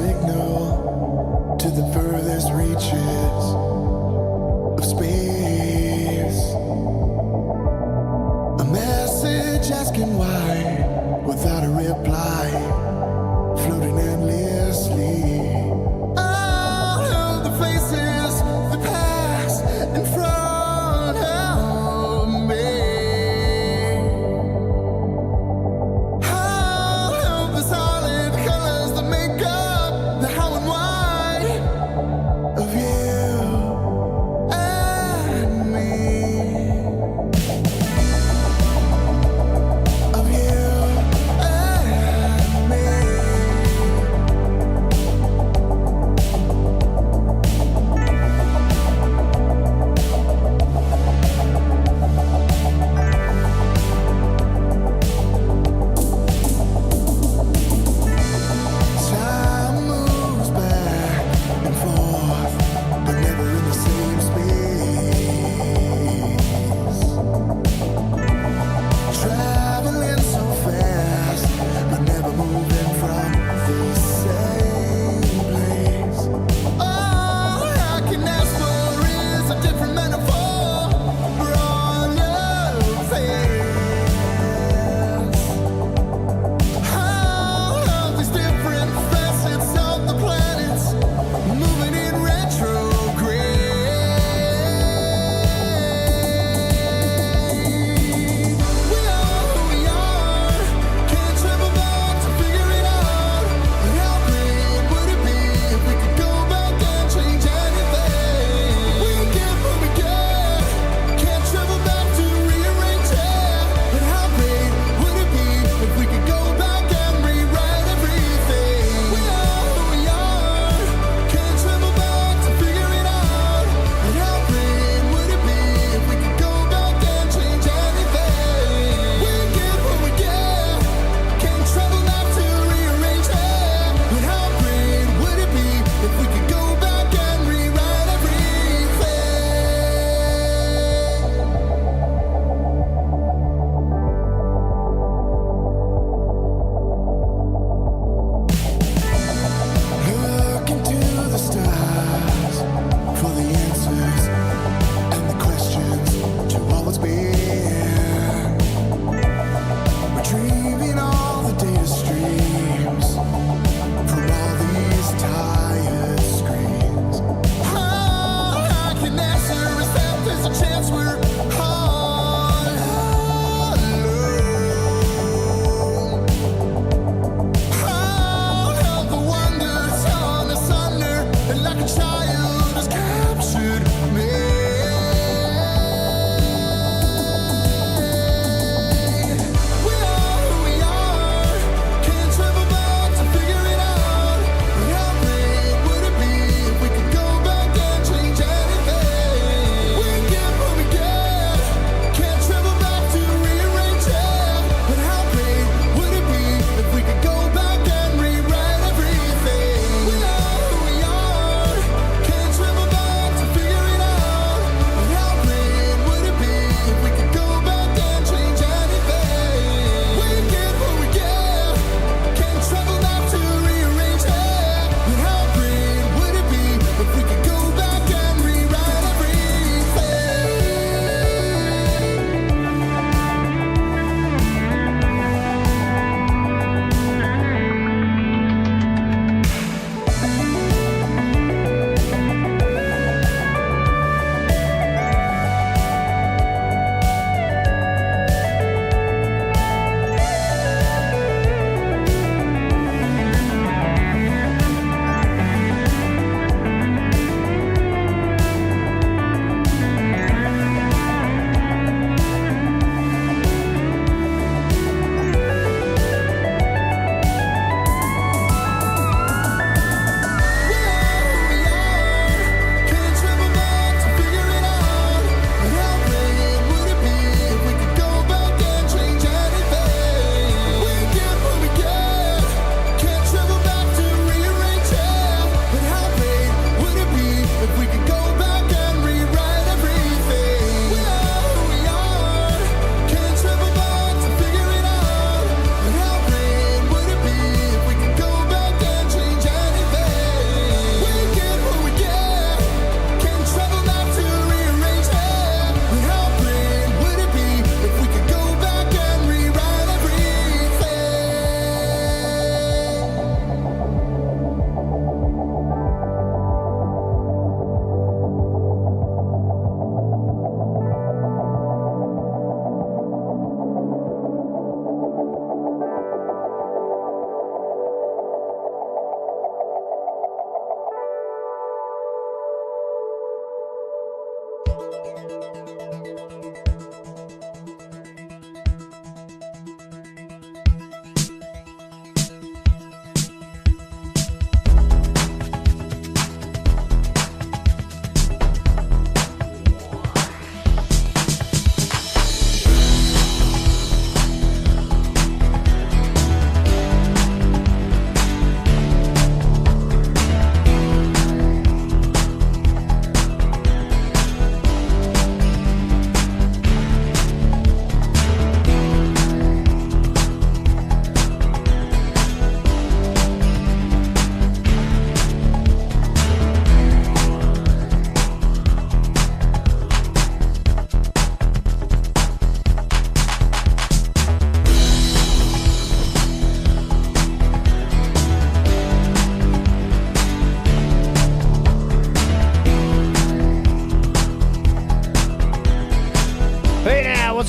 signal to the furthest reaches of space. A message asking why, without a reply, floating endlessly. All of the faces that pass in front of me. All of the solid colors that make up the how and why of you and me. Of you and me.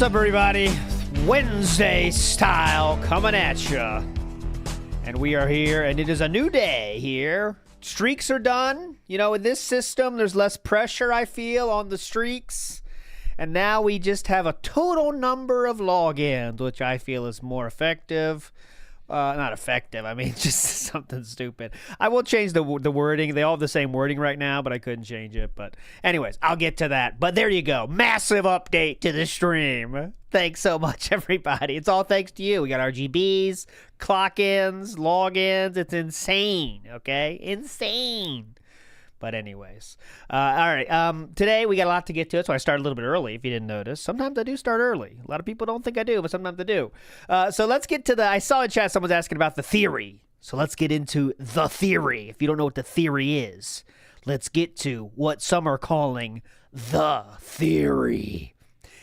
What's up, everybody? Wednesday style coming at ya. And we are here, and it is a new day here. Streaks are done. You know, in this system, there's less pressure, I feel, on the streaks. And now we just have a total number of logins, which I feel is more effective. Not effective, I mean, just something stupid. I will change the wording. They all have the same wording right now, but I couldn't change it. But anyways, I'll get to that. But there you go. Massive update to the stream. Thanks so much, everybody. It's all thanks to you. We got RGBs, clock-ins, logins. It's insane, okay? Insane. But anyways, all right, today we got a lot to get to, so I started a little bit early, if you didn't notice. Sometimes I do start early. A lot of people don't think I do, but sometimes I do. So let's get to I saw in chat someone's asking about the theory. So let's get into the theory. If you don't know what the theory is, let's get to what some are calling the theory.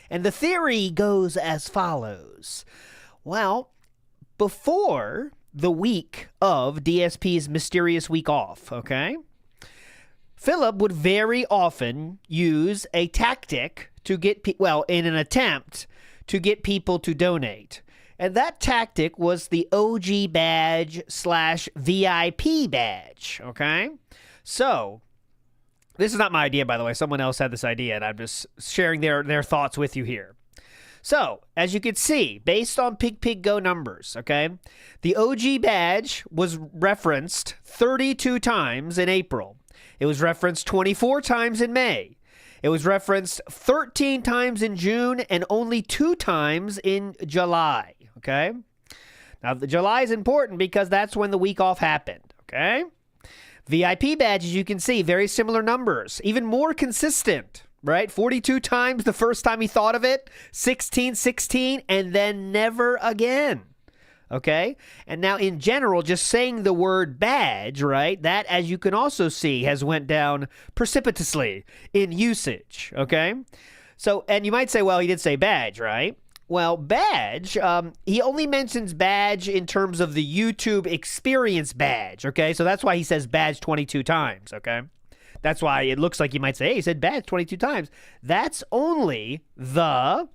And the theory goes as follows. Well, before the week of DSP's mysterious week off, okay? Philip would very often use a tactic to get in an attempt to get people to donate. And that tactic was the OG badge / VIP badge, okay? So, this is not my idea, by the way. Someone else had this idea, and I'm just sharing their thoughts with you here. So, as you can see, based on Pig Go numbers, okay, the OG badge was referenced 32 times in April. It was referenced 24 times in May. It was referenced 13 times in June and only 2 times in July, okay? Now, the July is important because that's when the week off happened, okay? VIP badges, you can see, very similar numbers, even more consistent, right? 42 times the first time he thought of it, 16, and then never again. Okay? And now in general, just saying the word badge, right? That, as you can also see, has went down precipitously in usage. Okay? So, and you might say, well, he did say badge, right? Well, badge, he only mentions badge in terms of the YouTube experience badge. Okay? So that's why he says badge 22 times. Okay? That's why it looks like you might say, hey, he said badge 22 times. That's only the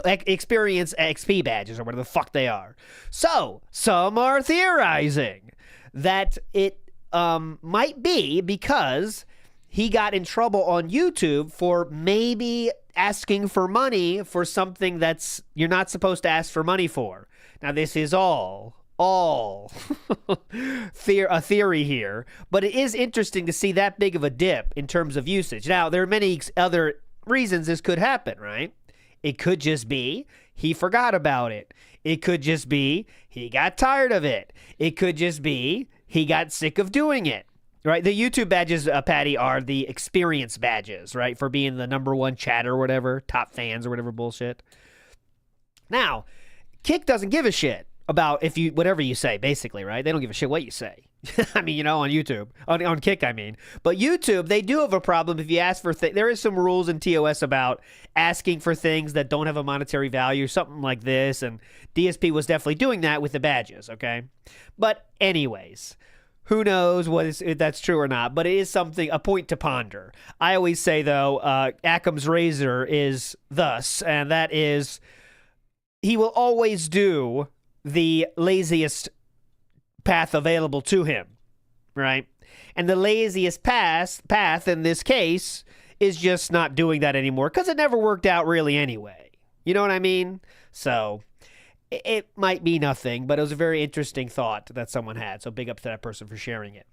experience XP badges or whatever the fuck they are. So some are theorizing that it might be because he got in trouble on YouTube for maybe asking for money for something that's you're not supposed to ask for money for. Now this is all a theory here, but it is interesting to see that big of a dip in terms of usage. Now there are many other reasons this could happen, right? It could just be he forgot about it. It could just be he got tired of it. It could just be he got sick of doing it, right? The YouTube badges, Patty, are the experience badges, right? For being the #1 chatter or whatever, top fans or whatever bullshit. Now, Kick doesn't give a shit about whatever you say, basically, right? They don't give a shit what you say. I mean, you know, on YouTube, on Kick, I mean. But YouTube, they do have a problem if you ask for things. There is some rules in TOS about asking for things that don't have a monetary value, something like this, and DSP was definitely doing that with the badges, okay? But anyways, who knows if that's true or not, but it is a point to ponder. I always say, though, Occam's razor is thus, and that is he will always do the laziest path available to him, right? And the laziest path in this case is just not doing that anymore because it never worked out really anyway. You know what I mean? So it might be nothing, but it was a very interesting thought that someone had. So big up to that person for sharing it.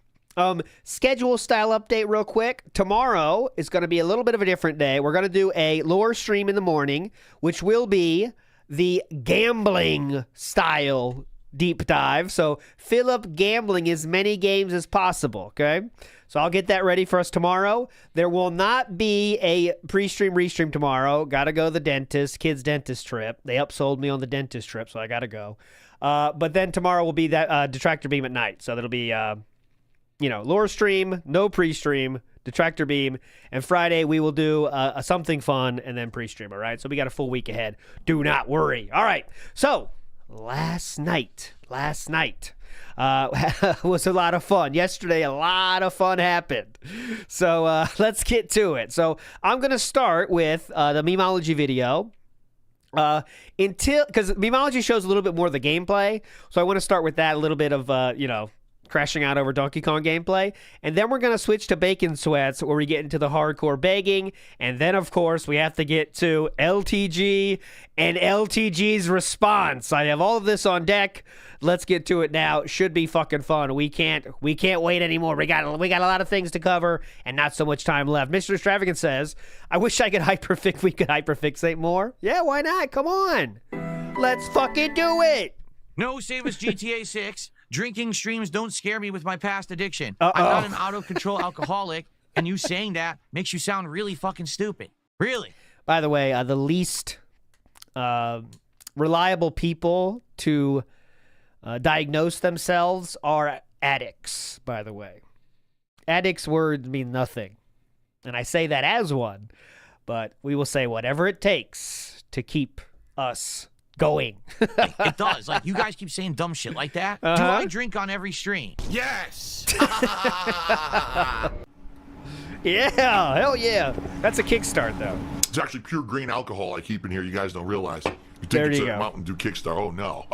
Schedule style update real quick. Tomorrow is going to be a little bit of a different day. We're going to do a lore stream in the morning, which will be the gambling style deep dive. So fill up gambling as many games as possible, okay? So I'll get that ready for us tomorrow. There will not be a pre-stream, restream tomorrow. Got to go to the dentist, kids' dentist trip. They upsold me on the dentist trip, so I got to go. But then tomorrow will be that Detractor Beam at night. So that'll be, lore stream, no pre-stream, Detractor Beam, and Friday we will do something fun and then pre-stream, all right? So we got a full week ahead. Do not worry. All right, so last night, was a lot of fun. Yesterday, a lot of fun happened. So let's get to it. So I'm going to start with the Memeology video. Because Memeology shows a little bit more of the gameplay. So I want to start with that, a little bit of, crashing out over Donkey Kong gameplay. And then we're going to switch to Bacon Sweats, where we get into the hardcore begging. And then, of course, we have to get to LTG and LTG's response. I have all of this on deck. Let's get to it now. It should be fucking fun. We can't wait anymore. We got a lot of things to cover and not so much time left. Mr. Extravagant says, I wish we could hyperfixate more. Yeah, why not? Come on. Let's fucking do it. No, save us GTA 6. Drinking streams don't scare me with my past addiction. Uh-oh. I'm not an out-of-control alcoholic, and you saying that makes you sound really fucking stupid. Really. By the way, the least reliable people to diagnose themselves are addicts, by the way. Addicts' words mean nothing. And I say that as one, but we will say whatever it takes to keep us going. It does. Like, you guys keep saying dumb shit like that. Do I drink on every stream? Yes. Yeah, hell yeah. That's a kickstart, though. It's actually pure green alcohol I keep in here. You guys don't realize. You think There it's you a go. Mountain Dew Kickstar. Oh, no.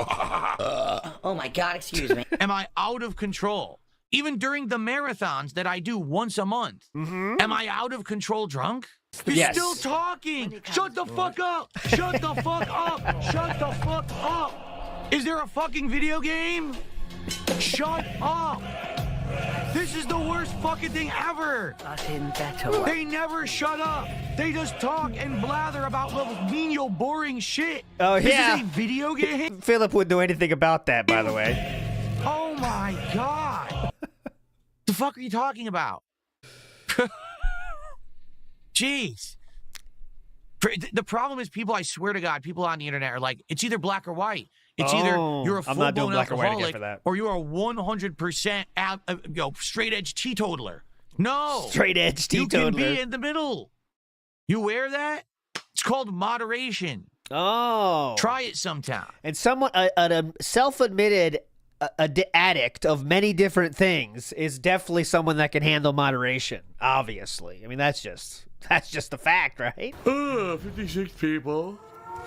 Oh my God, excuse me. Am I out of control? Even during the marathons that I do once a month. Am I out of control drunk? You're Yes. still talking. Shut the fuck up. Shut the fuck up. Shut the fuck up. Is there a fucking video game? Shut up. This is the worst fucking thing ever. But in better way. They never shut up. They just talk and blather about little menial, boring shit. Oh, This yeah. is a video game? Philip wouldn't know anything about that, by the way. Oh my God. The fuck are you talking about? Jeez. The problem is people, I swear to God, people on the internet are like, it's either black or white. It's either you're a I'm not doing full-blown black or white again alcoholic for that. or you're a 100% straight-edge teetotaler. No. Straight edge You can teetotaler. be in the middle. You aware of that? It's called moderation. Oh. Try it sometime. And someone, a self-admitted addict of many different things is definitely someone that can handle moderation, obviously. I mean, that's just the fact, right? 56 people.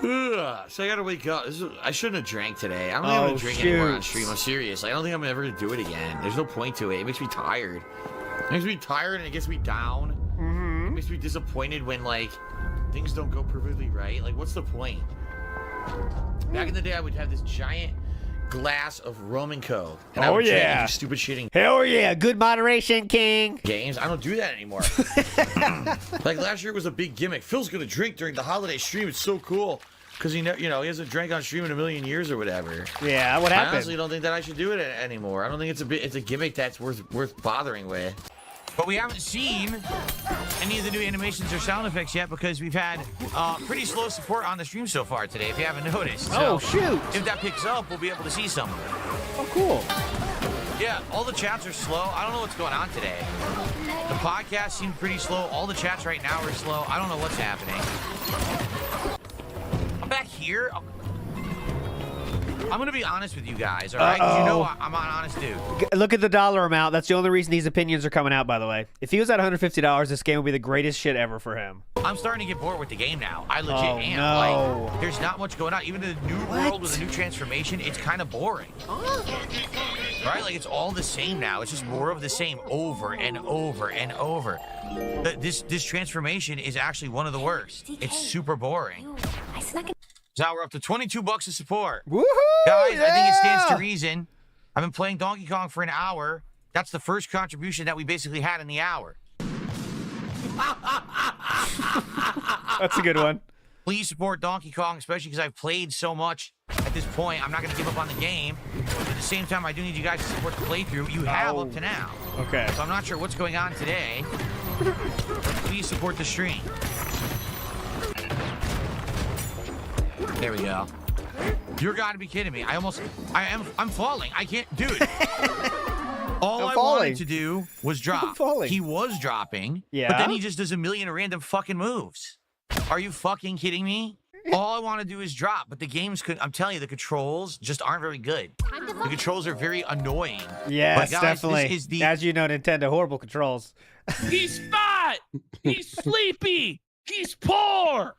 So I gotta wake up. I shouldn't have drank today. I don't think I'm gonna drink anymore on stream. I'm serious. I don't think I'm ever gonna do it again. There's no point to it. It makes me tired. It makes me tired and it gets me down. It makes me disappointed when, like, things don't go perfectly right. Like, what's the point? Back in the day, I would have this giant glass of rum and coke. And I would drink and do stupid shit in Hell yeah. Good moderation, king. games. I don't do that anymore. Like last year was a big gimmick. Phil's gonna drink during the holiday stream. It's so cool because he hasn't drank on stream in a million years or whatever. Yeah, what I happened? honestly don't think that I should do it anymore. I don't think it's a gimmick that's worth bothering with. But we haven't seen any of the new animations or sound effects yet because we've had pretty slow support on the stream so far today, if you haven't noticed. Oh, So shoot. if that picks up, we'll be able to see some of it. Oh, cool. Yeah, all the chats are slow. I don't know what's going on today. The podcast seemed pretty slow. All the chats right now are slow. I don't know what's happening. I'm back here. I'm going to be honest with you guys, all right? 'Cause you know I'm an honest dude. Look at the dollar amount. That's the only reason these opinions are coming out, by the way. If he was at $150, this game would be the greatest shit ever for him. I'm starting to get bored with the game now. I legit Oh, am. no. Like, there's not much going on. Even the new world with a new transformation, it's kind of boring. Right? Like, it's all the same now. It's just more of the same over and over and over. This transformation is actually one of the worst. It's super boring. So now we're up to $22 of support. Woohoo! Guys, I think it stands to yeah! reason. I've been playing Donkey Kong for an hour. That's the first contribution that we basically had in the hour. That's a good one. Please support Donkey Kong, especially because I've played so much at this point. I'm not going to give up on the game. But at the same time, I do need you guys to support the playthrough. You have up to now. Okay. So I'm not sure what's going on today. But please support the stream. There we go. You're got to be kidding me. I'm falling. I can't, dude. All I'm I falling. wanted to do was drop. falling. He was dropping. Yeah. But then he just does a million random fucking moves. Are you fucking kidding me? All I want to do is drop, but the games could. I'm telling you, the controls just aren't very good. The controls are very annoying. Yes, but guys, definitely. This is the As you know, Nintendo, horrible controls. He's fat. He's sleepy. He's poor.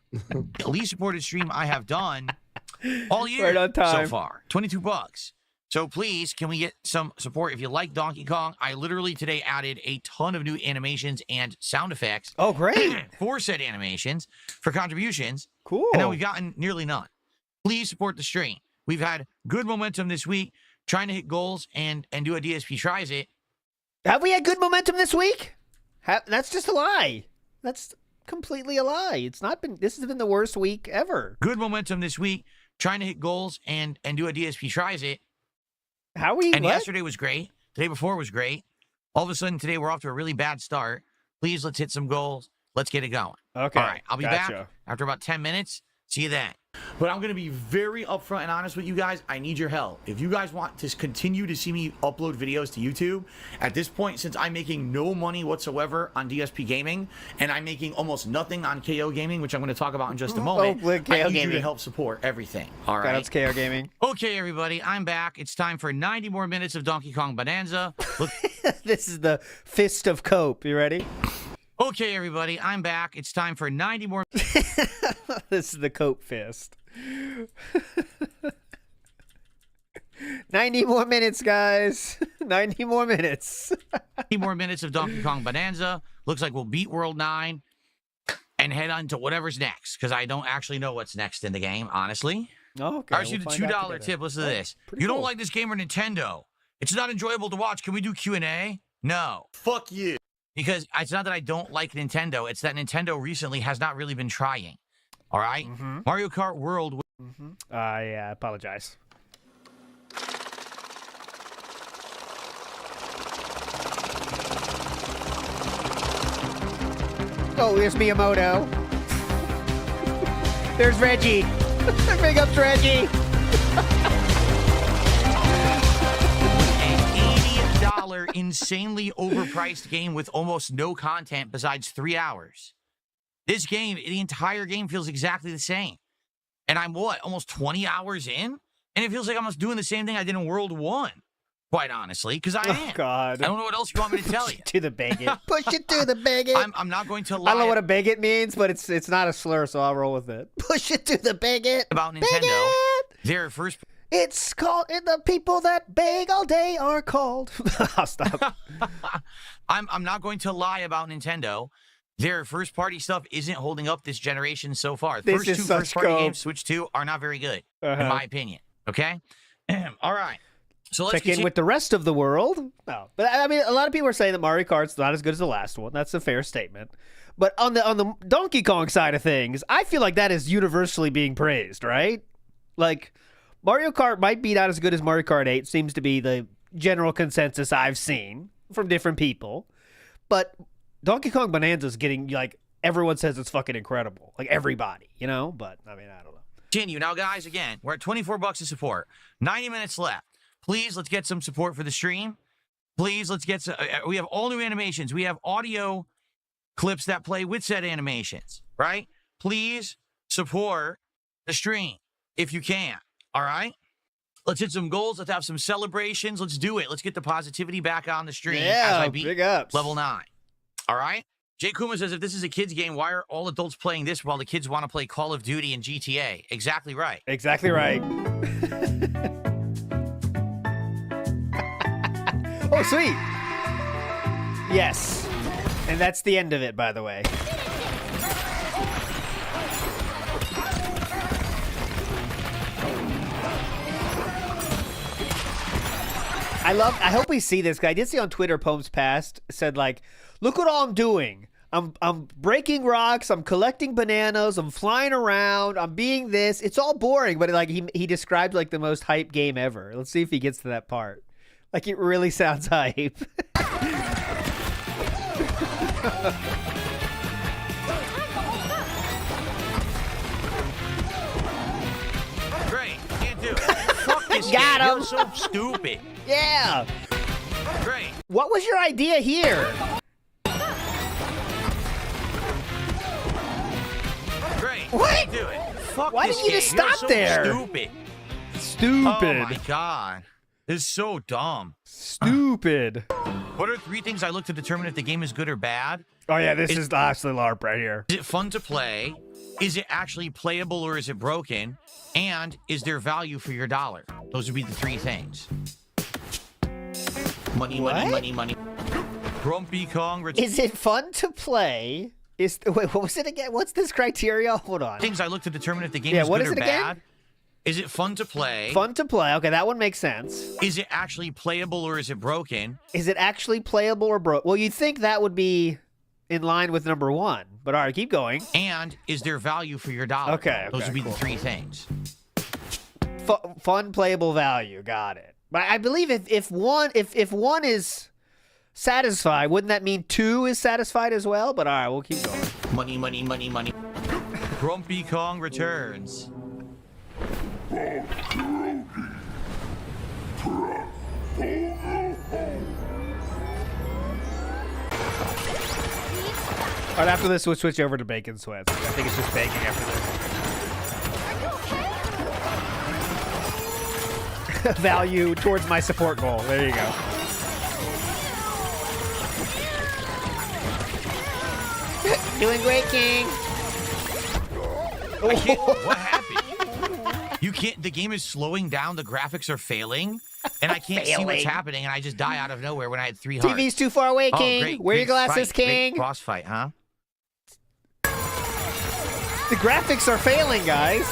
least supported stream I have done all year Right on time. so far. $22. So please, can we get some support? If you like Donkey Kong, I literally today added a ton of new animations and sound effects. Oh, great. For said animations for contributions. Cool. And now we've gotten nearly none. Please support the stream. We've had good momentum this week, trying to hit goals and do a DSP tries it. Have we had good momentum this week? That's just a lie. That's completely a lie. It's not been. This has been the worst week ever. Good momentum this week, trying to hit goals and do a DSP tries it. How we? And what? yesterday was great. The day before was great. All of a sudden today we're off to a really bad start. Please, let's hit some goals. Let's get it going. Okay. All right. I'll be gotcha. back after about 10 minutes. See you then. But I'm going to be very upfront and honest with you guys. I need your help. If you guys want to continue to see me upload videos to YouTube, at this point, since I'm making no money whatsoever on DSP Gaming, and I'm making almost nothing on KO Gaming, which I'm going to talk about in just a moment, KO I need you Gaming. to help support everything. All Shout right? out to KO Gaming. Okay, everybody. I'm back. It's time for 90 more minutes of Donkey Kong Bonanza. Look. This is the fist of Cope. You ready? Okay, everybody. I'm back. It's time for 90 more. This is the Cope fist. 90 more minutes, guys. 90 more minutes. 90 more minutes of Donkey Kong Bonanza. Looks like we'll beat World 9 and head on to whatever's next, because I don't actually know what's next in the game, honestly. Oh, okay. All right, the $2 tip. Listen to this. pretty You don't cool. like this game or Nintendo? It's not enjoyable to watch. Can we do Q&A? No. Fuck you. Because it's not that I don't like Nintendo. It's that Nintendo recently has not really been trying. All right? Mario Kart World. Yeah, I apologize. Oh, here's Miyamoto. There's Reggie. Big ups, Reggie. An $80 insanely overpriced game with almost no content besides 3 hours. This game, the entire game feels exactly the same. And I'm almost 20 hours in? And it feels like I'm almost doing the same thing I did in World 1. Quite honestly, because I am. Oh, God. I don't know what else you want me to tell you. To the bigot. Push it to the bigot. I'm not going to lie I don't know what a bigot means, but it's not a slur, so I'll roll with it. Push it to the bigot. about Nintendo. Bigot! Their first It's called, and the people that beg all day are called. I'll stop. I'm not going to lie about Nintendo. Their first party stuff isn't holding up this generation so far. The This is first two such first party scope. games, Switch 2, are not very good, in my opinion. Okay? All right. So let's Check in continue. with the rest of the world. No, but I mean, a lot of people are saying that Mario Kart's not as good as the last one. That's a fair statement. But on the Donkey Kong side of things, I feel like that is universally being praised, right? Like, Mario Kart might be not as good as Mario Kart 8, seems to be the general consensus I've seen from different people. But Donkey Kong Bonanza's getting, like, everyone says it's fucking incredible. Like, everybody, you know? But, I mean, I don't know. Continue. Now, guys, again, we're at $24 to support. 90 minutes left. Please, let's get some support for the stream. Please, let's get some. We have all new animations. We have audio clips that play with said animations, right? Please support the stream if you can, all right? Let's hit some goals. Let's have some celebrations. Let's do it. Let's get the positivity back on the stream as I beat big ups. level 9. All right? Jay Kuma says, if this is a kid's game, why are all adults playing this while the kids want to play Call of Duty and GTA? Exactly right. Exactly right. Oh, sweet. Yes. And that's the end of it, by the way. I hope we see this guy. I did see on Twitter, Poems Past said, like, look what all I'm doing. I'm breaking rocks, I'm collecting bananas, I'm flying around, I'm being this. It's all boring, but like he described like the most hype game ever. Let's see if he gets to that part. Like, it really sounds hype. Great. Can't do it. Fuck this Got game. him. You're so stupid. Yeah. Great. What was your idea here? Great. What? Can't do it. fuck Why this didn't you game. just You're stop so there? Stupid. Stupid. Oh my god. This is so dumb. Stupid. What are 3 things I look to determine if the game is good or bad? Oh yeah, this is actually LARP right here. Is it fun to play? Is it actually playable or is it broken? And is there value for your dollar? Those would be the 3 things. Money, What? money, money, money. Grumpy Kong. Is it fun to play? Wait, what was it again? What's this criteria? Hold on. Things I look to determine if the game Yeah, is what good is or it again? bad. Is it fun to play? Fun to play. Okay, that one makes sense. Is it actually playable or is it broken? Is it actually playable or broke? Well, you'd think that would be in line with number 1. But all right, keep going. And is there value for your dollar? Okay, Those would be cool. the 3 things. Fun, playable, value. Got it. But I believe if one is satisfied, wouldn't that mean 2 is satisfied as well? But all right, we'll keep going. Money, money, money, money. Grumpy Kong returns. All right, after this, we'll switch over to Bacon Sweats. I think it's just baking after this. Value towards my support goal. There you go. Doing great, King. I can't, what happened? You can't. The game is slowing down. The graphics are failing, and I can't see what's Failing. happening. And I just die out of nowhere when I had 3 hearts. TV's too far away, Oh, King. great, Wear your great glasses, fight, King. Great boss fight, huh? The graphics are failing, guys.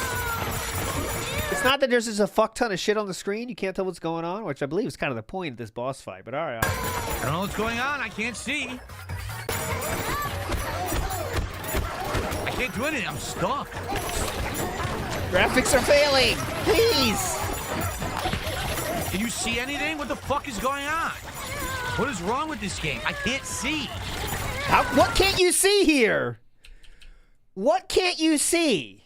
It's not that there's just a fuck ton of shit on the screen. You can't tell what's going on, which I believe is kind of the point of this boss fight. But all right. I don't know what's going on. I can't see. I can't do anything. I'm stuck. Graphics are failing. Please. Can you see anything? What the fuck is going on? What is wrong with this game? I can't see. What can't you see here? What can't you see?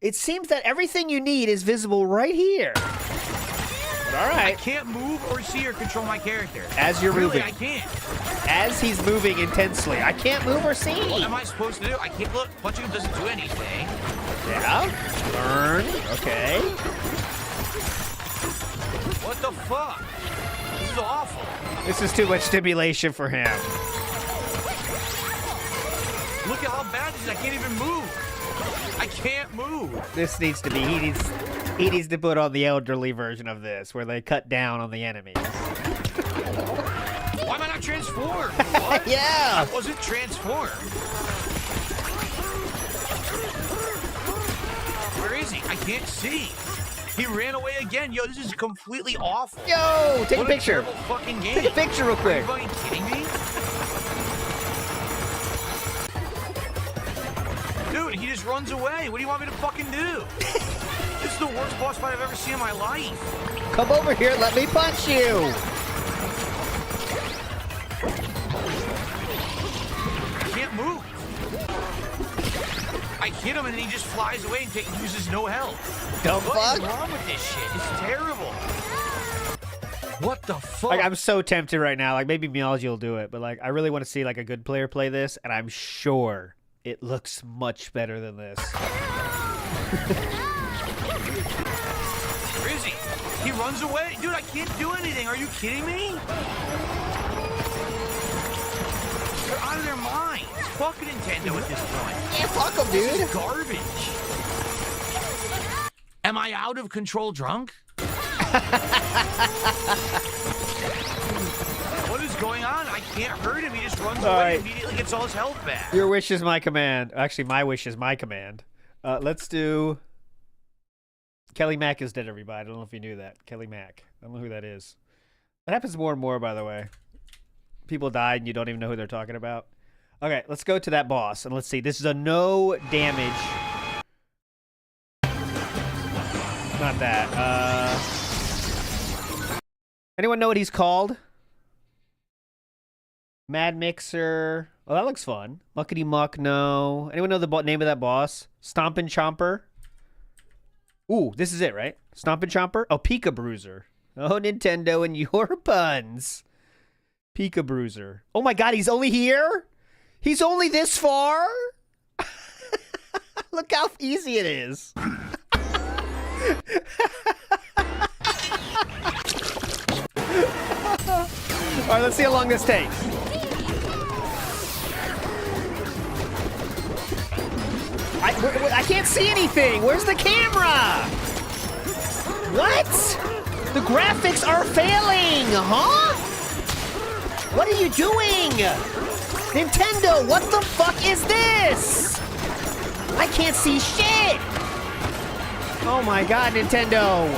It seems that everything you need is visible right here. But all I right. can't move or see or control my character. As you're Really, moving. I can't. As he's moving intensely. I can't move or see. What am I supposed to do? I can't look. Punching him doesn't do anything. Yeah. Learn. Okay. What the fuck? This is awful. This is too much stimulation for him. Look at how bad this is. I can't even move. I can't move. This needs to be. He needs to put on the elderly version of this, where they cut down on the enemies. Why am I not transformed? What? Yeah. I wasn't transformed. Where is he? I can't see. He ran away again. Yo, this is completely awful. Yo, take What a picture. terrible fucking game. Take a picture real Are quick. you fucking kidding me? Dude, he just runs away. What do you want me to fucking do? This is the worst boss fight I've ever seen in my life. Come over here. Let me punch you. I can't move. I hit him and then he just flies away and uses no health. Dumb What is fuck. wrong with this shit? It's terrible. What the fuck? Like, I'm so tempted right now. Like, maybe Meology will do it, but like, I really want to see like a good player play this, and I'm sure it looks much better than this. Where is he? He runs away. Dude, I can't do anything. Are you kidding me? They're out of their minds. Fuck Nintendo at this point. Yeah, fuck him, This dude. is garbage. Am I out of control drunk? What is going on? I can't hurt him. He just runs away right. and immediately gets all his health back. Your wish is my command. Actually, my wish is my command. Let's do. Kelly Mack is dead, everybody. I don't know if you knew that. Kelly Mack. I don't know who that is. That happens more and more, by the way. People died and you don't even know who they're talking about. Okay, let's go to that boss and let's see. This is a no damage. Not that. Anyone know what he's called? Mad Mixer. Oh, that looks fun. Muckety Muck, no. Anyone know the name of that boss? Stompin' Chomper? Ooh, this is it, right? Stompin' Chomper? Oh, Pika Bruiser. Oh, Nintendo and your puns. Pika Bruiser. Oh my god, he's only here? He's only this far? Look how easy it is. All right, let's see how long this takes. I can't see anything. Where's the camera? What? The graphics are failing, huh? What are you doing? Nintendo, what the fuck is this? I can't see shit. Oh my god, Nintendo.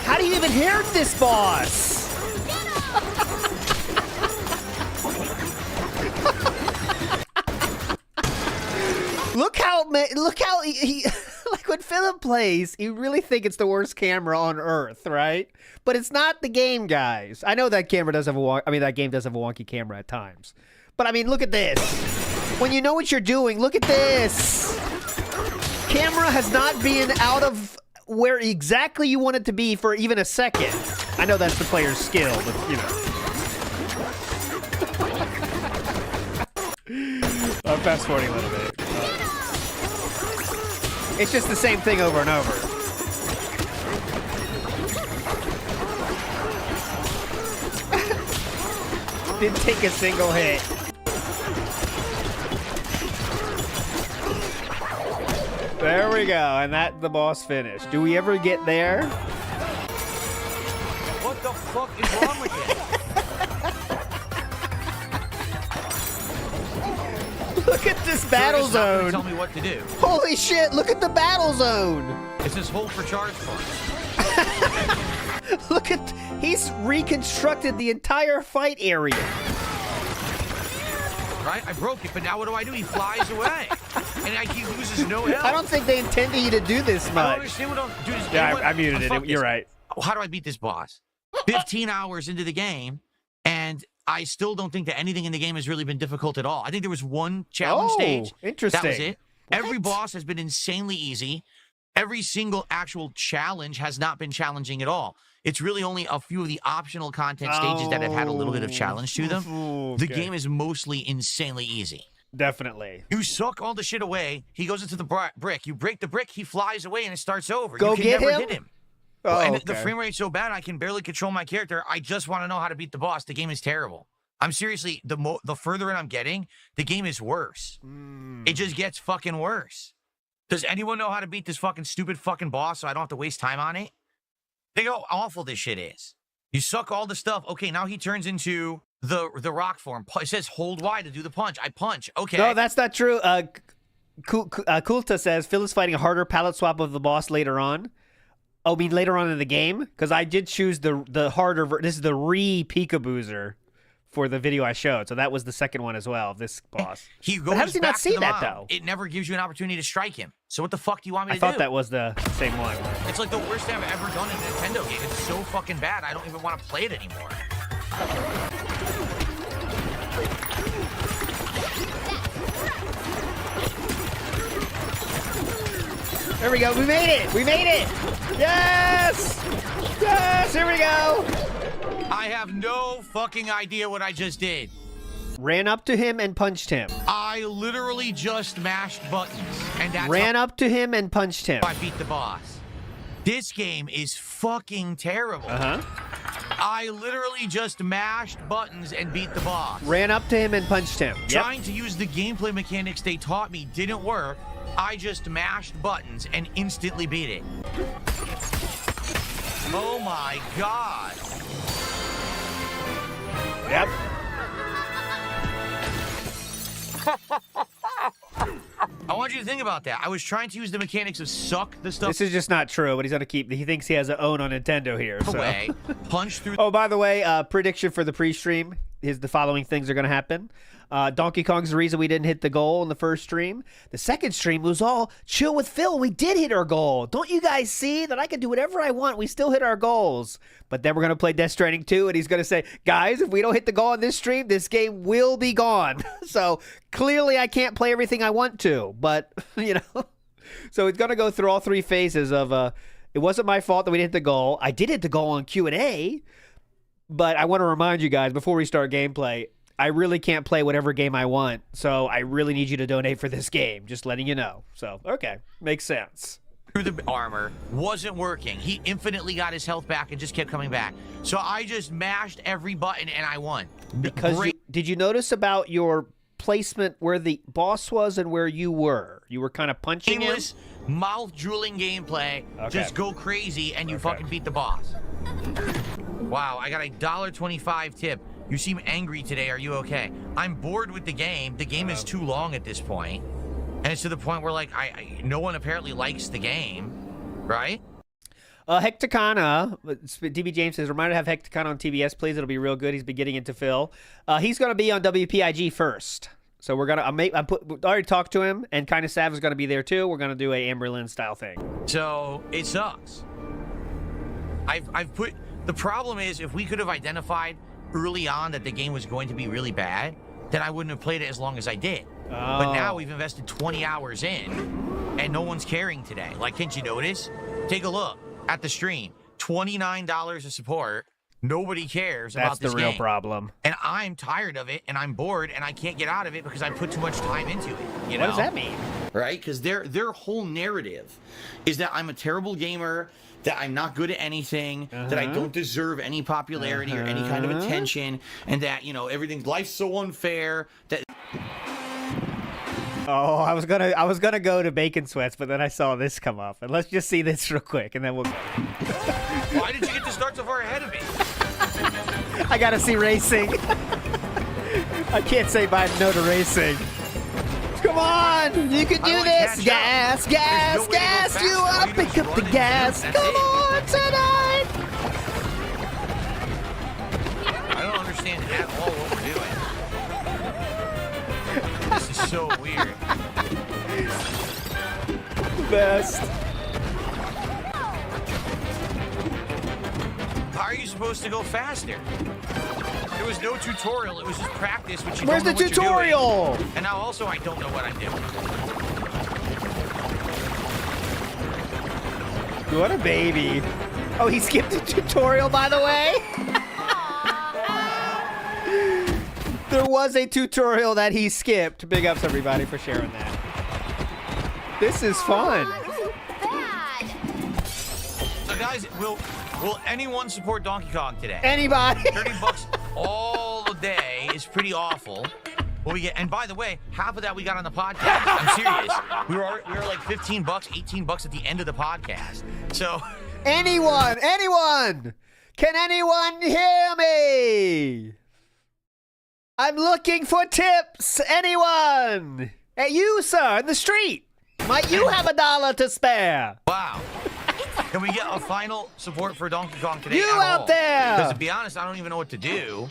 How do you even hear this boss? Look how he like when Philip plays, you really think it's the worst camera on earth, right? But it's not the game, guys. I know that camera does have that game does have a wonky camera at times. But I mean, look at this. When you know what you're doing, look at this. Camera has not been out of where exactly you want it to be for even a second. I know that's the player's skill, but you know. I'm fast forwarding a little bit. It's just the same thing over and over. Didn't take a single hit. There we go, and that's the boss finish. Do we ever get there? What the fuck is wrong with you? Look at this battle zone. Tell me what to do. Holy shit, look at the battle zone. It's this hold for charge punch. Look at, he's reconstructed the entire fight area. Right? I broke it, but now what do? He flies away. And he loses no health. I don't think they intended you to do this much. I don't understand what I'm doing. Yeah, I muted it. You're right. How do I beat this boss? 15 hours into the game, and I still don't think that anything in the game has really been difficult at all. I think there was one challenge stage. Interesting. That was it. What? Every boss has been insanely easy. Every single actual challenge has not been challenging at all. It's really only a few of the optional content stages that have had a little bit of challenge to them. Okay. The game is mostly insanely easy. Definitely. You suck all the shit away. He goes into the brick. You break the brick. He flies away and it starts over. Go you can get never him? hit him. Oh, and okay. the frame rate's so bad I can barely control my character. I just want to know how to beat the boss. The game is terrible. I'm seriously, the further in I'm getting, the game is worse. It just gets fucking worse. Does anyone know how to beat this fucking stupid fucking boss so I don't have to waste time on it? Think how awful this shit is. You suck all the stuff. Okay, now he turns into the rock form. It says hold Y to do the punch. I punch. Okay. No, that's not true. Kulta says Phil is fighting a harder palette swap of the boss later on. Oh, I mean later on in the game? Because I did choose the harder. This is the Peekaboozer for the video I showed. So that was the second one as well, this boss. He goes but how does he back not see to the that, mound. though? It never gives you an opportunity to strike him. So what the fuck do you want me I to do? thought that was the same one. It's like the worst thing I've ever done in a Nintendo game. It's so fucking bad, I don't even want to play it anymore. There we go. We made it. We made it. Yes. Yes. Here we go. I have no fucking idea what I just did. Ran up to him and punched him. I literally just mashed buttons. And that's Ran up to him and punched him. how I beat the boss. This game is fucking terrible. I literally just mashed buttons and beat the boss. Ran up to him and punched him. Yep. Trying to use the gameplay mechanics they taught me didn't work. I just mashed buttons and instantly beat it. Oh my god. Yep. I want you to think about that. I was trying to use the mechanics of suck the stuff This is just not true, but he's gonna keep. He thinks he has a own on Nintendo here. So. away, punch through. Oh, by the way, prediction for the pre-stream is the following things are gonna happen. Donkey Kong's the reason we didn't hit the goal in the first stream. The second stream was all chill with Phil. We did hit our goal. Don't you guys see that I can do whatever I want? We still hit our goals. But then we're going to play Death Stranding 2, and he's going to say, guys, if we don't hit the goal on this stream, this game will be gone. So clearly I can't play everything I want to. But, you know, so it's going to go through all three phases of it wasn't my fault that we didn't hit the goal. I did hit the goal on Q&A. But I want to remind you guys, before we start gameplay, I really can't play whatever game I want, so I really need you to donate for this game. Just letting you know. So, okay. Makes sense. Through the armor, wasn't working. He infinitely got his health back and just kept coming back. So I just mashed every button and I won. Because did you notice about your placement where the boss was and where you were? You were kind of punching him? Mouth-drooling gameplay. Okay. Just go crazy and you fucking beat the boss. Wow, I got a $1.25 tip. You seem angry today. Are you okay? I'm bored with the game. The game is too long at this point. And it's to the point where, like, no one apparently likes the game, right? Hecticana, DB James says, reminder to have Hecticana on TBS, please. It'll be real good. He's been getting into Phil. He's going to be on WPIG first. So we're going to, already talked to him, and Kinda Sav is going to be there too. We're going to do a Amberlynn style thing. So it sucks. The problem is, if we could have identified early on that the game was going to be really bad, then I wouldn't have played it as long as I did. Oh. But now we've invested 20 hours in, and no one's caring today. Like, can't you notice? Take a look at the stream. $29 of support. Nobody cares about this game. That's the real problem. And I'm tired of it, and I'm bored, and I can't get out of it because I put too much time into it. You know? What does that mean? Right? Because their whole narrative is that I'm a terrible gamer, that I'm not good at anything, that I don't deserve any popularity or any kind of attention, and that, you know, life's so unfair that... Oh, I was gonna go to Bacon Sweats, but then I saw this come up. And let's just see this real quick, and then we'll go. Why did you get to start so far ahead of me? I gotta see racing. I can't say bye no to racing. Come on, you can do this. Gas, gas, gas. You wanna pick up the gas? Come on tonight. I don't understand at all what we're doing. This is so weird. Best. How are you supposed to go faster? There was no tutorial. It was just practice, which you Where's don't know the what you're tutorial? doing. And now also I don't know what I'm doing. What a baby. Oh, he skipped the tutorial, by the way? There was a tutorial that he skipped. Big ups, everybody, for sharing that. This is fun. So, guys, will anyone support Donkey Kong today? Anybody? $30 all the day is pretty awful. What we get, and by the way, half of that we got on the podcast. I'm serious. We were like $15, $18 at the end of the podcast. So, Anyone? Can anyone hear me? I'm looking for tips. Anyone? Hey, you, sir, in the street. Might you have $1 to spare? wow. Can we get a final support for Donkey Kong today? You at out all? there! Because to be honest, I don't even know what to do.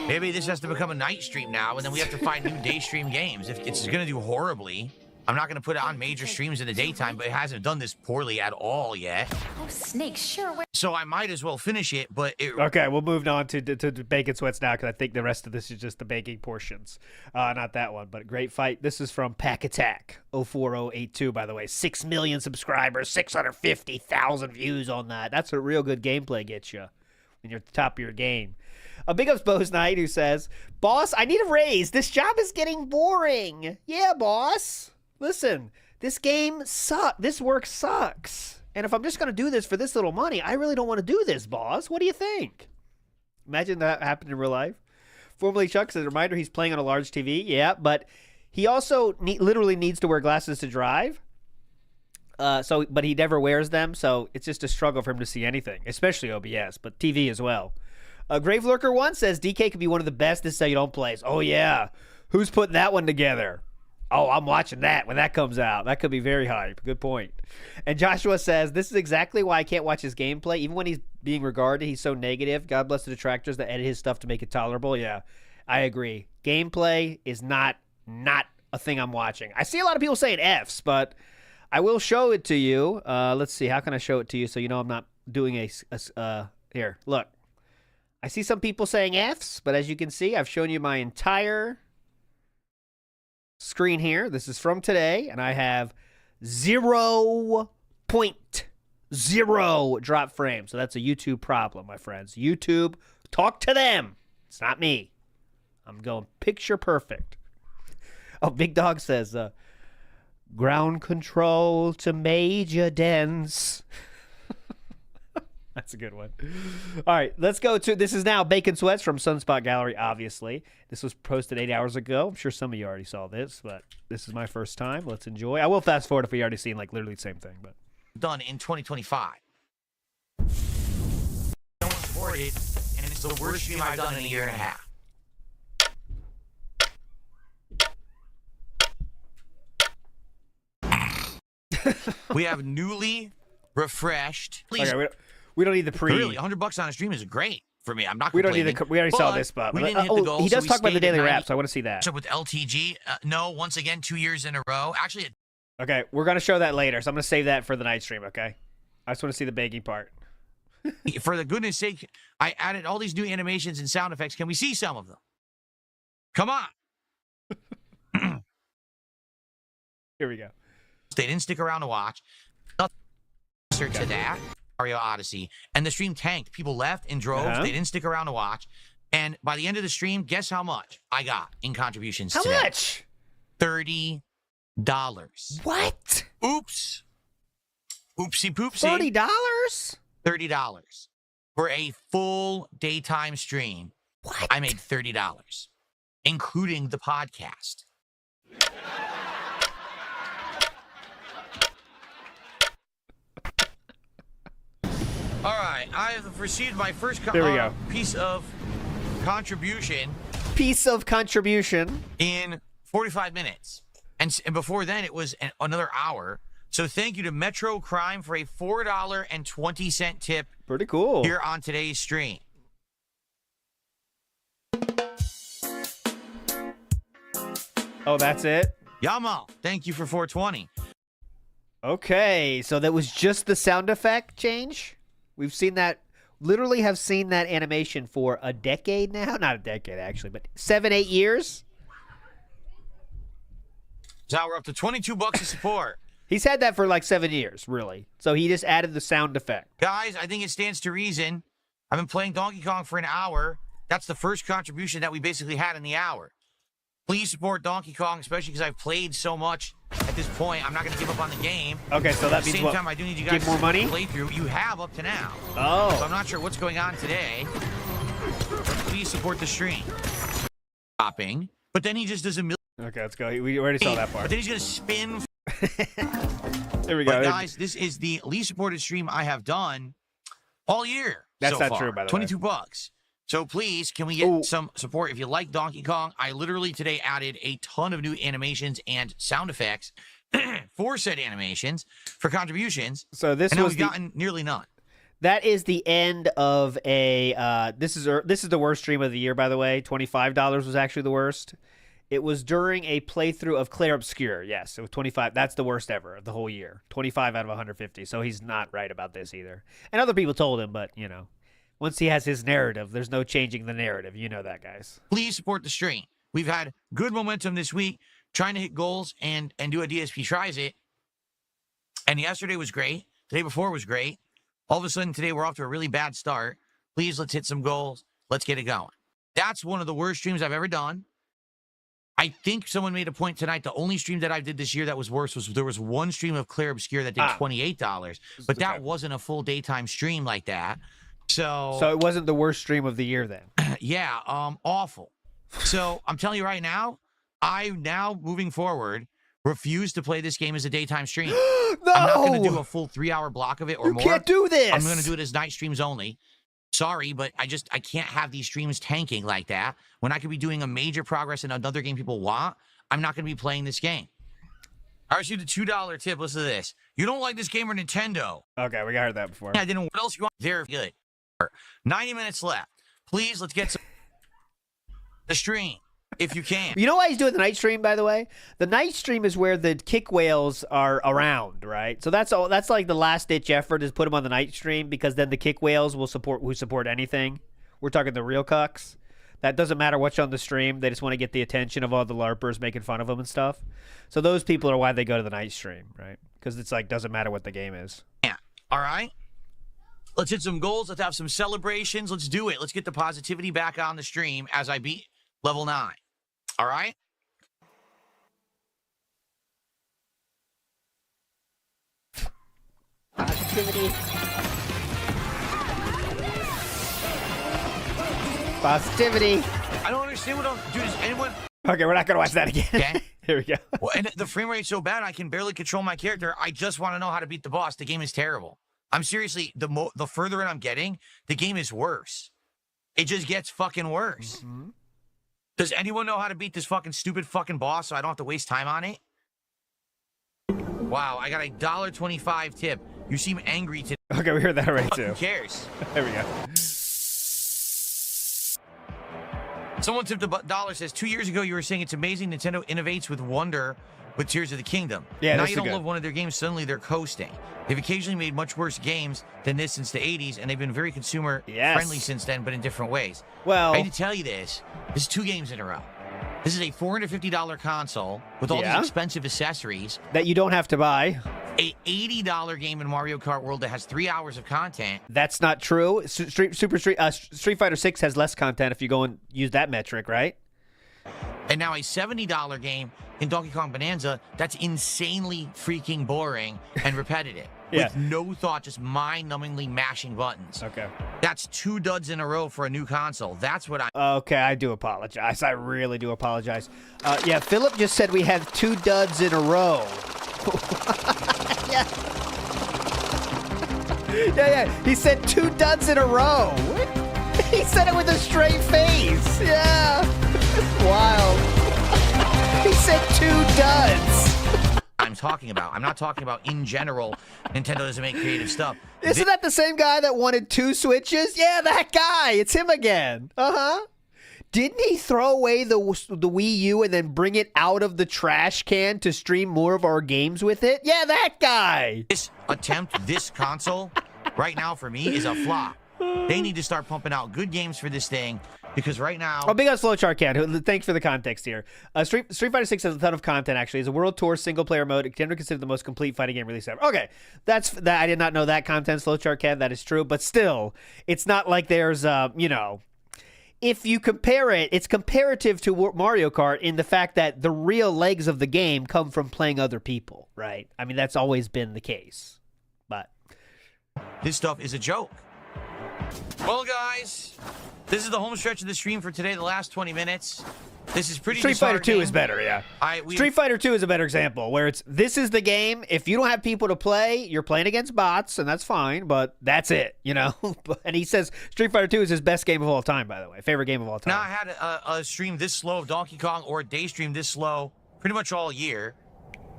Maybe this has to become a night stream now, and then we have to find new day stream games. If it's going to do horribly, I'm not going to put it on major streams in the daytime, but it hasn't done this poorly at all yet. Oh, snakes, sure. So I might as well finish it, but it... Okay, we'll move on to Bacon Sweats now because I think the rest of this is just the baking portions. Not that one, but great fight. This is from Pack Attack 04082, by the way. 6 million subscribers, 650,000 views on that. That's a real good gameplay gets you when you're at the top of your game. A big ups Bo's Knight who says, boss, I need a raise. This job is getting boring. Yeah, boss. Listen, this game sucks. This work sucks. And if I'm just going to do this for this little money, I really don't want to do this, boss. What do you think? Imagine that happened in real life. Formerly Chuck says, reminder, he's playing on a large TV. Yeah, but he also literally needs to wear glasses to drive. But he never wears them, so it's just a struggle for him to see anything, especially OBS, but TV as well. Grave Lurker 1 says, DK could be one of the best. This is how you don't play. Oh, yeah. Who's putting that one together? Oh, I'm watching that when that comes out. That could be very hype. Good point. And Joshua says, this is exactly why I can't watch his gameplay. Even when he's being regarded, he's so negative. God bless the detractors that edit his stuff to make it tolerable. Yeah, I agree. Gameplay is not a thing I'm watching. I see a lot of people saying Fs, but I will show it to you. Let's see. How can I show it to you so you know I'm not doing here, look. I see some people saying Fs, but as you can see, I've shown you my entire screen here. This is from today, and I have 0.0 drop frames. So that's a YouTube problem, my friends. YouTube, talk to them. It's not me. I'm going picture perfect. Oh, Big Dog says, ground control to Major Dens. That's a good one. All right, let's go to, this is now Bacon Sweats from Sunspot Gallery, obviously. This was posted 8 hours ago. I'm sure some of you already saw this, but this is my first time. Let's enjoy. I will fast forward if we already seen like literally the same thing. But done in 2025. No one supported it, and it's the worst stream I've done in a year and a half. We have newly refreshed. Please. okay, we don't need the pre. Really, $100 on a stream is great for me. I'm not. We don't need the. We already saw this, but we didn't hit the goal. He does so talk about the daily 90. wrap, so I want to see that. With LTG, no. Once again, 2 years in a row. Actually, Okay, we're gonna show that later, so I'm gonna save that for the night stream. Okay, I just want to see the begging part. for the goodness sake, I added all these new animations and sound effects. Can we see some of them? Come on. Here we go. They didn't stick around to watch. Answer to that, Mario Odyssey, and the stream tanked. People left in droves. They didn't stick around to watch. And by the end of the stream, guess how much I got in contributions How today? much? $30. What? Oops. Oopsie poopsie. $30? $30 for a full daytime stream. What? I made $30, including the podcast. All right, I have received my first There we go. piece of contribution Piece of contribution. in 45 minutes. And before then, it was another hour. So thank you to Metro Crime for a $4.20 tip Pretty cool. here on today's stream. Oh, that's it? Yamo, thank you for 420. Okay, so that was just the sound effect change? We've seen that, literally have seen that animation for a decade now. Not a decade, actually, but 7, 8 years? Now we're up to $22 of support. He's had that for like 7 years, really. So he just added the sound effect. Guys, I think it stands to reason. I've been playing Donkey Kong for an hour. That's the first contribution that we basically had in the hour. Please support Donkey Kong, especially because I've played so much at this point. I'm not going to give up on the game. Okay, so that At the means same what? time, I do need you guys Give more money? to play through. You have up to now. Oh. So I'm not sure what's going on today. But please support the stream. Stopping. But then he just does a million. Okay, let's go. We already saw that But part. then he's going to spin. There we go. But guys, this is the least supported stream I have done all year. That's so not far. true, by the way. $22. So please, can we get some support? If you like Donkey Kong, I literally today added a ton of new animations and sound effects for said animations for contributions. So this and now was we've gotten nearly none. That is the end of a. This is the worst stream of the year, by the way. $25 was actually the worst. It was during a playthrough of Clair Obscur. Yes, it was 25. That's the worst ever of the whole year. 25 out of 150. So he's not right about this either. And other people told him, but you know, once he has his narrative, there's no changing the narrative. You know that, guys. Please support the stream. We've had good momentum this week, trying to hit goals and do a DSP tries it. And yesterday was great. The day before was great. All of a sudden today we're off to a really bad start. Please, let's hit some goals. Let's get it going. That's one of the worst streams I've ever done. I think someone made a point tonight. The only stream that I did this year that was worse was there was one stream of Clair Obscur that did $28, but that wasn't a full daytime stream like that. So it wasn't the worst stream of the year then. yeah, awful. So I'm telling you right now, I now moving forward refuse to play this game as a daytime stream. No! I'm not going to do a full 3-hour block of it or more. You can't do this. I'm going to do it as night streams only. Sorry, but I can't have these streams tanking like that when I could be doing a major progress in another game people want. I'm not going to be playing this game. I received a $2 tip. Listen to this. You don't like this game or Nintendo? Okay, we heard that before. Yeah, I didn't. What else you want? They're good. 90 minutes left. Please, let's get some the stream if you can. You know why he's doing the night stream, by the way? The night stream is where the kick whales are around, right? So that's all. That's like the last ditch effort is put them on the night stream because then the kick whales will support anything. We're talking the real cucks. That doesn't matter what's on the stream. They just want to get the attention of all the LARPers making fun of them and stuff. So those people are why they go to the night stream, right? Because it's like doesn't matter what the game is. Yeah. All right. Let's hit some goals. Let's have some celebrations. Let's do it. Let's get the positivity back on the stream as I beat level 9. All right? Positivity. Positivity. I don't understand what I'm... Dude, is anyone... Okay, we're not going to watch that again. Okay. Here we go. Well, and the frame rate's so bad, I can barely control my character. I just want to know how to beat the boss. The game is terrible. I'm seriously... The further in I'm getting, the game is worse. It just gets fucking worse. Mm-hmm. Does anyone know how to beat this fucking stupid fucking boss so I don't have to waste time on it? Wow, I got a $1.25 tip. You seem angry today. Okay, we heard that already, Who too. cares? There we go. Someone tipped $1, says, 2 years ago you were saying it's amazing Nintendo innovates with wonder with Tears of the Kingdom. Yeah, now that's you don't good. love one of their games, suddenly they're coasting. They've occasionally made much worse games than this since the 80s, and they've been very consumer-friendly since then, but in different ways. Well... I need to tell you this. This is 2 games in a row. This is a $450 console with all these expensive accessories. That you don't have to buy. A $80 game in Mario Kart World that has 3 hours of content. That's not true. Street Fighter 6 has less content if you go and use that metric, right? And now a $70 game in Donkey Kong Bonanza that's insanely freaking boring and repetitive. Yeah. With no thought, just mind-numbingly mashing buttons. Okay. That's 2 duds in a row for a new console. That's what Okay, I do apologize. I really do apologize. Yeah, Philip just said we have 2 duds in a row. Yeah. Yeah. He said 2 duds in a row. He said it with a straight face. Yeah. Wild. He said 2 duds. I'm talking about. I'm not talking about in general. Nintendo doesn't make creative stuff. Isn't that the same guy that wanted 2 Switches? Yeah, that guy. It's him again. Uh-huh. Didn't he throw away the Wii U and then bring it out of the trash can to stream more of our games with it? Yeah, that guy. This attempt, this console, right now for me is a flop. They need to start pumping out good games for this thing because right now... Oh, big on Flowchart Can. Thanks for the context here. Street Fighter 6 has a ton of content, actually. It's a world tour single-player mode. It's generally considered the most complete fighting game released ever. Okay, that. I did not know that content, Flowchart Can. That is true. But still, it's not like there's, if you compare it, it's comparative to Mario Kart in the fact that the real legs of the game come from playing other people, right? I mean, that's always been the case. But this stuff is a joke. Well, guys, this is the home stretch of the stream for today, the last 20 minutes. This is pretty Street Fighter 2 is better, yeah. Street Fighter 2 is a better example, where this is the game. If you don't have people to play, you're playing against bots, and that's fine, but that's it, And he says Street Fighter 2 is his best game of all time, by the way. Favorite game of all time. Now, I had a stream this slow of Donkey Kong or a day stream this slow pretty much all year.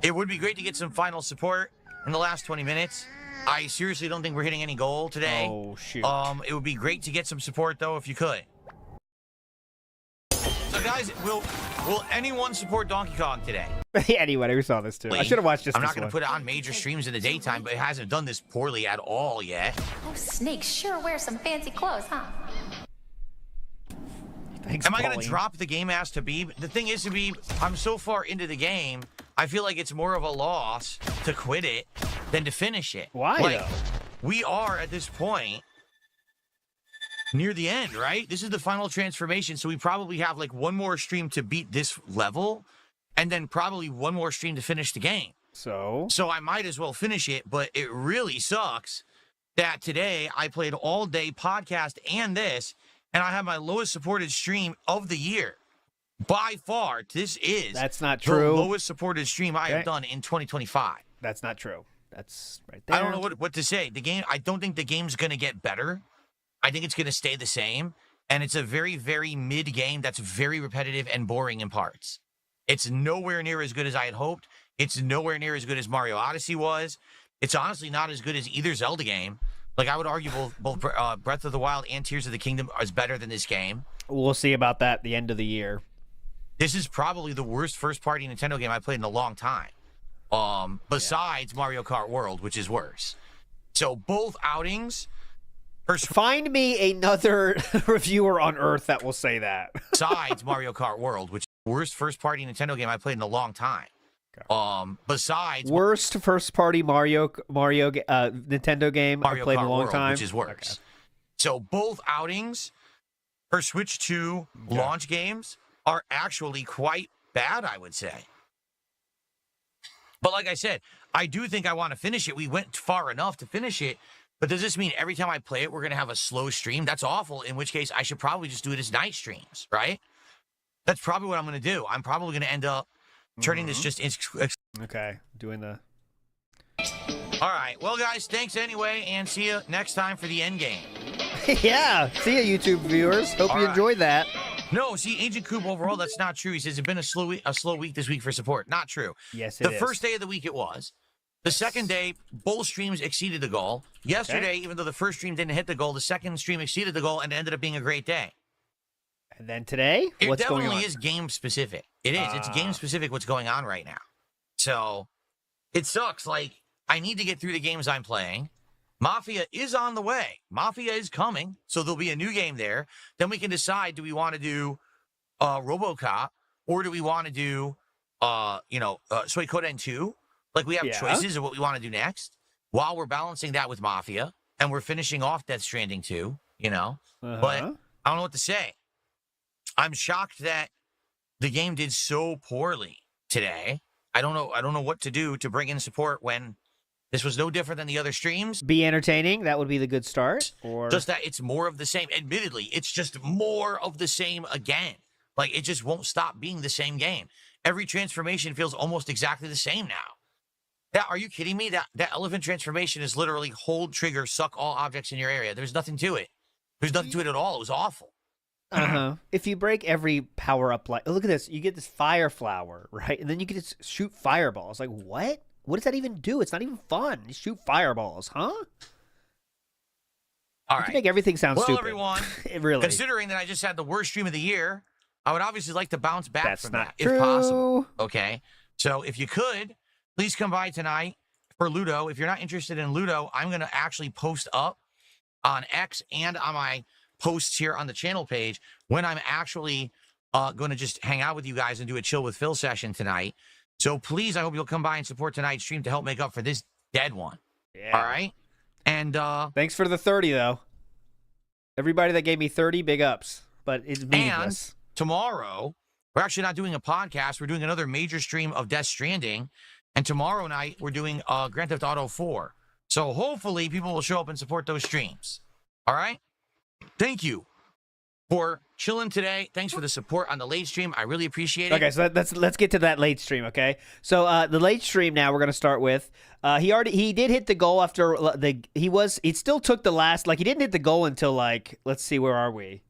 It would be great to get some final support in the last 20 minutes. I seriously don't think we're hitting any goal today. Oh, shoot. It would be great to get some support, though, if you could. So, guys, will anyone support Donkey Kong today? Anyway, we saw this, too. I should have watched this. I'm not going to put it on major streams in the daytime, but it hasn't done this poorly at all yet. Oh, Snake sure wears some fancy clothes, huh? Thanks, Am I going to Pauline. drop the game ass Habib? The thing is, Habib, I'm so far into the game, I feel like it's more of a loss to quit it than to finish it. Why, though? We are, at this point, near the end, right? This is the final transformation, so we probably have, one more stream to beat this level, and then probably one more stream to finish the game. So I might as well finish it, but it really sucks that today I played all day podcast and this, and I have my lowest supported stream of the year. By far, that's not true. The lowest supported stream I have done in 2025. That's not true. That's right there. I don't know what to say. The game, I don't think the game's going to get better. I think it's going to stay the same. And it's a very, very mid game that's very repetitive and boring in parts. It's nowhere near as good as I had hoped. It's nowhere near as good as Mario Odyssey was. It's honestly not as good as either Zelda game. I would argue both Breath of the Wild and Tears of the Kingdom is better than this game. We'll see about that at the end of the year. This is probably the worst first-party Nintendo game I've played in a long time. Besides Mario Kart World, which is worse. So both outings... Find me another reviewer on Earth that will say that. Besides Mario Kart World, which is the worst first-party Nintendo game I've played in a long time. Besides... Worst first-party Nintendo game I've played in a long World, time? Which is worse. Okay. So both outings for Switch 2 launch games are actually quite bad, I would say. But like I said, I do think I want to finish it. We went far enough to finish it. But does this mean every time I play it, we're going to have a slow stream? That's awful, in which case I should probably just do it as night streams, right? That's probably what I'm going to do. I'm probably going to end up turning this just... Okay, doing the... All right. Well, guys, thanks anyway, and see you next time for the end game. Yeah, see you, YouTube viewers. Hope you enjoyed that. No, see, Agent Coop overall, that's not true. He says it's been a slow week this week for support. Not true. Yes, The first day of the week it was. The second day, both streams exceeded the goal. Yesterday, even though the first stream didn't hit the goal, the second stream exceeded the goal and ended up being a great day. And then today, what's going on? It definitely is game specific. It is. It's game specific what's going on right now. So it sucks. Like, I need to get through the games I'm playing. Mafia is on the way. Mafia is coming. So there'll be a new game there. Then we can decide, do we want to do RoboCop or do we want to do, Suikoden 2? Like, we have choices of what we want to do next while we're balancing that with Mafia and we're finishing off Death Stranding 2, But I don't know what to say. I'm shocked that the game did so poorly today. I don't know what to do to bring in support when this was no different than the other streams. Be entertaining. That would be the good start. Or just that it's more of the same. Admittedly, it's just more of the same again. Like, it just won't stop being the same game. Every transformation feels almost exactly the same now. Are you kidding me? That elephant transformation is literally hold trigger, suck all objects in your area. There's nothing to it. There's nothing to it at all. It was awful. If you break every power up, like, look at this, you get this fire flower, right? And then you get to shoot fireballs. Like, what? What does that even do? It's not even fun. You shoot fireballs, huh? All right. You make everything sound stupid. Well, everyone, really. Considering that I just had the worst stream of the year, I would obviously like to bounce back from that, true. if possible. Okay? So if you could, please come by tonight for Ludo. If you're not interested in Ludo, I'm going to actually post up on X and on my posts here on the channel page when I'm actually going to just hang out with you guys and do a Chill with Phil session tonight. So please, I hope you'll come by and support tonight's stream to help make up for this dead one. Yeah. All right? And thanks for the 30, though. Everybody that gave me 30, big ups. But it's meaningless. And tomorrow, we're actually not doing a podcast. We're doing another major stream of Death Stranding. And tomorrow night, we're doing Grand Theft Auto 4. So hopefully, people will show up and support those streams. All right? Thank you for chilling today. Thanks for the support on the late stream. I really appreciate it. Okay, so let's get to that late stream, okay? So the late stream now we're going to start with. He did hit the goal after he still took the last, like, he didn't hit the goal until, like, let's see, where are we?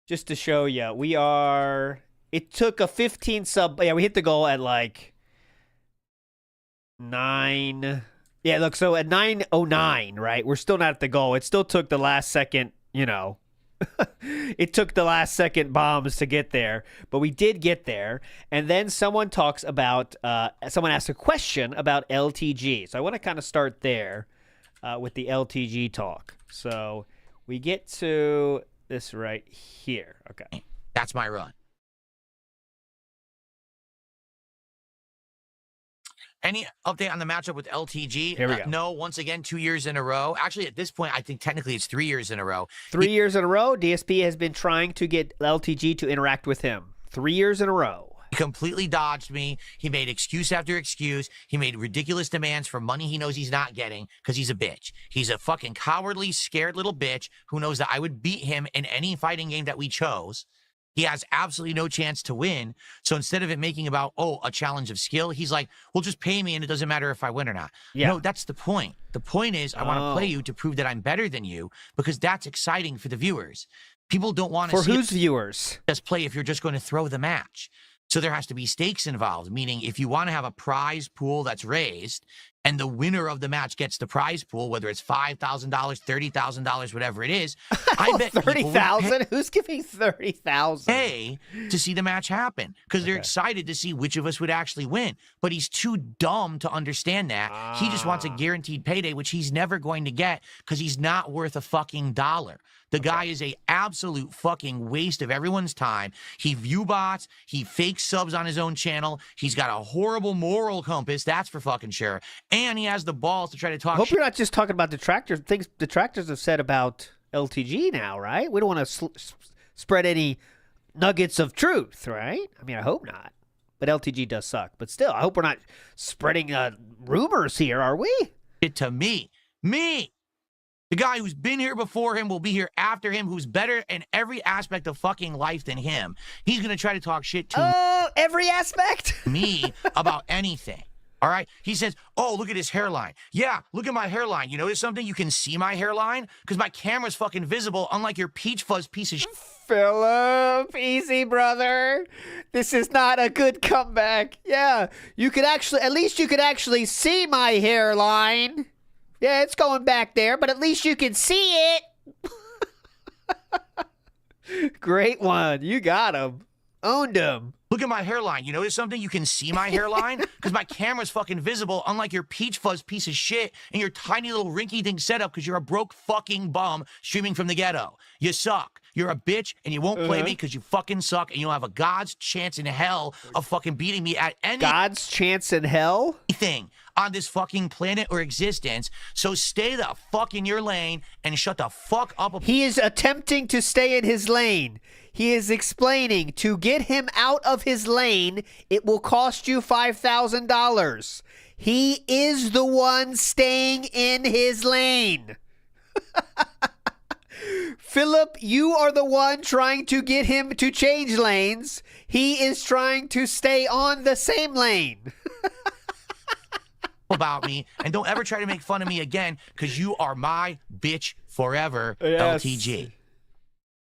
Just to show you. It took a 15 sub. Yeah, we hit the goal at like 9. Yeah, look, so at 9:09, right? We're still not at the goal. It still took the last second, it took the last second bombs to get there, but we did get there. And then someone asked a question about LTG. So I want to kind of start there with the LTG talk. So we get to this right here. Okay. That's my run. Any update on the matchup with LTG? Here we go. No, once again, 2 years in a row. Actually, at this point, I think technically it's 3 years in a row. 3 years in a row, DSP has been trying to get LTG to interact with him. 3 years in a row. He completely dodged me. He made excuse after excuse. He made ridiculous demands for money he knows he's not getting because he's a bitch. He's a fucking cowardly, scared little bitch who knows that I would beat him in any fighting game that we chose. He has absolutely no chance to win. So instead of it making about, a challenge of skill, he's like, well, just pay me and it doesn't matter if I win or not. Yeah. No, that's the point. The point is I want to play you to prove that I'm better than you because that's exciting for the viewers. People don't want to see... For whose viewers? Just play if you're just going to throw the match. So there has to be stakes involved, meaning if you want to have a prize pool that's raised and the winner of the match gets the prize pool, whether it's $5,000, $30,000, whatever it is, I bet $30,000? Who's giving $30,000? Pay to see the match happen because they're excited to see which of us would actually win. But he's too dumb to understand that. He just wants a guaranteed payday, which he's never going to get because he's not worth a fucking dollar. The guy is a absolute fucking waste of everyone's time. He view bots. He fakes subs on his own channel. He's got a horrible moral compass. That's for fucking sure. And he has the balls to try to talk. I hope you're not just talking about detractors. Things detractors have said about LTG now, right? We don't want to spread any, nuggets of truth, right? I mean, I hope not. But LTG does suck. But still, I hope we're not spreading rumors here, are we? It to me. Me! The guy who's been here before him will be here after him, who's better in every aspect of fucking life than him. He's going to try to talk shit to every aspect? me about anything. All right? He says, oh, look at his hairline. Yeah, look at my hairline. You notice something? You can see my hairline? Because my camera's fucking visible, unlike your peach fuzz piece of shit. Philip, easy, brother. This is not a good comeback. Yeah, you could actually, at least you could actually see my hairline. Yeah, it's going back there, but at least you can see it. Great one. You got him. Owned him. Look at my hairline. You notice something? You can see my hairline? Because my camera's fucking visible, unlike your peach fuzz piece of shit and your tiny little rinky-dink setup because you're a broke fucking bum streaming from the ghetto. You suck. You're a bitch, and you won't play me because you fucking suck, and you'll have a God's chance in hell of fucking beating me at anything God's chance in hell? On this fucking planet or existence. So stay the fuck in your lane and shut the fuck up. He is attempting to stay in his lane. He is explaining to get him out of his lane, it will cost you $5,000. He is the one staying in his lane. Philip, you are the one trying to get him to change lanes. He is trying to stay on the same lane. About me, and don't ever try to make fun of me again, because you are my bitch forever, LTG.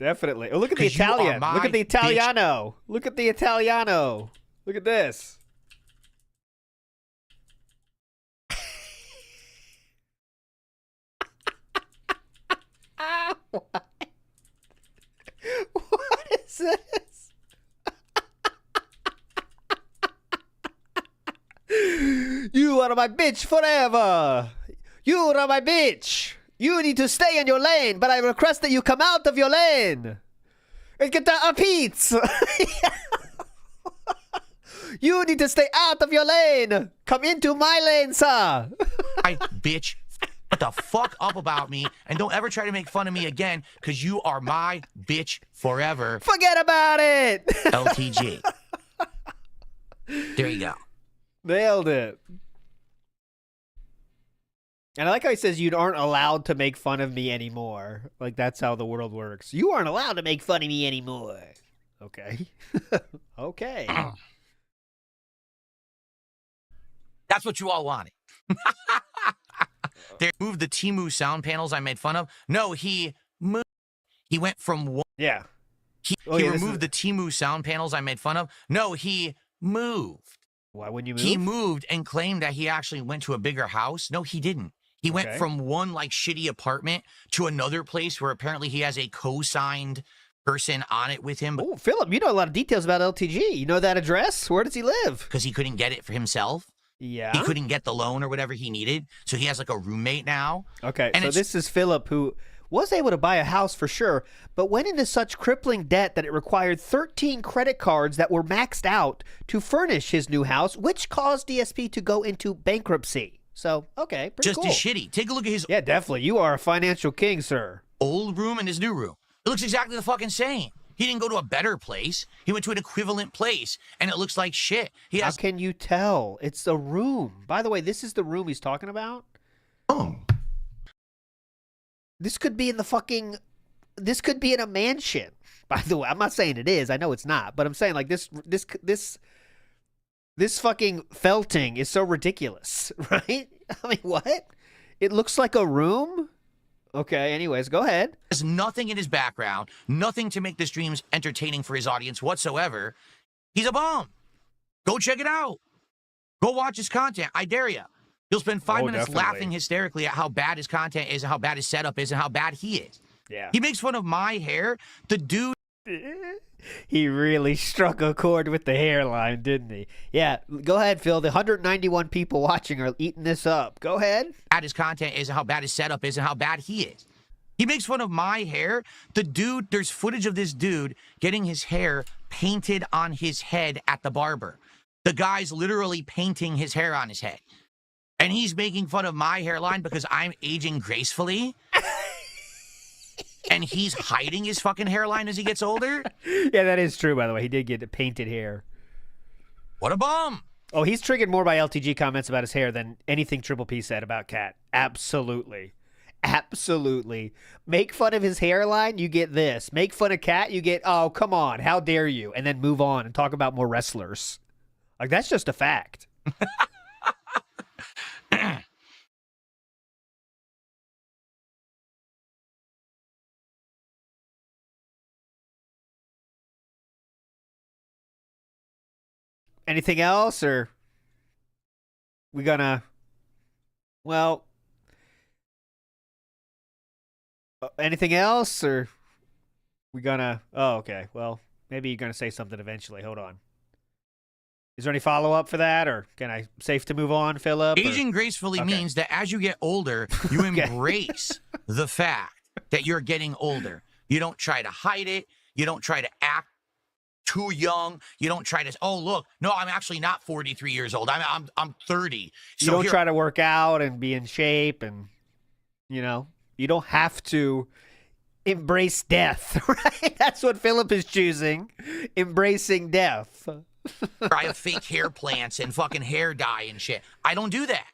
Definitely. Oh, look at the Italian. Look at the Italiano. Look at the Italiano. Look at this. What? What is this? You are my bitch forever. You are my bitch. You need to stay in your lane, but I request that you come out of your lane. And get a pizza. You need to stay out of your lane. Come into my lane, sir. I bitch. What the fuck up about me, and don't ever try to make fun of me again, because you are my bitch forever. Forget about it. LTG. There you go. Nailed it. And I like how he says you aren't allowed to make fun of me anymore. Like, that's how the world works. You aren't allowed to make fun of me anymore. Okay. Okay. That's what you all wanted. They moved the Temu sound panels I made fun of. No, he moved. He went from one. Yeah. He removed the Temu sound panels I made fun of. No, he moved. Why wouldn't you move? He moved and claimed that he actually went to a bigger house. No, he didn't. He went from one like shitty apartment to another place where apparently he has a co-signed person on it with him. Oh, Philip, you know a lot of details about LTG. You know that address? Where does he live? Because he couldn't get it for himself. Yeah. He couldn't get the loan or whatever he needed. So he has like a roommate now. Okay, and so this is Philip, who was able to buy a house for sure, but went into such crippling debt that it required 13 credit cards that were maxed out to furnish his new house, which caused DSP to go into bankruptcy. So, okay, pretty cool. Just as shitty. Take a look at his Yeah, definitely. You are a financial king, sir. old room and his new room. It looks exactly the fucking same. He didn't go to a better place. He went to an equivalent place, and it looks like shit. How can you tell? It's a room. By the way, this is the room he's talking about? Oh. This could be in the fucking... This could be in a mansion. By the way, I'm not saying it is. I know it's not. But I'm saying, like, this fucking felting is so ridiculous, right? I mean, what? It looks like a room? Okay, anyways, go ahead. There's nothing in his background, nothing to make the streams entertaining for his audience whatsoever. He's a bum. Go check it out. Go watch his content. I dare you. You'll spend 5 minutes laughing hysterically at how bad his content is and how bad his setup is and how bad he is. Yeah. He makes fun of my hair. The dude... He really struck a chord with the hairline, didn't he? Yeah, go ahead, Phil. The 191 people watching are eating this up. Go ahead. Bad his content is and how bad his setup is and how bad he is. He makes fun of my hair. The dude, there's footage of this dude getting his hair painted on his head at the barber. The guy's literally painting his hair on his head. And he's making fun of my hairline because I'm aging gracefully. and he's hiding his fucking hairline as he gets older. Yeah, that is true, by the way. He did get painted hair. What a bum. Oh, he's triggered more by LTG comments about his hair than anything Triple P said about Cat. Absolutely. Absolutely. Make fun of his hairline, you get this. Make fun of Cat, you get, oh, come on, how dare you? And then move on and talk about more wrestlers. Like, that's just a fact. Anything else, or we gonna, well, anything else, or we gonna, oh, okay, well, maybe you're gonna say something eventually. Hold on. Is there any follow-up for that, or can I, safe to move on, Philip? Aging gracefully means that as you get older, you embrace the fact that you're getting older. You don't try to hide it. You don't try to act too young. You don't try to, oh, look, no, I'm actually not 43 years old. I'm 30. So you don't try to work out and be in shape, and, you know, you don't have to embrace death, right? That's what Philip is choosing, embracing death. I have fake hair plants and fucking hair dye and shit. I don't do that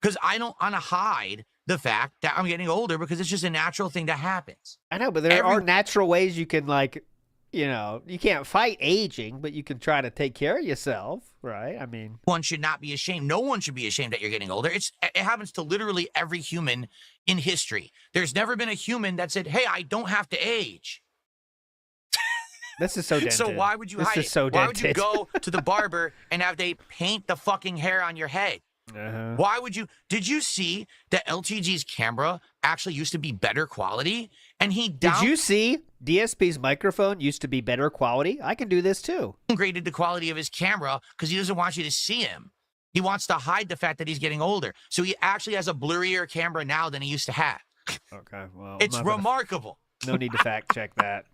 because I don't want to hide the fact that I'm getting older, because it's just a natural thing that happens. I know, but there are natural ways you can, like, you know, you can't fight aging, but you can try to take care of yourself, right? I mean, one should not be ashamed. No one should be ashamed that you're getting older. It happens to literally every human in history. There's never been a human that said, hey, I don't have to age. This is so dented. So why would you hide it? So why would you go to the barber and have they paint the fucking hair on your head? Why would you? Did you see that LTG's camera actually used to be better quality? And did you see DSP's microphone used to be better quality? I can do this too. Downgraded the quality of his camera because he doesn't want you to see him. He wants to hide the fact that he's getting older. So he actually has a blurrier camera now than he used to have. Okay, well, it's remarkable. No need to fact check that.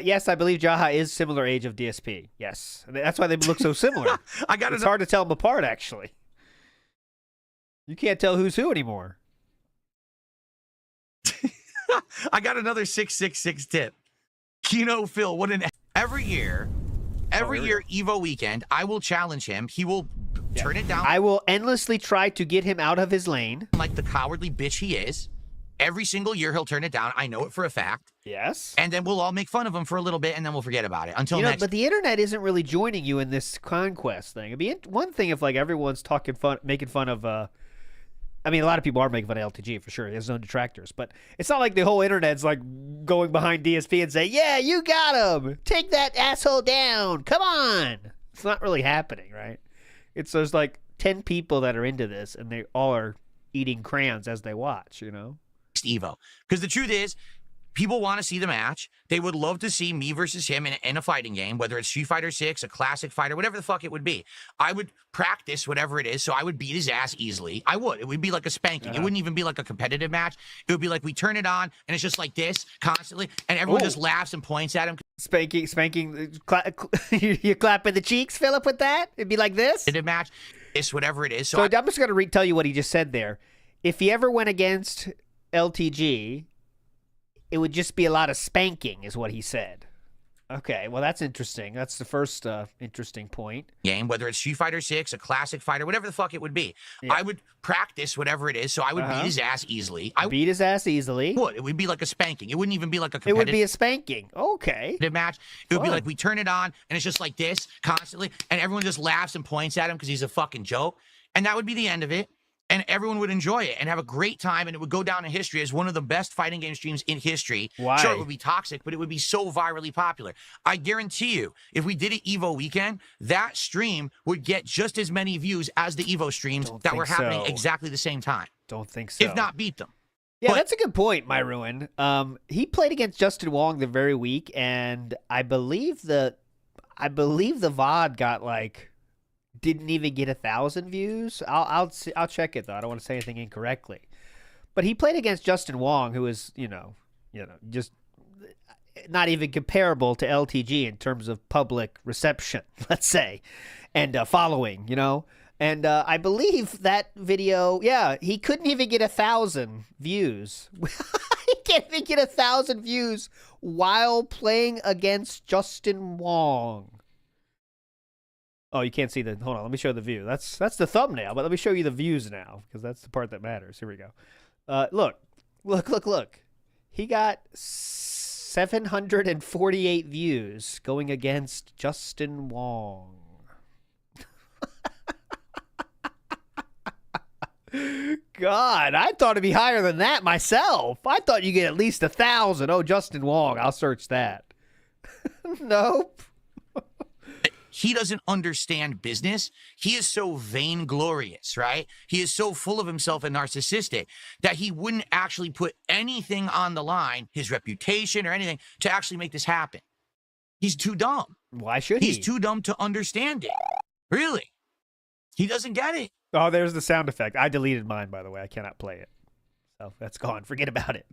Yes, I believe Jaha is similar age of DSP. Yes, that's why they look so similar. It's hard to tell them apart, actually. You can't tell who's who anymore. I got another 666 tip. Kino Phil, every year Evo weekend, I will challenge him. He will turn it down. I will endlessly try to get him out of his lane. Like the cowardly bitch he is. Every single year he'll turn it down. I know it for a fact. Yes. And then we'll all make fun of him for a little bit, and then we'll forget about it until next. But the internet isn't really joining you in this conquest thing. It'd be one thing if, like, everyone's making fun of. I mean, a lot of people are making fun of LTG for sure. There's no detractors, but it's not like the whole internet's like going behind DSP and say, "Yeah, you got him. Take that asshole down. Come on." It's not really happening, right? There's like 10 people that are into this, and they all are eating crayons as they watch. You know. Evo, because the truth is, people want to see the match. They would love to see me versus him in a fighting game, whether it's Street Fighter 6, a classic fighter, whatever the fuck it would be. I would practice whatever it is, so I would beat his ass easily. I would. It would be like a spanking. It wouldn't even be like a competitive match. It would be like we turn it on, and it's just like this constantly, and everyone just laughs and points at him. Spanking. You clapping the cheeks, Philip, with that? It'd be like this? Competitive match. It's whatever it is. So I'm just going to retell you what he just said there. If he ever went against LTG, it would just be a lot of spanking, is what he said. Okay, well, that's interesting. That's the first interesting point. Game, whether it's Street Fighter 6, a classic fighter, whatever the fuck it would be. Yeah. I would practice whatever it is, so I would beat his ass easily. Beat his ass easily? It would be like a spanking. It wouldn't even be like a competitive. It would be a spanking. Okay. Match. It would be like we turn it on, and it's just like this constantly, and everyone just laughs and points at him because he's a fucking joke. And that would be the end of it. And everyone would enjoy it and have a great time, and it would go down in history as one of the best fighting game streams in history. Why? Sure, it would be toxic, but it would be so virally popular. I guarantee you, if we did an Evo weekend, that stream would get just as many views as the Evo streams that were happening exactly the same time. Don't think so. If not beat them. Yeah, that's a good point, my ruin. He played against Justin Wong the very week, and I believe the VOD got like didn't even get 1,000 views. I'll check it though. I don't want to say anything incorrectly. But he played against Justin Wong, who is just not even comparable to LTG in terms of public reception, let's say, and following. And I believe that video, yeah, he couldn't even get 1,000 views. He can't even get 1,000 views while playing against Justin Wong. Oh, you can't see the. Hold on, let me show the view. That's the thumbnail, but let me show you the views now because that's the part that matters. Here we go. Look. He got 748 views going against Justin Wong. God, I thought it'd be higher than that myself. I thought you get at least 1,000. Oh, Justin Wong, I'll search that. Nope. He doesn't understand business. He is so vainglorious, right? He is so full of himself and narcissistic that he wouldn't actually put anything on the line, his reputation or anything, to actually make this happen. He's too dumb. Why should he? He's too dumb to understand it. Really. He doesn't get it. Oh, there's the sound effect. I deleted mine, by the way. I cannot play it. So that's gone. Forget about it.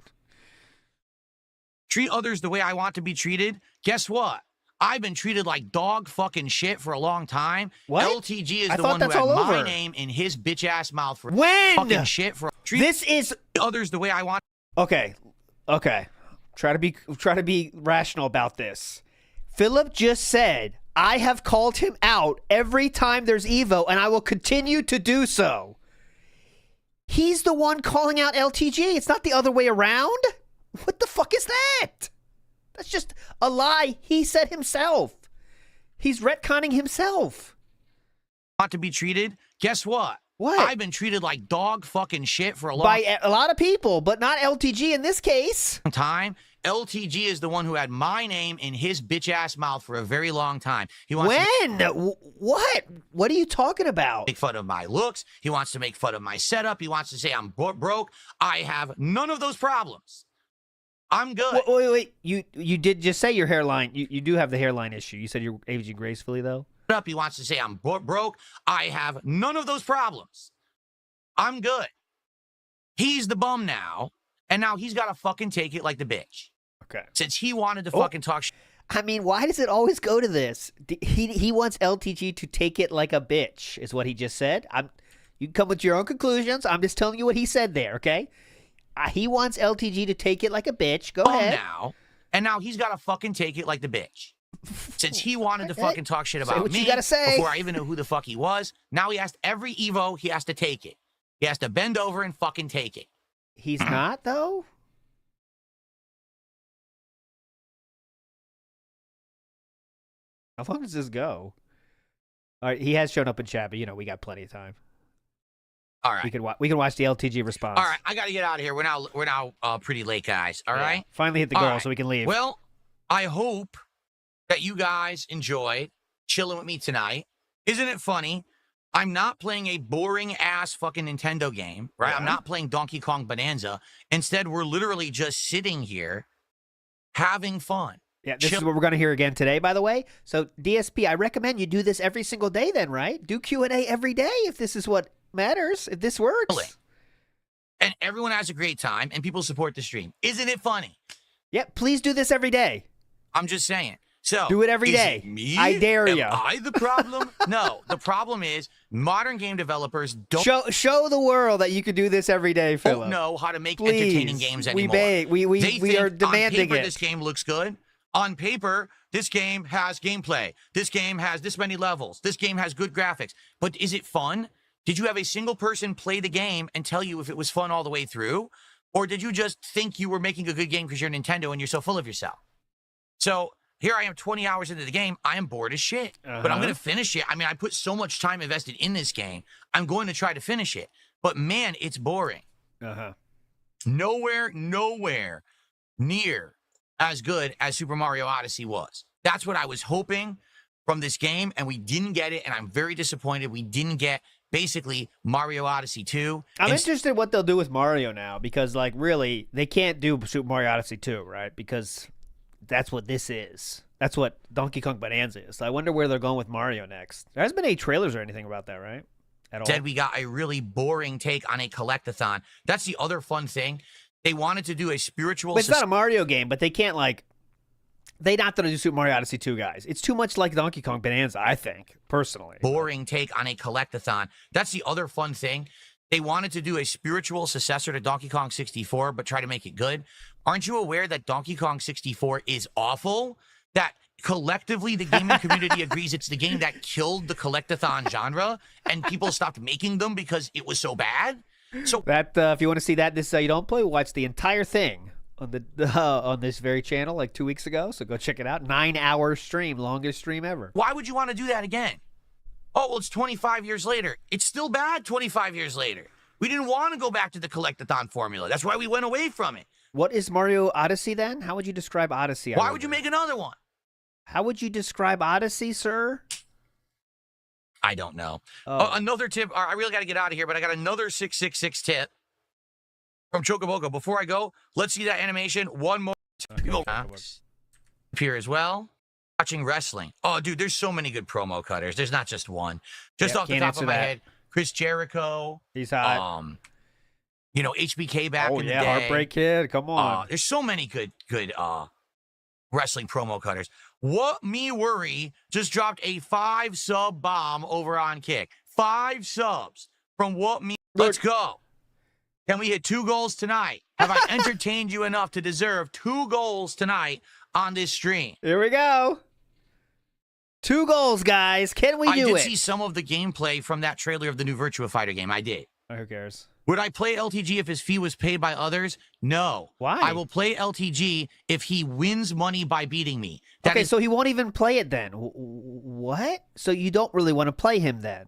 Treat others the way I want to be treated. Guess what? I've been treated like dog fucking shit for a long time. What? LTG is I the thought one who that's had all my over. name in his bitch ass mouth for When? fucking shit for treat This is others the way I want. okay. Try to be rational about this. Philip just said, I have called him out every time there's Evo, and I will continue to do so. He's the one calling out LTG. It's not the other way around. What the fuck is that? That's just a lie he said himself. He's retconning himself. Want to be treated? Guess what? What? I've been treated like dog fucking shit for a long By a lot of people, but not LTG in this case. time. LTG is the one who had my name in his bitch ass mouth for a very long time. He wants When? What? What are you talking about? make fun of my looks. He wants to make fun of my setup. He wants to say I'm broke. I have none of those problems. I'm good. Wait. You did just say your hairline. You do have the hairline issue. You said you're aging gracefully, though? He wants to say I'm broke. I have none of those problems. I'm good. He's the bum now, and now he's got to fucking take it like the bitch. Okay. Since he wanted to fucking talk shit. I mean, why does it always go to this? He wants LTG to take it like a bitch, is what he just said. You can come with your own conclusions. I'm just telling you what he said there, okay? He wants LTG to take it like a bitch. Go ahead. Now, and now he's got to fucking take it like the bitch. Since he wanted to fucking talk shit Say about what me you gotta say. before I even knew who the fuck he was, now he has to, every Evo, he has to take it. He has to bend over and fucking take it. He's not, though? How long does this go? All right, he has shown up in chat, but, we got plenty of time. All right. We can watch the LTG response. All right, I got to get out of here. We're now pretty late, guys. All right? Finally hit the All goal right. so we can leave. Well, I hope that you guys enjoyed chilling with me tonight. Isn't it funny? I'm not playing a boring ass fucking Nintendo game, right? Yeah. I'm not playing Donkey Kong Bonanza. Instead, we're literally just sitting here having fun. Yeah, this is what we're going to hear again today, by the way. So, DSP, I recommend you do this every single day then, right? Do Q&A every day if this is what matters, if this works. And everyone has a great time, and people support the stream. Isn't it funny? Yeah, please do this every day. I'm just saying. So Do it every is day. it me? I dare Am ya. I the problem? No, the problem is modern game developers don't Show the world that you can do this every day, Philip. know how to make Please. entertaining games We anymore. beg. We They are think demanding on paper, it. This game looks good. On paper, this game has gameplay. This game has this many levels. This game has good graphics. But is it fun? Did you have a single person play the game and tell you if it was fun all the way through? Or did you just think you were making a good game because you're Nintendo and you're so full of yourself? So here I am 20 hours into the game. I am bored as shit. But I'm going to finish it. I mean, I put so much time invested in this game. I'm going to try to finish it. But man, it's boring. Nowhere near as good as Super Mario Odyssey was. That's what I was hoping from this game, and we didn't get it, and I'm very disappointed we didn't get, basically, Mario Odyssey 2. I'm interested in what they'll do with Mario now, because, like, really, they can't do Super Mario Odyssey 2, right? Because that's what this is. That's what Donkey Kong Bonanza is. So I wonder where they're going with Mario next. There hasn't been any trailers or anything about that, right? At all. Said we got a really boring take on a collectathon. That's the other fun thing. They wanted to do a spiritual... But it's not a Mario game, but they can't, like... They not going to do Super Mario Odyssey 2, guys. It's too much like Donkey Kong Bonanza, I think, personally. Boring take on a collectathon. That's the other fun thing. They wanted to do a spiritual successor to Donkey Kong 64, but try to make it good. Aren't you aware that Donkey Kong 64 is awful? That collectively the gaming community agrees it's the game that killed the collectathon genre, and people stopped making them because it was so bad? So that if you want to see that, this You Don't Play, watch the entire thing on on this very channel like 2 weeks ago. So go check it out. 9-hour stream, longest stream ever. why would you want to do that again? Oh, well, it's 25 years later. It's still bad 25 years later. We didn't want to go back to the collectathon formula. That's why we went away from it. What is Mario Odyssey then? How would you describe Odyssey? Why would you make another one? How would you describe Odyssey, sir? I don't know. Oh. Another tip. I really got to get out of here, but I got another 666 tip from Chocoboco. Before I go, let's see that animation one more time. Here as well. Watching wrestling. Oh, dude, there's so many good promo cutters. There's not just one. Just off the top of my head, Chris Jericho. He's hot. HBK back in the day. Heartbreak Kid. Come on. There's so many good wrestling promo cutters. What Me Worry just dropped a 5-sub bomb over on Kick. 5 subs from What Me. Let's go. Can we hit 2 goals tonight? Have I entertained you enough to deserve 2 goals tonight on this stream? Here we go. 2 goals, guys. Can we do it? I did see some of the gameplay from that trailer of the new Virtua Fighter game. I did. Who cares? Would I play LTG if his fee was paid by others? No. Why? I will play LTG if he wins money by beating me. Okay, so he won't even play it then. What? So you don't really want to play him then?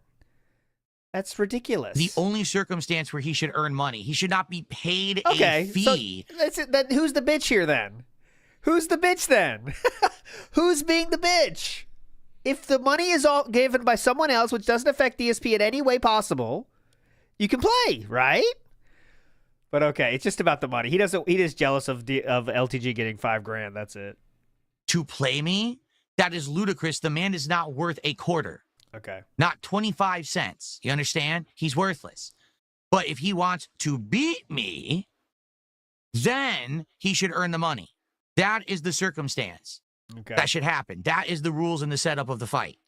That's ridiculous. The only circumstance where he should earn money. He should not be paid a fee. So then who's the bitch here then? Who's the bitch then? Who's being the bitch? If the money is all given by someone else, which doesn't affect DSP in any way possible, you can play, right? But okay, it's just about the money. He's just jealous of LTG getting $5,000. That's it. To play me? That is ludicrous. The man is not worth a quarter. Okay. Not 25 cents. You understand? He's worthless. But if he wants to beat me, then he should earn the money. That is the circumstance. Okay. That should happen. That is the rules and the setup of the fight.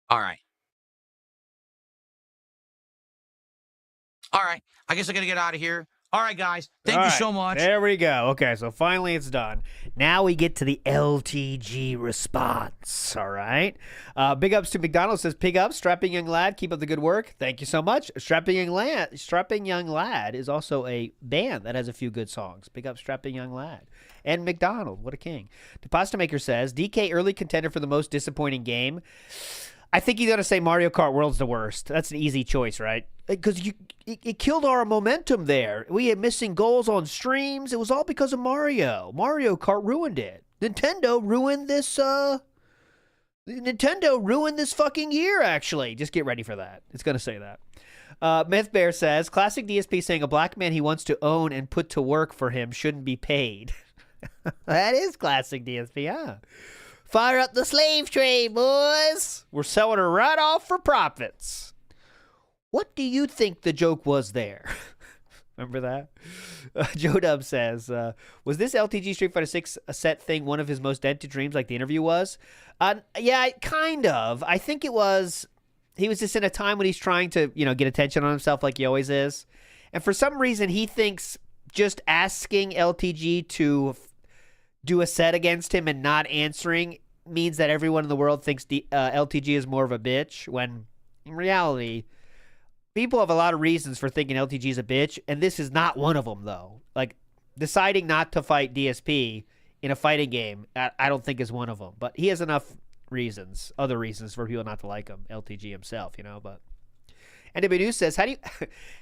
All right. I guess I got to get out of here. All right, guys. Thank you so much. There we go. Okay, so finally it's done. Now we get to the LTG response. All right. Big ups to McDonald's. Says, pig up, strapping young lad. Keep up the good work. Thank you so much. Strapping young lad is also a band that has a few good songs. Big up, strapping young lad. And McDonald, what a king. The Pasta Maker says, DK early contender for the most disappointing game. I think you're going to say Mario Kart World's the worst. That's an easy choice, right? Because it killed our momentum there. We had missing goals on streams. It was all because of Mario. Mario Kart ruined it. Nintendo ruined this fucking year, actually. Just get ready for that. It's going to say that. Myth Bear says, classic DSP saying a black man he wants to own and put to work for him shouldn't be paid. That is classic DSP, huh? Fire up the slave trade, boys. We're selling her right off for profits. What do you think the joke was there? Remember that? Joe Dub says, was this LTG Street Fighter 6 set thing one of his most dented dreams like the interview was? Yeah, kind of. I think it was. He was just in a time when he's trying to, get attention on himself like he always is. And for some reason, he thinks just asking LTG to do a set against him and not answering means that everyone in the world thinks LTG is more of a bitch, when in reality, people have a lot of reasons for thinking LTG is a bitch, and this is not one of them, though. Like, deciding not to fight DSP in a fighting game, I don't think is one of them. But he has enough reasons, other reasons for people not to like him, LTG himself, but... And News says,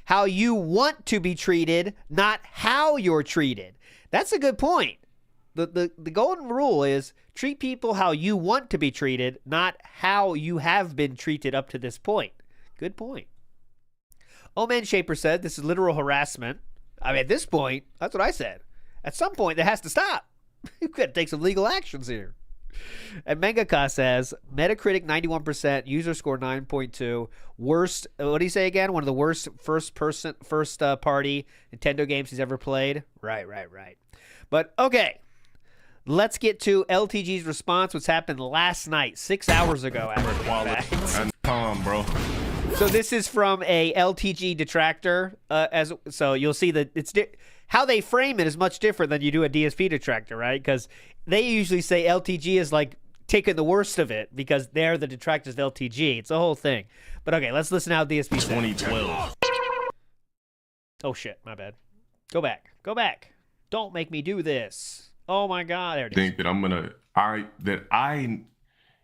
how you want to be treated, not how you're treated. That's a good point. The golden rule is treat people how you want to be treated, not how you have been treated up to this point. Good point. Oman Shaper said this is literal harassment. I mean, at this point, that's what I said. At some point, that has to stop. You've got to take some legal actions here. And Mangaka says Metacritic 91%, user score 9.2, worst. What do you say again? One of the worst first party Nintendo games he's ever played. Right. But okay, let's get to LTG's response. What's happened last night, 6 hours ago. And Tom, bro. So this is from a LTG detractor. So you'll see that it's how they frame it is much different than you do a DSP detractor, right? Because they usually say LTG is like taking the worst of it because they're the detractors of LTG. It's a whole thing. But okay, let's listen to how DSP says. 2012. Oh shit, my bad. Go back. Don't make me do this. Oh my god, there it is. Think that I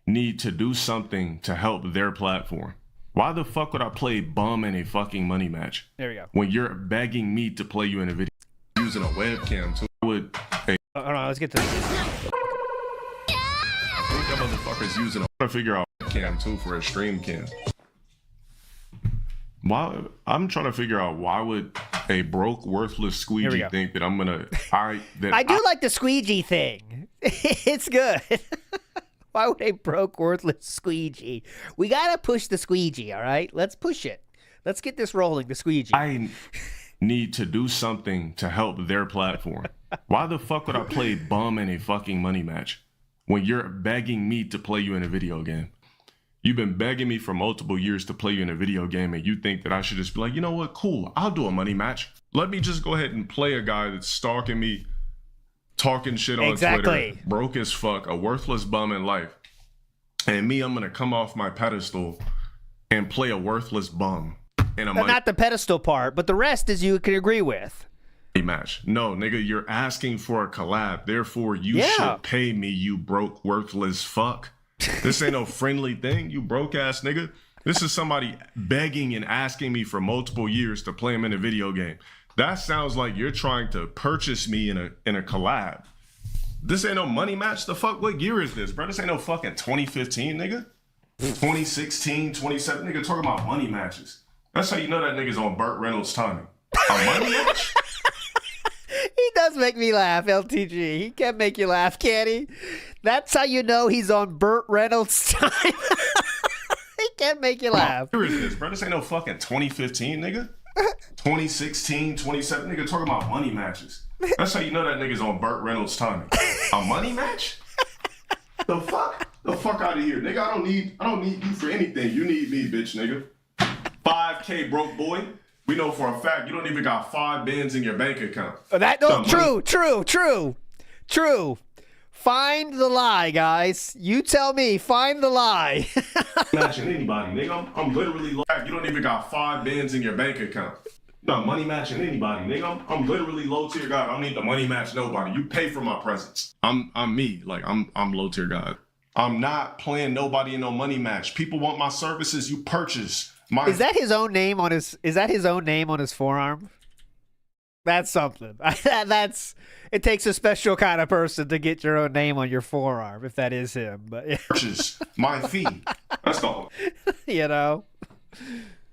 need to do something to help their platform. Why the fuck would I play bum in a fucking money match? There we go. When you're begging me to play you in a video using a webcam too. Hold on, let's get to this. I think that motherfucker's using a figure out cam too for a stream cam. Why? I'm trying to figure out why would a broke, worthless squeegee think that I'm gonna? I do like the squeegee thing. It's good. Why would a broke, worthless squeegee? We gotta push the squeegee. All right, let's push it. Let's get this rolling. The squeegee. I need to do something to help their platform. Why the fuck would I play bum in a fucking money match when you're begging me to play you in a video game? You've been begging me for multiple years to play you in a video game, and you think that I should just be like, you know what, cool, I'll do a money match. Let me just go ahead and play a guy that's stalking me, talking shit on Twitter, broke as fuck, a worthless bum in life. And me, I'm gonna come off my pedestal and play a worthless bum in a money not the pedestal part, but the rest is you can agree with. Match. No, nigga, you're asking for a collab. Therefore, you should pay me, you broke, worthless fuck. This ain't no friendly thing, you broke ass nigga. This is somebody begging and asking me for multiple years to play him in a video game. That sounds like you're trying to purchase me in a collab. This ain't no money match. The fuck, what year is this, bro? This ain't no fucking 2015, nigga. 2016, 27, nigga talking about money matches. That's how you know that nigga's on Burt Reynolds' timing. A money match? He does make me laugh, LTG. He can make you laugh, can't he? That's how you know he's on Burt Reynolds' time. He can make you laugh. Where is this, bro? This ain't no fucking 2015, nigga. 2016, 27, nigga talking about money matches. That's how you know that nigga's on Burt Reynolds' timing. A money match? The fuck? The fuck out of here, nigga. I don't need you for anything. You need me, bitch, nigga. 5K broke boy. We know for a fact you don't even got 5 bins in your bank account. True. Find the lie, guys. You tell me. Find the lie. Matching anybody, nigga. I'm literally low. You don't even got 5 bins in your bank account. You're not money matching anybody, nigga. I'm literally low tier guy. I don't need to money match nobody. You pay for my presence. I'm me. Like I'm low tier guy. I'm not playing nobody in no money match. People want my services. You purchase. Is that his own name on his forearm? That's something. It takes a special kind of person to get your own name on your forearm, if that is him. But purchase my fee. That's all. You know.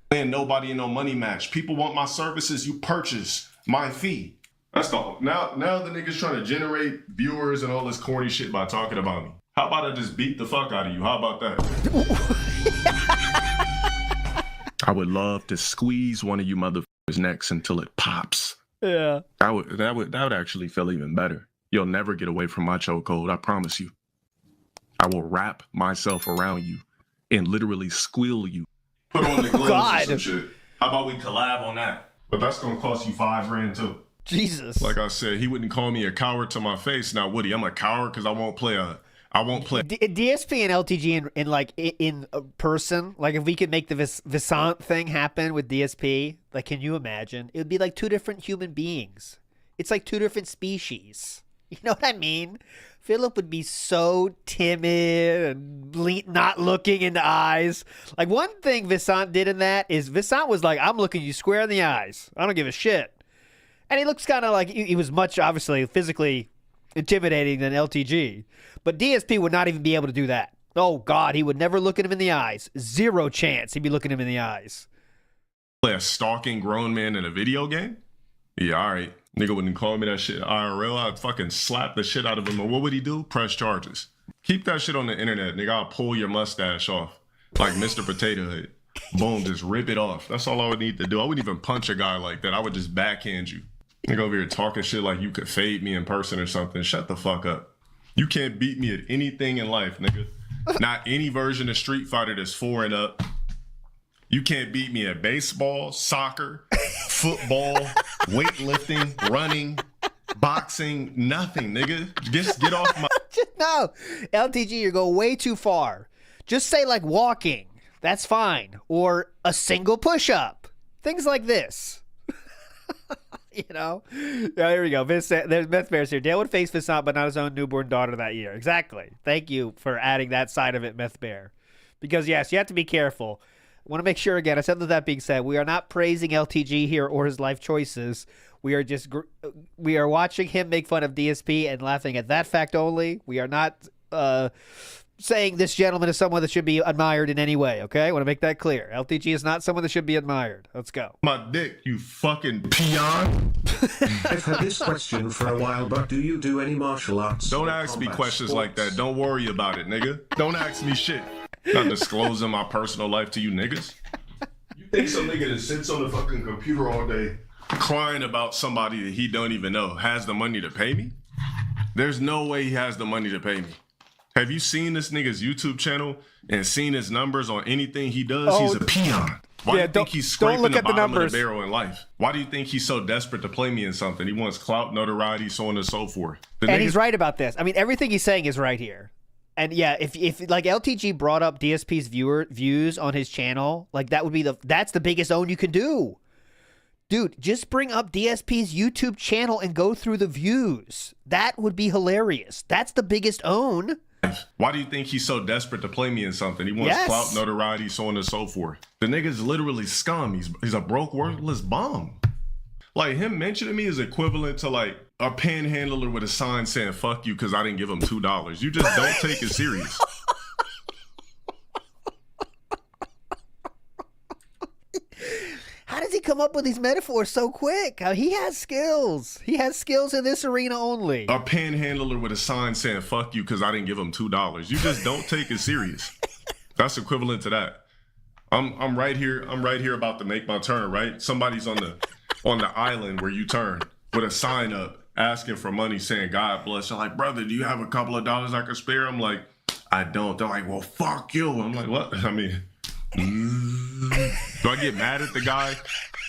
And nobody in no money match. People want my services. You purchase my fee. That's all. Now the nigga's trying to generate viewers and all this corny shit by talking about me. How about I just beat the fuck out of you? How about that? I would love to squeeze one of you motherfuckers' necks until it pops. Yeah. That would actually feel even better. You'll never get away from my chokehold, I promise you. I will wrap myself around you and literally squeal you. Put on the gloves or some shit. How about we collab on that? But that's gonna cost you $5,000 too. Jesus. Like I said, he wouldn't call me a coward to my face. Now, would he? I'm a coward because I won't play. DSP and LTG in person. Like if we could make the Visant thing happen with DSP, like can you imagine? It would be like 2 different human beings. It's like 2 different species. You know what I mean? Philip would be so timid and not looking in the eyes. Like one thing Visant did in that is Visant was like, I'm looking you square in the eyes. I don't give a shit. And he looks kind of like he was much obviously physically intimidating than LTG. But DSP would not even be able to do that. Oh, God, he would never look at him in the eyes. 0 chance he'd be looking him in the eyes. Play a stalking grown man in a video game? Yeah, all right. Nigga wouldn't call me that shit IRL. I'd fucking slap the shit out of him. Or what would he do? Press charges. Keep that shit on the internet, nigga. I'll pull your mustache off like Mr. Potato Head. Boom, just rip it off. That's all I would need to do. I wouldn't even punch a guy like that. I would just backhand you. Nigga over here talking shit like you could fade me in person or something. Shut the fuck up. You can't beat me at anything in life, nigga. Not any version of Street Fighter that's 4 and up. You can't beat me at baseball, soccer, football, weightlifting, running, boxing, nothing, nigga. Just get off my... No, LTG, you're going way too far. Just say like walking. That's fine. Or a single push-up. Things like this. You know? Yeah, here we go. There's Myth Bears here. Dale would face Visant, but not his own newborn daughter that year. Exactly. Thank you for adding that side of it, Myth Bear. Because, yes, you have to be careful. I want to make sure, again, I said that being said, we are not praising LTG here or his life choices. We are watching him make fun of DSP and laughing at that fact only. We are not saying this gentleman is someone that should be admired in any way, okay? I want to make that clear. LTG is not someone that should be admired. Let's go. My dick, you fucking peon. I've had this question for a while, but do you do any martial arts? Don't ask me questions like that. Don't worry about it, nigga. Don't ask me shit. Not disclosing my personal life to you niggas. You think some nigga that sits on the fucking computer all day crying about somebody that he don't even know has the money to pay me? There's no way he has the money to pay me. Have you seen this nigga's YouTube channel and seen his numbers on anything he does? Oh, he's a peon. Why do you think he's scraping look the at the bottom numbers. of the barrel in life? Why do you think he's so desperate to play me in something? He wants clout, notoriety, so on and so forth. And he's right about this. I mean, everything he's saying is right here. And yeah, if like LTG brought up DSP's views on his channel, like that would be that's the biggest own you can do. Dude, just bring up DSP's YouTube channel and go through the views. That would be hilarious. That's the biggest own. Why do you think he's so desperate to play me in something? He wants clout, notoriety, so on and so forth. The nigga's literally scum. He's a broke, worthless bum. Like, him mentioning me is equivalent to, like, a panhandler with a sign saying, fuck you, because I didn't give him $2. You just don't take it serious. How does he come up with these metaphors so quick? He has skills. He has skills in this arena only. A panhandler with a sign saying, fuck you, because I didn't give him $2. You just don't take it serious. That's equivalent to that. I'm right here. I'm right here about to make my turn, right? Somebody's on the island where you turn with a sign up asking for money saying, God bless. I'm like, brother, do you have a couple of dollars I could spare? I'm like, I don't. They're like, well, fuck you. I'm like, what? I mean... Do I get mad at the guy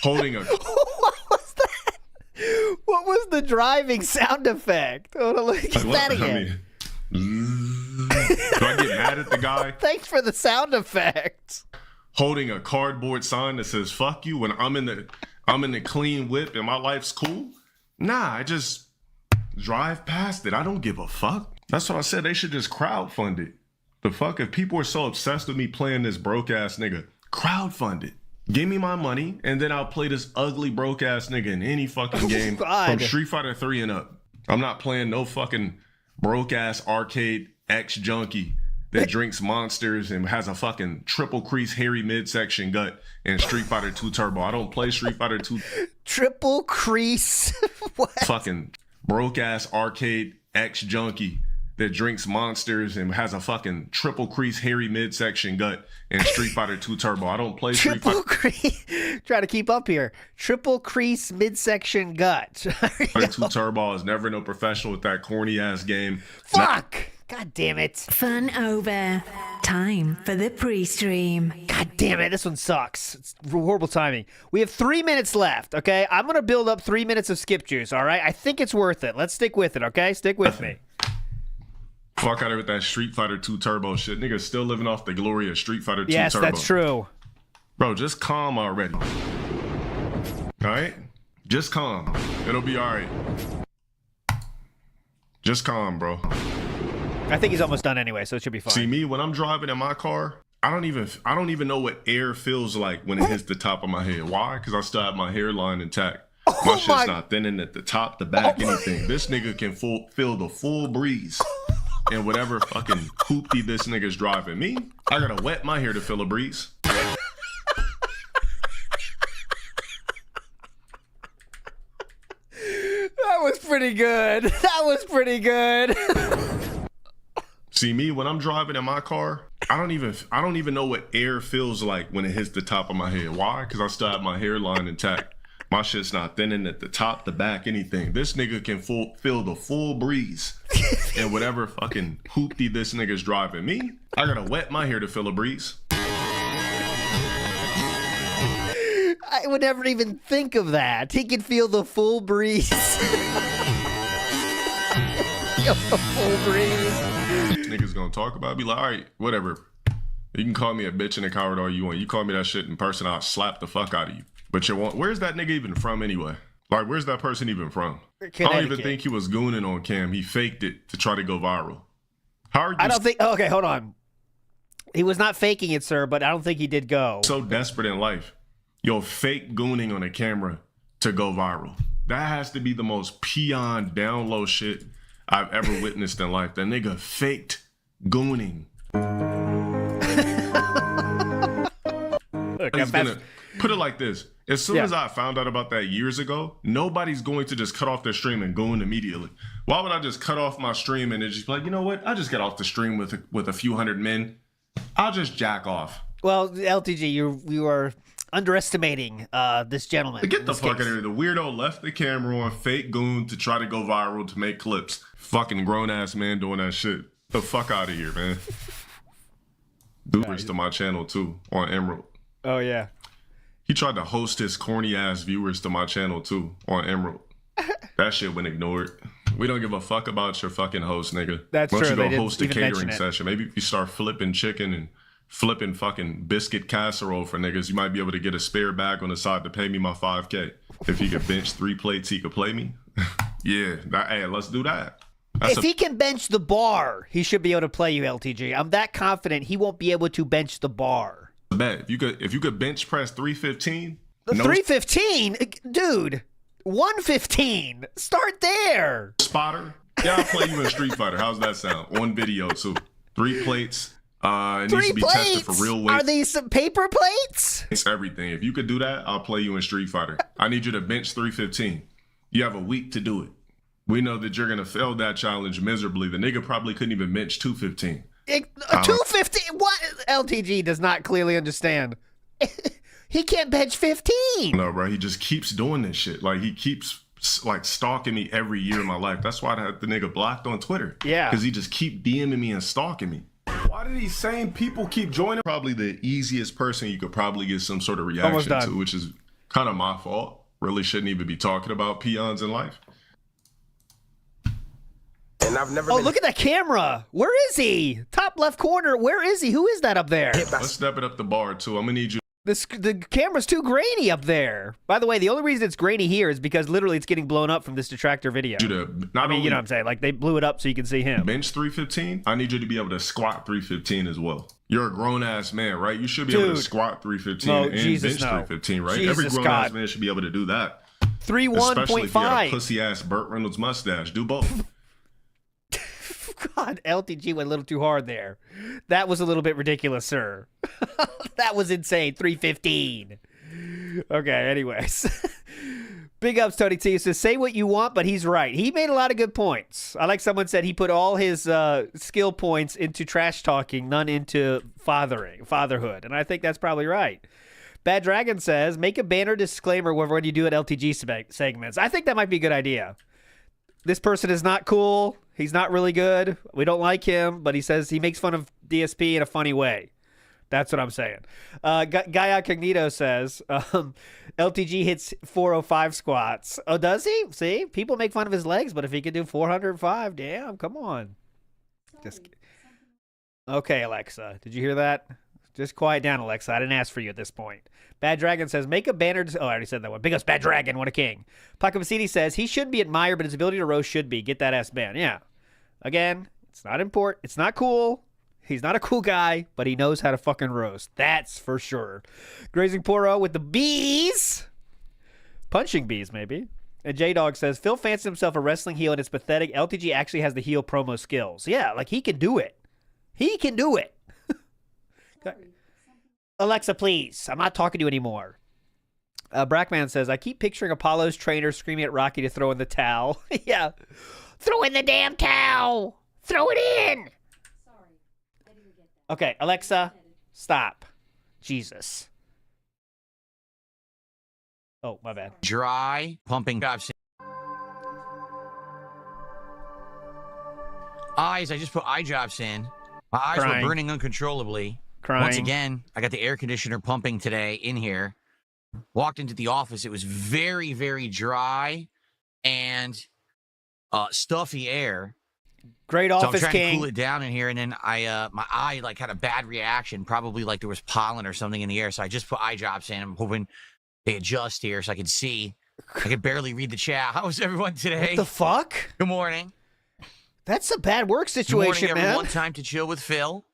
holding a... What was that? What was the driving sound effect? Hold on, look at that again. I mean, do I get mad at the guy? Thanks for the sound effect. Holding a cardboard sign that says "fuck you" when I'm in the clean whip and my life's cool? Nah, I just drive past it. I don't give a fuck. That's what I said. They should just crowdfund it. The fuck, if people are so obsessed with me playing this broke ass nigga, crowdfund it. Give me my money, and then I'll play this ugly broke ass nigga in any fucking game from Street Fighter 3 and up. I'm not playing no fucking broke ass arcade X junkie that drinks monsters and has a fucking triple crease hairy midsection gut in Street Fighter 2 Turbo. I don't play Street Fighter 2. Triple crease? What? Fucking broke ass arcade X junkie that drinks monsters and has a fucking triple crease hairy midsection gut in Street Fighter 2 Turbo. I don't play Street Fighter. Try to keep up here. Triple crease midsection gut. 2 Turbo is never no professional with that corny ass game. Fuck! God damn it. Fun over. Time for the pre-stream. God damn it, this one sucks. It's horrible timing. We have 3 minutes left, okay? I'm going to build up 3 minutes of skip juice, all right? I think it's worth it. Let's stick with it, okay? Stick with me. Fuck out of with that Street Fighter 2 Turbo shit. Niggas still living off the glory of Street Fighter 2 Turbo. Yes, that's true. Bro, just calm already. All right? Just calm. It'll be all right. Just calm, bro. I think he's almost done anyway, so it should be fine. See, me, when I'm driving in my car, I don't even know what air feels like when it hits the top of my head. Why? Because I still have my hairline intact. My shit's not thinning at the top, the back, anything. This nigga can feel the full breeze. And whatever fucking hoopty this nigga's driving me, I gotta wet my hair to feel a breeze. That was pretty good. That was pretty good. See me when I'm driving in my car, I don't even know what air feels like when it hits the top of my head. Why? Because I still have my hairline intact. My shit's not thinning at the top, the back, anything. This nigga can feel the full breeze. And whatever fucking hoopty this nigga's driving me, I gotta wet my hair to feel a breeze. I would never even think of that. He can feel the full breeze. Feel the full breeze. Niggas gonna talk about it, be like, all right, whatever. You can call me a bitch and a coward all you want. You call me that shit in person, I'll slap the fuck out of you. But where's that nigga even from anyway? Like, where's that person even from? I don't even think he was gooning on cam. He faked it to try to go viral. How are you? I don't think. Okay, hold on. He was not faking it, sir, but I don't think he did go. So desperate in life. Yo, fake gooning on a camera to go viral. That has to be the most peon down low shit I've ever witnessed in life. That nigga faked gooning. Look, He's gonna put it like this. As soon as I found out about that years ago, nobody's going to just cut off their stream and goon immediately. Why would I just cut off my stream and just be like, you know what? I just got off the stream with a few hundred men. I'll just jack off. Well, LTG, you are underestimating this gentleman. Get the fuck out of here. The weirdo left the camera on, fake goon to try to go viral to make clips. Fucking grown ass man doing that shit. The fuck out of here, man. Viewers to my channel too on Emerald. Oh yeah. He tried to host his corny ass viewers to my channel too on Emerald. That shit went ignored. We don't give a fuck about your fucking host, nigga. That's true. Why don't you go host a catering session? Maybe if you start flipping chicken and flipping fucking biscuit casserole for niggas, you might be able to get a spare bag on the side to pay me my $5K. If he could bench 3 plates, he could play me. Yeah, hey, let's do that. If he can bench the bar, he should be able to play you, LTG. I'm that confident he won't be able to bench the bar. Bet if you could bench press 315. 315, dude. 115. Start there. Spotter. Yeah, I'll play you in Street Fighter. How's that sound? On video too. 3 plates. It needs to be tested for real weight. Are these some paper plates? It's everything. If you could do that, I'll play you in Street Fighter. I need you to bench 315. You have a week to do it. We know that you're gonna fail that challenge miserably. The nigga probably couldn't even bench 215. 215? What? LTG does not clearly understand. He can't bench 15. No, bro. He just keeps doing this shit. Like, he keeps like stalking me every year in my life. That's why I had the nigga blocked on Twitter. Yeah. Because he just keep DMing me and stalking me. Why do these same people keep joining? Probably the easiest person you could probably get some sort of reaction to, which is kind of my fault. Really shouldn't even be talking about peons in life. And I've never look at that camera. Where is he? Top left corner. Where is he? Who is that up there? Let's step it up the bar, too. I'm going to need you. The camera's too grainy up there. By the way, the only reason it's grainy here is because literally it's getting blown up from this detractor video. You know what I'm saying? Like, they blew it up so you can see him. Bench 315. I need you to be able to squat 315 as well. You're a grown-ass man, right? You should be able to squat 315 and bench 315, right? Every grown-ass man should be able to do that. 3-1.5. Especially if you got a pussy-ass Burt Reynolds mustache. Do both. God, LTG went a little too hard there. That was a little bit ridiculous, sir. That was insane. 315. Okay, anyways. Big ups, Tony T. Says, say what you want, but he's right. He made a lot of good points. I like someone said he put all his skill points into trash talking, none into fatherhood. And I think that's probably right. Bad Dragon says, make a banner disclaimer when you do at LTG segments. I think that might be a good idea. This person is not cool. He's not really good. We don't like him, but he says he makes fun of DSP in a funny way. That's what I'm saying. Gaia Cognito says, LTG hits 405 squats. Oh, does he? See? People make fun of his legs, but if he can do 405, damn, come on. Okay, Alexa. Did you hear that? Just quiet down, Alexa. I didn't ask for you at this point. Bad Dragon says, make a banner. Oh, I already said that one. Big ups, Bad Dragon. What a king. Pakabasidi says, he should be admired, but his ability to roast should be. Get that ass banned. Yeah. Again, it's not important. It's not cool. He's not a cool guy, but he knows how to fucking roast. That's for sure. Grazing Poro with the bees. Punching bees, maybe. And J-Dog says, Phil fancies himself a wrestling heel, and it's pathetic. LTG actually has the heel promo skills. Yeah, like he can do it. He can do it. Alexa, please. I'm not talking to you anymore. Brackman says, I keep picturing Apollo's trainer screaming at Rocky to throw in the towel. Yeah. Throw in the damn towel. Throw it in. Okay, Alexa, stop. Jesus. Oh, my bad. Dry pumping jobs. Eyes, I just put eye drops in. My eyes Crying. were burning uncontrollably. Crying. Once again, I got the air conditioner pumping today in here. Walked into the office. It was very, very dry and stuffy air. Great So I'm office trying king. to cool it down in here, and then my eye like had a bad reaction, probably like there was pollen or something in the air. So I just put eye drops in. I'm hoping they adjust here so I can see. I could barely read the chat. How was everyone today? What the fuck? Good morning. That's a bad work situation, Good morning, everyone. man. Time to chill with Phil.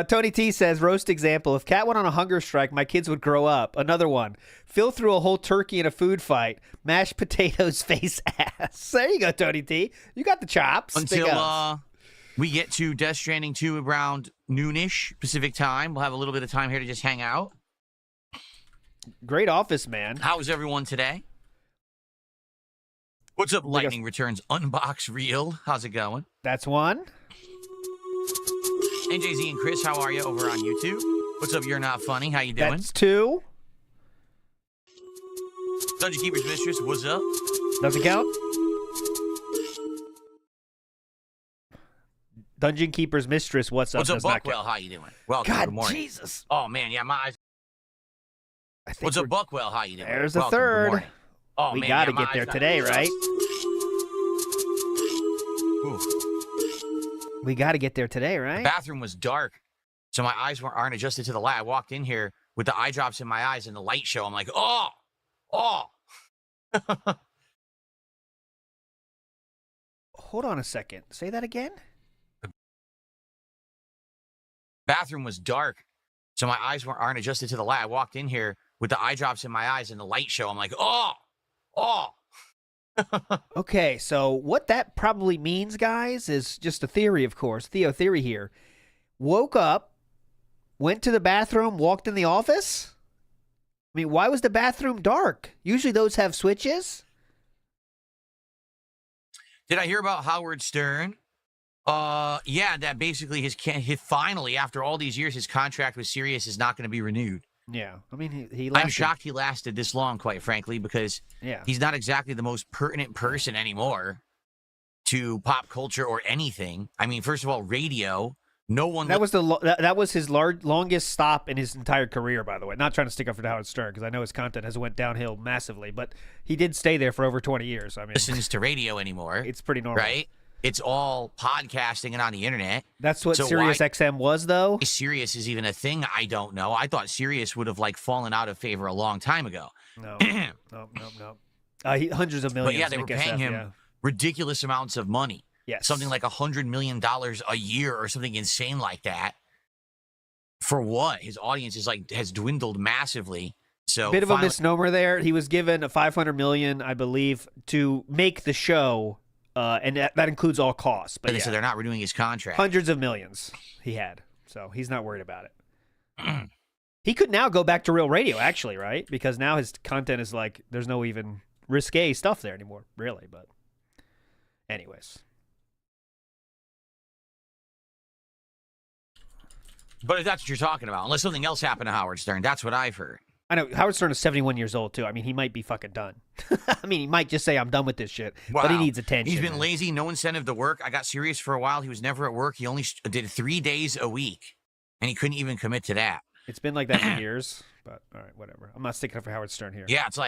Tony T says, roast example. If Cat went on a hunger strike, my kids would grow up. Another one. Phil threw a whole turkey in a food fight. Mashed potatoes face ass. There you go, Tony T. You got the chops. Until we get to Death Stranding 2 around noonish Pacific time. We'll have a little bit of time here to just hang out. Great office, man. How was everyone today? What's up, Lightning Returns Unbox Reel? How's it going? That's one. NJZ and Chris, how are you over on YouTube? What's up, You're Not Funny? How you doing? That's two. Dungeon Keeper's Mistress, what's up? Doesn't count. Dungeon Keeper's Mistress, what's up? What's up, Does not Buckwell? count. How you doing? Welcome. God, Good morning. Jesus. Oh, man, yeah, my eyes. What's up, Buckwell? How you doing? There's a Welcome. Good third. morning. Oh, We man, got to yeah, my get there eyes- today, right? Ooh. We got to get there today, The right? bathroom was dark, so my eyes aren't adjusted to the light. I walked in here with the eye drops in my eyes and the light show. I'm like, oh. Hold on a second. Say that again? Bathroom was dark, so my eyes aren't adjusted to the light. I walked in here with the eye drops in my eyes and the light show. I'm like, oh. Okay, so what that probably means, guys, is just a theory, of course. Theory here. Woke up, went to the bathroom, walked in the office? I mean, why was the bathroom dark? Usually those have switches. Did I hear about Howard Stern? Yeah, that basically his finally, after all these years, his contract with Sirius is not going to be renewed. Yeah, I mean, he I'm lasted. shocked he lasted this long, quite frankly, because he's not exactly the most pertinent person anymore to pop culture or anything. I mean, first of all, radio. No one. That was that was his longest stop in his entire career, by the way. Not trying to stick up for Howard Stern because I know his content has went downhill massively, but he did stay there for over 20 years. I mean, listens to radio anymore. It's pretty normal, right? It's all podcasting and on the internet. That's what Sirius XM was, though. Sirius is even a thing. I don't know. I thought Sirius would have fallen out of favor a long time ago. No. Hundreds of millions. But yeah, they were paying him ridiculous amounts of money. Yes. Something like $100 million a year or something insane like that. For what? His audience has dwindled massively. So bit of a misnomer there. He was given a $500 million, I believe, to make the show, and that includes all costs. But so they're not renewing his contract. Hundreds of millions he had, so he's not worried about it. He could now go back to real radio, actually, right? Because now his content is there's no even risque stuff there anymore, really. But anyways. But if that's what you're talking about, unless something else happened to Howard Stern, that's what I've heard. I know Howard Stern is 71 years old too. I mean, he might be fucking done. I mean, he might just say, "I'm done with this shit," but he needs attention. He's been lazy, no incentive to work. I got serious for a while. He was never at work. He only did 3 days a week, and he couldn't even commit to that. It's been like that for years. But all right, whatever. I'm not sticking up for Howard Stern here. Yeah, it's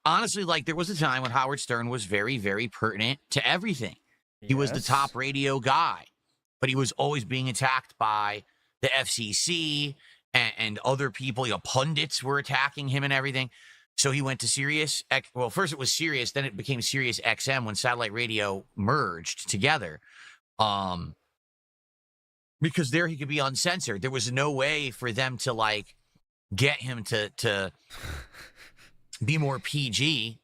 honestly, there was a time when Howard Stern was very, very pertinent to everything. He was the top radio guy, but he was always being attacked by the FCC and other people. Pundits were attacking him and everything. So he went to Sirius. Well, first it was Sirius, then it became Sirius XM when satellite radio merged together. Because there he could be uncensored. There was no way for them to get him to be more PG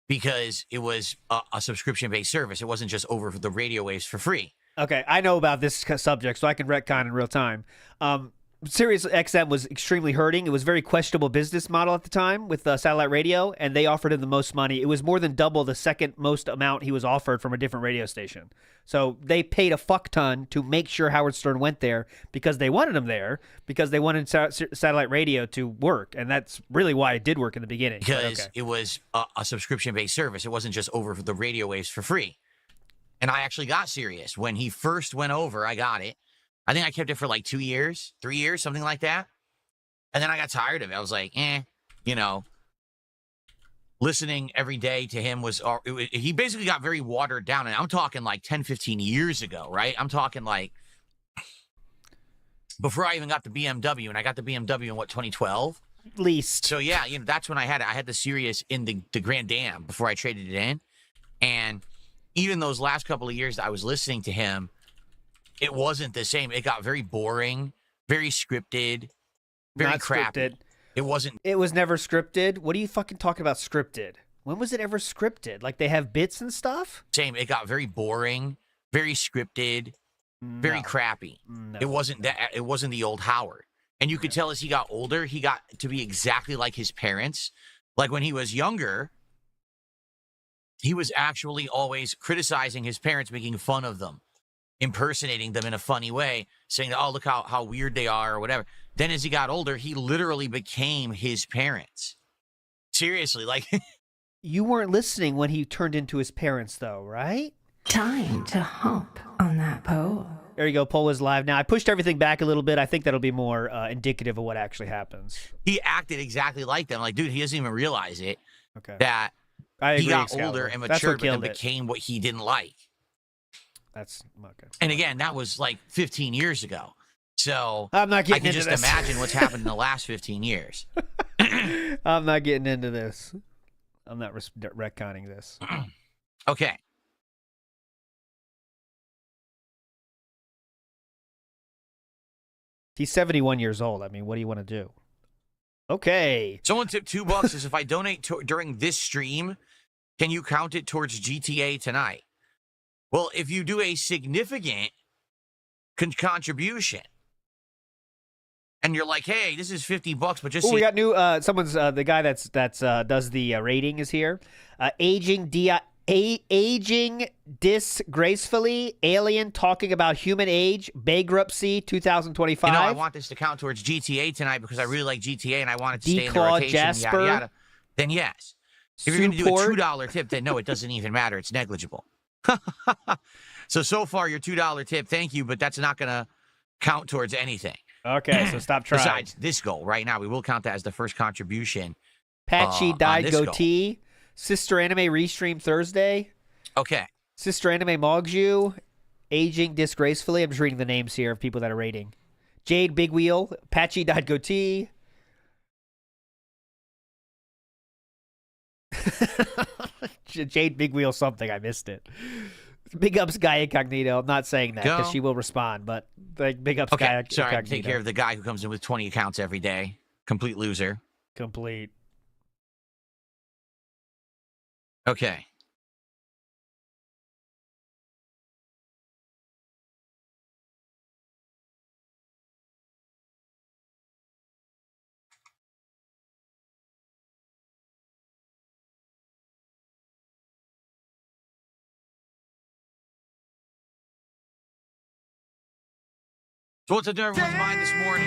because it was a subscription-based service. It wasn't just over the radio waves for free. Okay, I know about this subject, so I can retcon in real time. Sirius XM was extremely hurting. It was a very questionable business model at the time with satellite radio, and they offered him the most money. It was more than double the second most amount he was offered from a different radio station. So they paid a fuck ton to make sure Howard Stern went there because they wanted him there, because they wanted satellite radio to work, and that's really why it did work in the beginning. Because it was a subscription-based service. It wasn't just over the radio waves for free. And I actually got Sirius. When he first went over, I got it. I think I kept it for like 2 years, 3 years, something like that. And then I got tired of it. I was like, you know, listening every day to him was, he basically got very watered down. And I'm talking like 10, 15 years ago, right? I'm talking like before I even got the BMW, and I got the BMW in, 2012? At least. So, yeah, you know, that's when I had it. I had the Sirius in the Grand Dam before I traded it in. And even those last couple of years that I was listening to him, it wasn't the same. It got very boring, very scripted, very crappy. Scripted. It wasn't. It was never scripted. What are you fucking talking about scripted? When was it ever scripted? Like they have bits and stuff? Same. It got very boring, very scripted, very crappy. No, it wasn't that. It wasn't the old Howard. And you could tell as he got older, he got to be exactly like his parents. Like when he was younger, he was actually always criticizing his parents, making fun of them, impersonating them in a funny way, saying, oh, look how weird they are or whatever. Then as he got older, he literally became his parents. Seriously, like... You weren't listening when he turned into his parents, though, right? Time to hop on that pole. There you go. Poll is live now. I pushed everything back a little bit. I think that'll be more indicative of what actually happens. He acted exactly like them. Like, dude, he doesn't even realize it. Okay. That I agree, he got Excalibur. older and That's what matured and killed it. became what he didn't like. That's okay. And again, that was like 15 years ago. So I'm not getting I can into just this. imagine what's happened in the last 15 years. I'm not getting into this. I'm not retconning this. Okay. He's 71 years old. I mean, what do you want to do? Okay. Someone tipped $2 says, if I donate during this stream, can you count it towards GTA tonight? Well, if you do a significant contribution, and you're like, hey, this is $50, but just... Oh, we got new... someone's... the guy that's does the rating is here. Aging disgracefully. Alien talking about human age. Bankruptcy 2025. You know, I want this to count towards GTA tonight because I really like GTA and I want it to stay in the D-Claw rotation, Jasper. yada, yada. Then yes. If you're going to do a $2 tip, then no, it doesn't even matter. It's negligible. So far, your $2 tip, thank you, but that's not going to count towards anything. Okay, so stop trying. Besides this goal right now, we will count that as the first contribution. Patchy dyed on this goatee. goal. Sister Anime Restream Thursday. Okay. Sister Anime Mogju. Aging disgracefully. I'm just reading the names here of people that are rating. Jade Big Wheel. Patchy dyed goatee. Jade Big Wheel something. I missed it. Big ups Guy Incognito. I'm not saying that because she will respond, but like big ups Guy Incognito. Sorry, I take care of the guy who comes in with 20 accounts every day. Complete loser. Complete. Okay. So what's on everyone's mind this morning?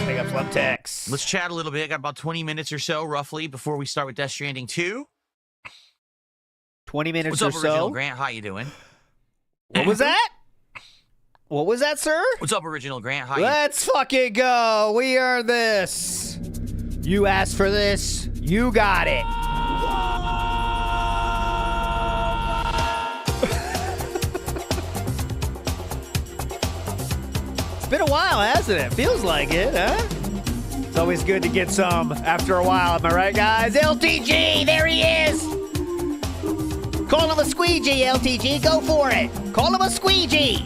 Big ups Lumtex. Let's chat a little bit. I got about 20 minutes or so, roughly, before we start with Death Stranding 2. 20 minutes What's or up, Original so. Grant? How you doing? What was that? What was that, sir? What's up, Original Grant? How you Let's fucking go. We earned this. You asked for this. You got it. It's been a while, hasn't it? Feels like it, huh? It's always good to get some after a while. Am I right, guys? LTG, there he is. Call him a squeegee, LTG. Go for it. Call him a squeegee.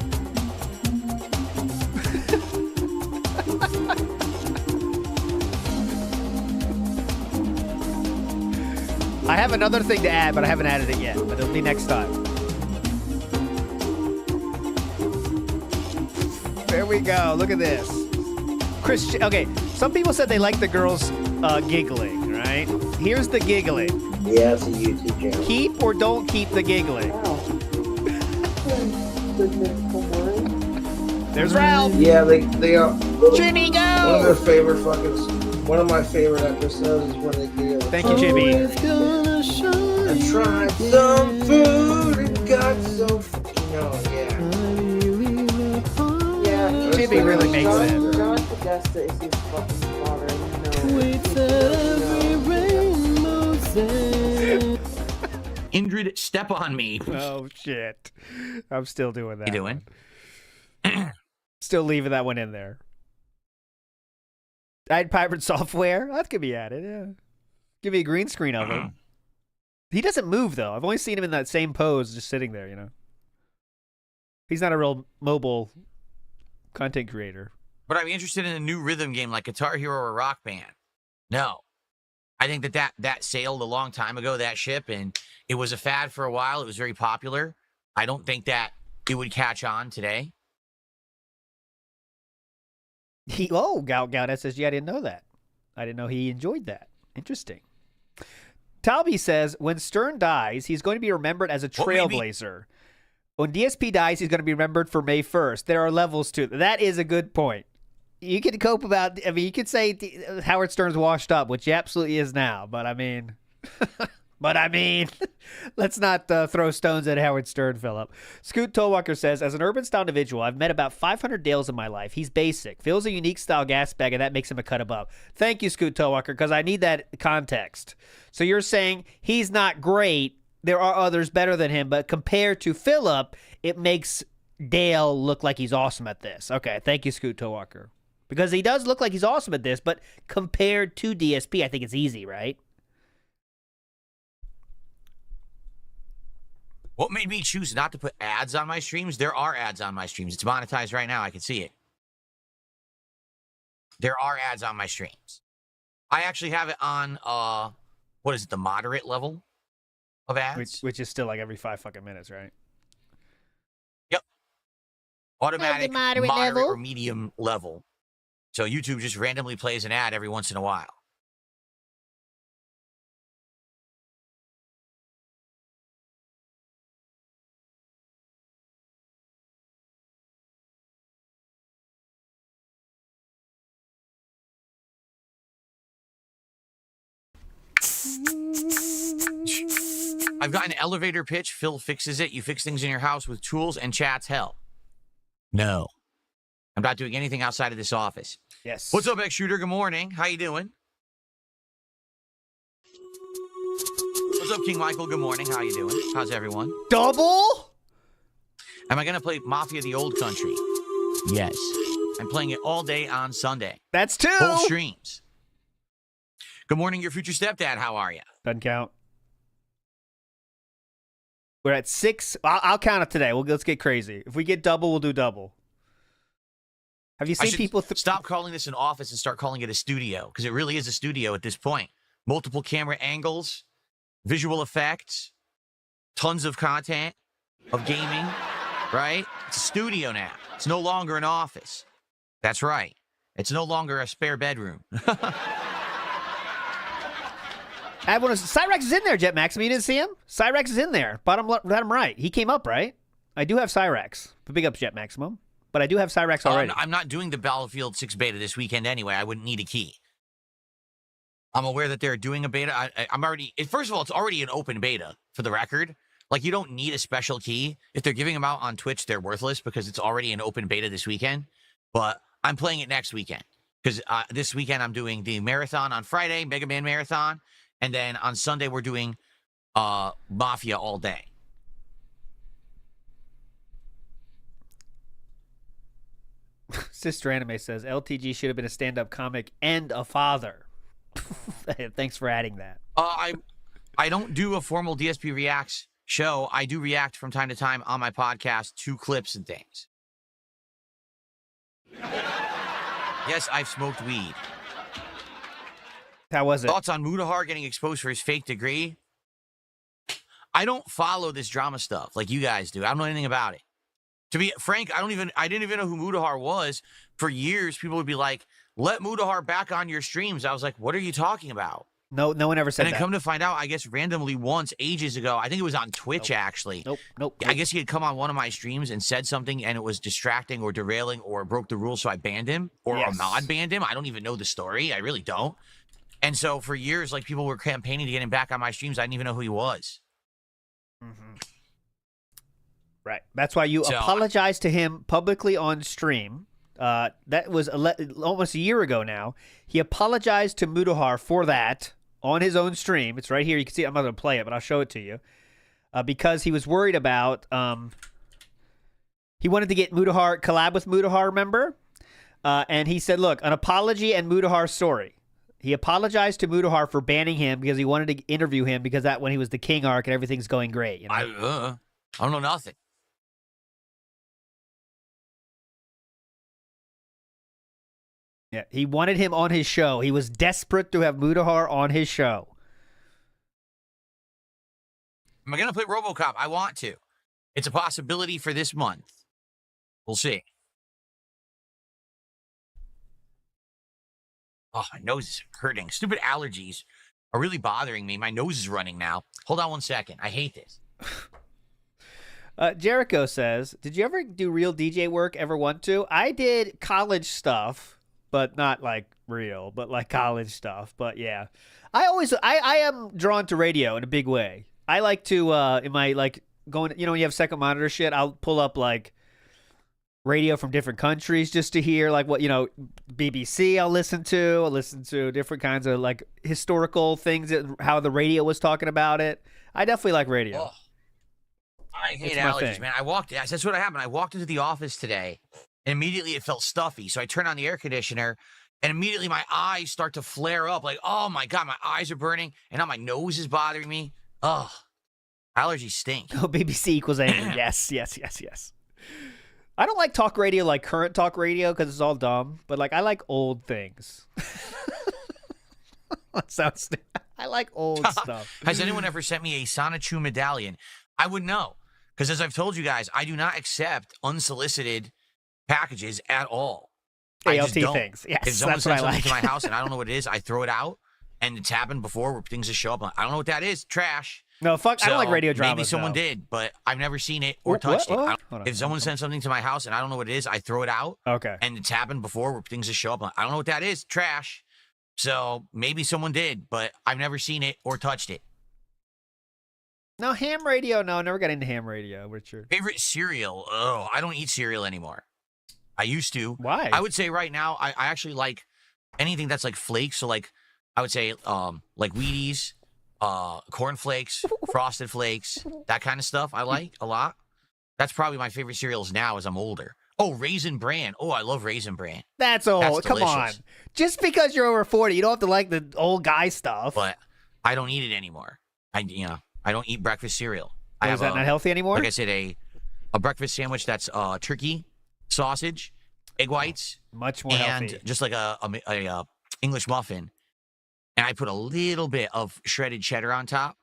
I have another thing to add, but I haven't added it yet. But it'll be next time. There we go. Look at this. Christian. Okay, some people said they like the girls giggling, right? Here's the giggling. Yeah, it's a YouTube channel. Keep or don't keep the giggling. There's Ralph. Yeah, they are. Jimmy, go! One of their favorite one of my favorite episodes is when they giggle. Thank you, Jimmy. I tried some food and got so yeah. Yeah, Jimmy really makes it. John Podesta is his fucking father. Indrid, step on me. Oh, shit. I'm still doing that. You doing? Still leaving that one in there. Add pirate software. That could be added, yeah. Give me a green screen of him. He doesn't move, though. I've only seen him in that same pose, just sitting there, you know. He's not a real mobile content creator. But I'm interested in a new rhythm game like Guitar Hero or Rock Band. No. I think that sailed a long time ago, that ship, and it was a fad for a while. It was very popular. I don't think that it would catch on today. Gaudet says, yeah, I didn't know that. I didn't know he enjoyed that. Interesting. Talby says, when Stern dies, he's going to be remembered as a trailblazer. When DSP dies, he's going to be remembered for May 1st. There are levels to it. That is a good point. You can cope about, I mean, you could say Howard Stern's washed up, which he absolutely is now. But I mean, let's not throw stones at Howard Stern, Philip. Scoot Tollwalker says, as an urban style individual, I've met about 500 Dales in my life. He's basic, feels a unique style gas bag, and that makes him a cut above. Thank you, Scoot Tollwalker, because I need that context. So you're saying he's not great. There are others better than him, but compared to Philip, it makes Dale look like he's awesome at this. Okay, thank you, Scoot Tollwalker. Because he does look like he's awesome at this, but compared to DSP, I think it's easy, right? What made me choose not to put ads on my streams? There are ads on my streams. It's monetized right now. I can see it. There are ads on my streams. I actually have it on, what is it, the moderate level of ads? Which is still like every 5 fucking minutes, right? Yep. Automatic, moderate moderate level? or medium level. So YouTube just randomly plays an ad every once in a while. I've got an elevator pitch. Phil fixes it. You fix things in your house with tools and chat's hell. No. I'm not doing anything outside of this office. Yes. What's up, X-Shooter? Good morning. How you doing? What's up, King Michael? Good morning. How you doing? How's everyone? Double? Am I going to play Mafia the Old Country? Yes. I'm playing it all day on Sunday. That's 2. Whole streams. Good morning, your future stepdad. How are you? Doesn't count. We're at 6. I'll count it today. Let's get crazy. If we get double, we'll do double. Have you seen people... Stop calling this an office and start calling it a studio, because it really is a studio at this point. Multiple camera angles, visual effects, tons of content, of gaming, right? It's a studio now. It's no longer an office. That's right. It's no longer a spare bedroom. Cyrex is in there, Jet Maximum. You didn't see him? Cyrex is in there. Bottom right. He came up, right? I do have Cyrex. Big up, Jet Maximum. But I do have Cyrex already. I'm not doing the Battlefield 6 beta this weekend anyway. I wouldn't need a key. I'm aware that they're doing a beta. I'm already... First of all, it's already an open beta, for the record. Like, you don't need a special key. If they're giving them out on Twitch, they're worthless because it's already an open beta this weekend. But I'm playing it next weekend. Because this weekend I'm doing the marathon on Friday, Mega Man Marathon. And then on Sunday, we're doing Mafia all day. Sister Anime says, LTG should have been a stand-up comic and a father. Thanks for adding that. I don't do a formal DSP Reacts show. I do react from time to time on my podcast to clips and things. Yes, I've smoked weed. How was it? Thoughts on Mudahar getting exposed for his fake degree? I don't follow this drama stuff like you guys do. I don't know anything about it. To be frank, I didn't even know who Mudahar was. For years, people would be like, let Mudahar back on your streams. I was like, what are you talking about? No one ever said that. And then come to find out, I guess randomly once, ages ago, I think it was on Twitch, actually. Nope. I guess he had come on one of my streams and said something, and it was distracting or derailing or broke the rules, so I banned him. Or a mod banned him. I don't even know the story. I really don't. And so for years, like, people were campaigning to get him back on my streams. I didn't even know who he was. Mm-hmm. Right. That's why you apologized to him publicly on stream. That was almost a year ago now. He apologized to Mudahar for that on his own stream. It's right here. You can see it. I'm not going to play it, but I'll show it to you. Because he was worried about... he wanted to get Mudahar, collab with Mudahar, remember? And he said, look, an apology and Mudahar's story. He apologized to Mudahar for banning him because he wanted to interview him because that when he was the King Arc and everything's going great. You know? I don't know nothing. Yeah, he wanted him on his show. He was desperate to have Mudahar on his show. Am I going to play RoboCop? I want to. It's a possibility for this month. We'll see. Oh, my nose is hurting. Stupid allergies are really bothering me. My nose is running now. Hold on one second. I hate this. Jericho says, did you ever do real DJ work? Ever want to? I did college stuff, but not like real, but like college stuff. But yeah, I am drawn to radio in a big way. I like to, in my like going, when you have second monitor shit, I'll pull up like radio from different countries just to hear like what, BBC I'll listen to different kinds of like historical things, how the radio was talking about it. I definitely like radio. Oh, I hate allergies, man. That's what happened. I walked into the office today and immediately it felt stuffy. So I turned on the air conditioner and immediately my eyes start to flare up like, oh my God, my eyes are burning and now my nose is bothering me. Oh, allergies stink. Oh, BBC equals angry. Yes. I don't like talk radio, like current talk radio, because it's all dumb. But like, I like old things. I like old stuff. Has anyone ever sent me a Sonichu medallion? I would know, because as I've told you guys, I do not accept unsolicited packages at all. ALT things. Yes, if someone that's what sends I something like. to my house and I don't know what it is, I throw it out. And it's happened before where things just show up. I don't know what that is. Trash. No, fuck. I don't like radio dramas. Maybe someone though. did, but I've never seen it or touched it. If someone sends something to my house and I don't know what it is, I throw it out. Okay. And it's happened before where things just show up. I don't know what that is. Trash. So maybe someone did, but I've never seen it or touched it. No, ham radio. No, I never got into ham radio, Richard. Favorite cereal? Oh, I don't eat cereal anymore. I used to. Why? I would say right now, I actually like anything that's like flakes. So like, I would say like Wheaties, Corn Flakes, Frosted Flakes, that kind of stuff I like a lot. That's probably my favorite cereals now as I'm older. Oh, Raisin Bran. Oh, I love Raisin Bran. That's old. Come on. Just because you're over 40, you don't have to like the old guy stuff. But I don't eat it anymore. I don't eat breakfast cereal. Is that not healthy anymore? Like I said, a breakfast sandwich that's turkey, sausage, egg whites, much more and healthy. Just like a English muffin. And I put a little bit of shredded cheddar on top.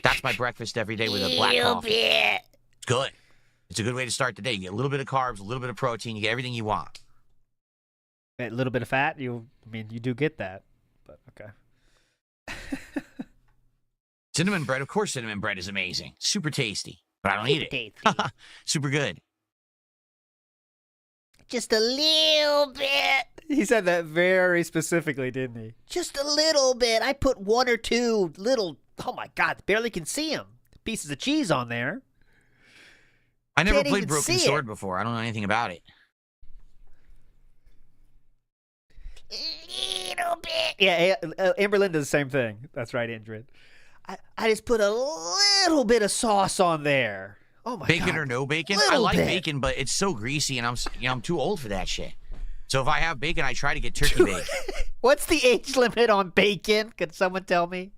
That's my breakfast every day with a black coffee. It's good. It's a good way to start the day. You get a little bit of carbs, a little bit of protein. You get everything you want. A little bit of fat? You do get that. But okay. Cinnamon bread. Of course, cinnamon bread is amazing. Super tasty. But I don't eat it. Super good. Just a little bit. He said that very specifically, didn't he? Just a little bit. I put one or two little, oh my God, barely can see them. Pieces of cheese on there. I never played Broken Sword before. I don't know anything about it. Little bit. Yeah, Amberlynn does the same thing. That's right, Indrid. I just put a little bit of sauce on there. Oh my God. Bacon or no bacon? I like bacon, but it's so greasy, and I'm too old for that shit. So if I have bacon, I try to get turkey bacon. What's the age limit on bacon? Could someone tell me?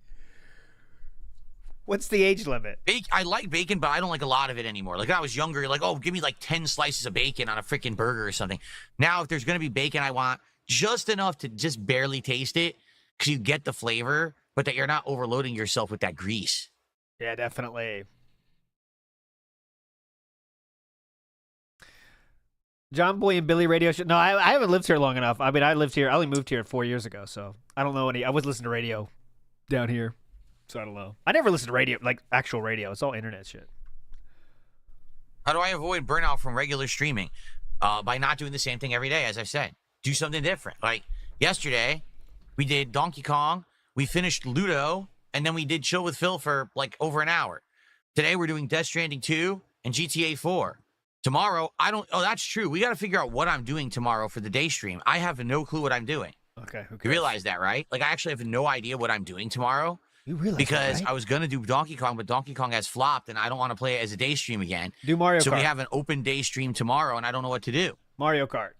What's the age limit? I like bacon, but I don't like a lot of it anymore. Like when I was younger, like, oh, give me like 10 slices of bacon on a freaking burger or something. Now, if there's going to be bacon, I want just enough to just barely taste it because you get the flavor, but that you're not overloading yourself with that grease. Yeah, definitely. John Boy and Billy radio show. No, I haven't lived here long enough. I mean, I only moved here 4 years ago, so I don't know any. I was listening to radio down here, so I don't know. I never listened to radio, like actual radio. It's all internet shit. How do I avoid burnout from regular streaming? By not doing the same thing every day, as I said. Do something different. Like yesterday, we did Donkey Kong, we finished Ludo, and then we did Chill with Phil for like over an hour. Today, we're doing Death Stranding 2 and GTA 4. Tomorrow, oh, that's true. We got to figure out what I'm doing tomorrow for the day stream. I have no clue what I'm doing. Okay. You realize that, right? Like, I actually have no idea what I'm doing tomorrow. You realize because that, right? I was going to do Donkey Kong, but Donkey Kong has flopped, and I don't want to play it as a day stream again. Do Mario Kart. So we have an open day stream tomorrow, and I don't know what to do. Mario Kart.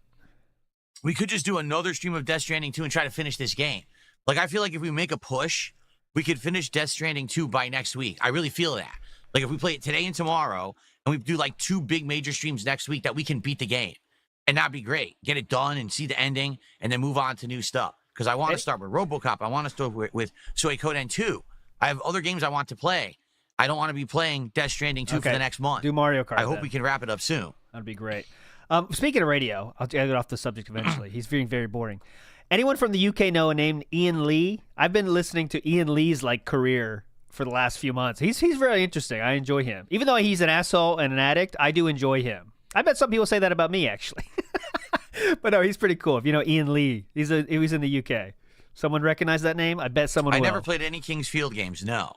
We could just do another stream of Death Stranding 2 and try to finish this game. Like, I feel like if we make a push, we could finish Death Stranding 2 by next week. I really feel that. Like, if we play it today and tomorrow, and we do like 2 big major streams next week, that we can beat the game. And that'd be great. Get it done and see the ending, and then move on to new stuff. Because I want to start with RoboCop. I want to start with Suikoden 2. I have other games I want to play. I don't want to be playing Death Stranding 2 for the next month. Do Mario Kart. I hope we can wrap it up soon. That'd be great. Speaking of radio, I'll get off the subject eventually. He's being very boring. Anyone from the UK know a name Ian Lee? I've been listening to Ian Lee's career for the last few months. He's very interesting. I enjoy him. Even though he's an asshole and an addict, I do enjoy him. I bet some people say that about me, actually. But no, he's pretty cool. If you know Ian Lee, he was in the UK. Someone recognize that name? I bet someone will. I never played any King's Field games, no.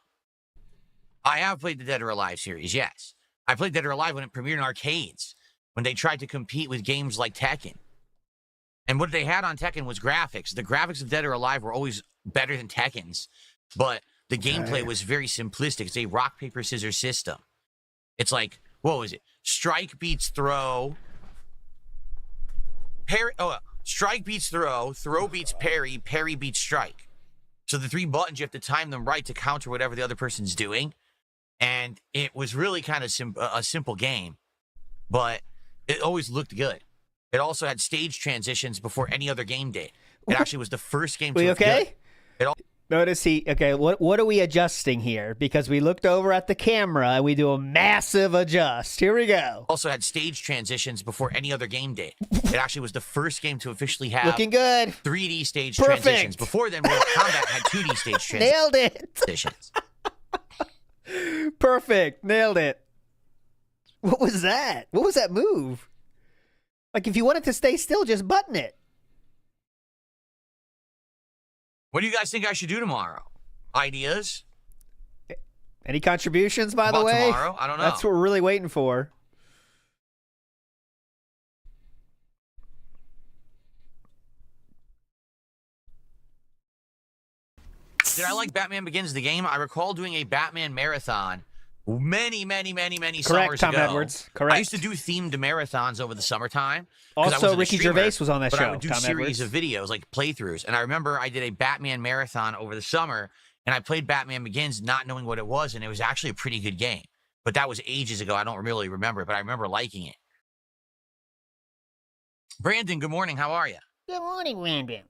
I have played the Dead or Alive series, yes. I played Dead or Alive when it premiered in arcades, when they tried to compete with games like Tekken. And what they had on Tekken was graphics. The graphics of Dead or Alive were always better than Tekken's, but the gameplay was very simplistic. It's a rock, paper, scissors system. It's like, what was it? Strike beats throw. Strike beats throw beats parry, parry beats strike. So the 3 buttons, you have to time them right to counter whatever the other person's doing. And it was really kind of a simple game, but it always looked good. It also had stage transitions before any other game did. It actually was the first game to okay? Notice what are we adjusting here? Because we looked over at the camera and we do a massive adjust. Here we go. Also had stage transitions before any other game did. It actually was the first game to officially have looking good 3D stage transitions. Before then, Mortal Kombat had 2D stage transitions. Nailed it. Perfect. Nailed it. What was that? What was that move? Like, if you wanted to stay still, just button it. What do you guys think I should do tomorrow? Ideas? Any contributions, by the way? Tomorrow? I don't know. That's what we're really waiting for. Did I like Batman Begins the game? I recall doing a Batman marathon many summers Tom ago. Edwards. Correct. I used to do themed marathons over the summertime. Also, Ricky Gervais was on that but show. I would do Tom series Edwards. of videos, like playthroughs. And I remember I did a Batman marathon over the summer, and I played Batman Begins not knowing what it was, and it was actually a pretty good game. But that was ages ago. I don't really remember it, but I remember liking it. Brandon, good morning. How are you? Good morning, Brandon.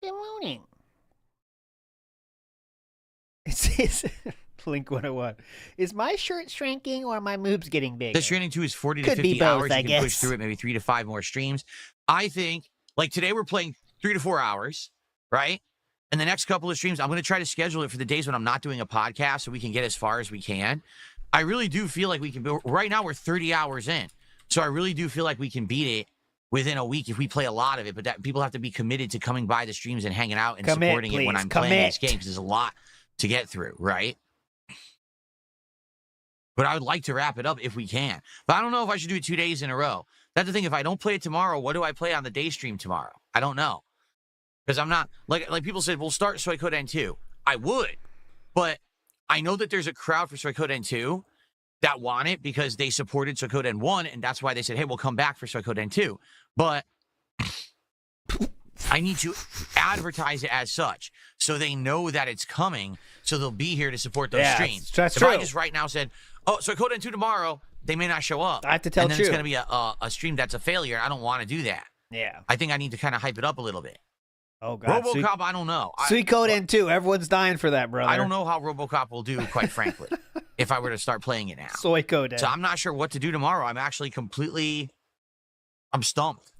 Good morning. It's Link 101. Is my shirt shrinking or are my moves getting bigger? This training 2 is 40 to Could 50 be both, hours. I You can guess. push through it, maybe 3 to 5 more streams. I think, like today we're playing 3 to 4 hours, right? And the next couple of streams, I'm going to try to schedule it for the days when I'm not doing a podcast so we can get as far as we can. I really do feel like we can, right now we're 30 hours in. So I really do feel like we can beat it within a week if we play a lot of it. But that people have to be committed to coming by the streams and hanging out and supporting it when I'm playing this game, because there's a lot to get through, right? But I would like to wrap it up if we can. But I don't know if I should do it 2 days in a row. That's the thing. If I don't play it tomorrow, what do I play on the day stream tomorrow? I don't know. Because I'm not, like people said, we'll start Suikoden 2. I would. But I know that there's a crowd for Suikoden 2 that want it because they supported Suikoden 1, and that's why they said, hey, we'll come back for Suikoden 2. But I need to advertise it as such so they know that it's coming, so they'll be here to support those streams. That's if true. I just right now said, oh, Suikoden 2 tomorrow, they may not show up. I have to tell and then Chew. it's going to be a stream that's a failure. I don't want to do that. Yeah. I think I need to kind of hype it up a little bit. Oh, God. RoboCop, I don't know. Suicode N2. Everyone's dying for that, brother. I don't know how RoboCop will do, quite frankly, if I were to start playing it now. Suicode. So I'm not sure what to do tomorrow. I'm actually I'm stumped.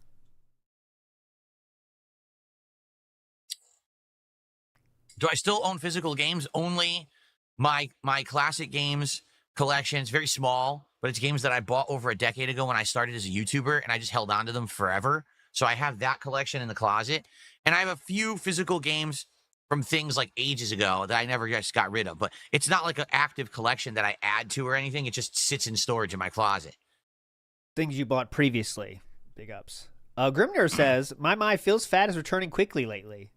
Do I still own physical games? Only my classic games collection. It's very small, but it's games that I bought over a decade ago when I started as a YouTuber, and I just held on to them forever. So I have that collection in the closet, and I have a few physical games from things like ages ago that I never just got rid of. But it's not like an active collection that I add to or anything. It just sits in storage in my closet. Things you bought previously. Big ups. Grimner says, my feels fat is returning quickly lately.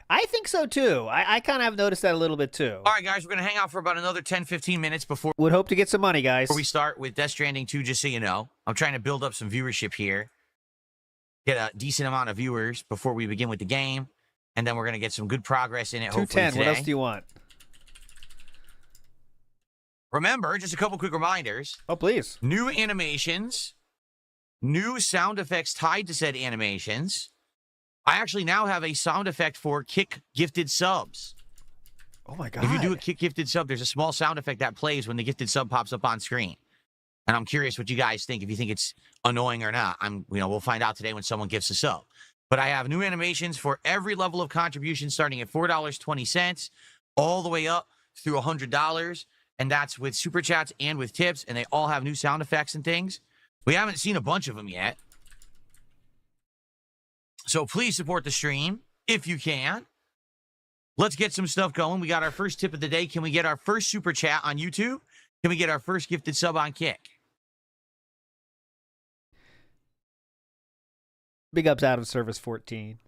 I think so, too. I kind of have noticed that a little bit, too. All right, guys, we're going to hang out for about another 10, 15 minutes before would hope to get some money, guys. we start with Death Stranding 2, just so you know. I'm trying to build up some viewership here. Get a decent amount of viewers before we begin with the game. And then we're going to get some good progress in it, hopefully 210. today. What else do you want? Remember, just a couple quick reminders. Oh, please. New animations, new sound effects tied to said animations. I actually now have a sound effect for Kick gifted subs. Oh, my God. If you do a Kick gifted sub, there's a small sound effect that plays when the gifted sub pops up on screen. And I'm curious what you guys think, if you think it's annoying or not. We'll find out today when someone gifts a sub. But I have new animations for every level of contribution, starting at $4.20 all the way up through $100. And that's with super chats and with tips. And they all have new sound effects and things. We haven't seen a bunch of them yet. So please support the stream if you can. Let's get some stuff going. We got our first tip of the day. Can we get our first super chat on YouTube? Can we get our first gifted sub on Kick? Big ups out of service 14.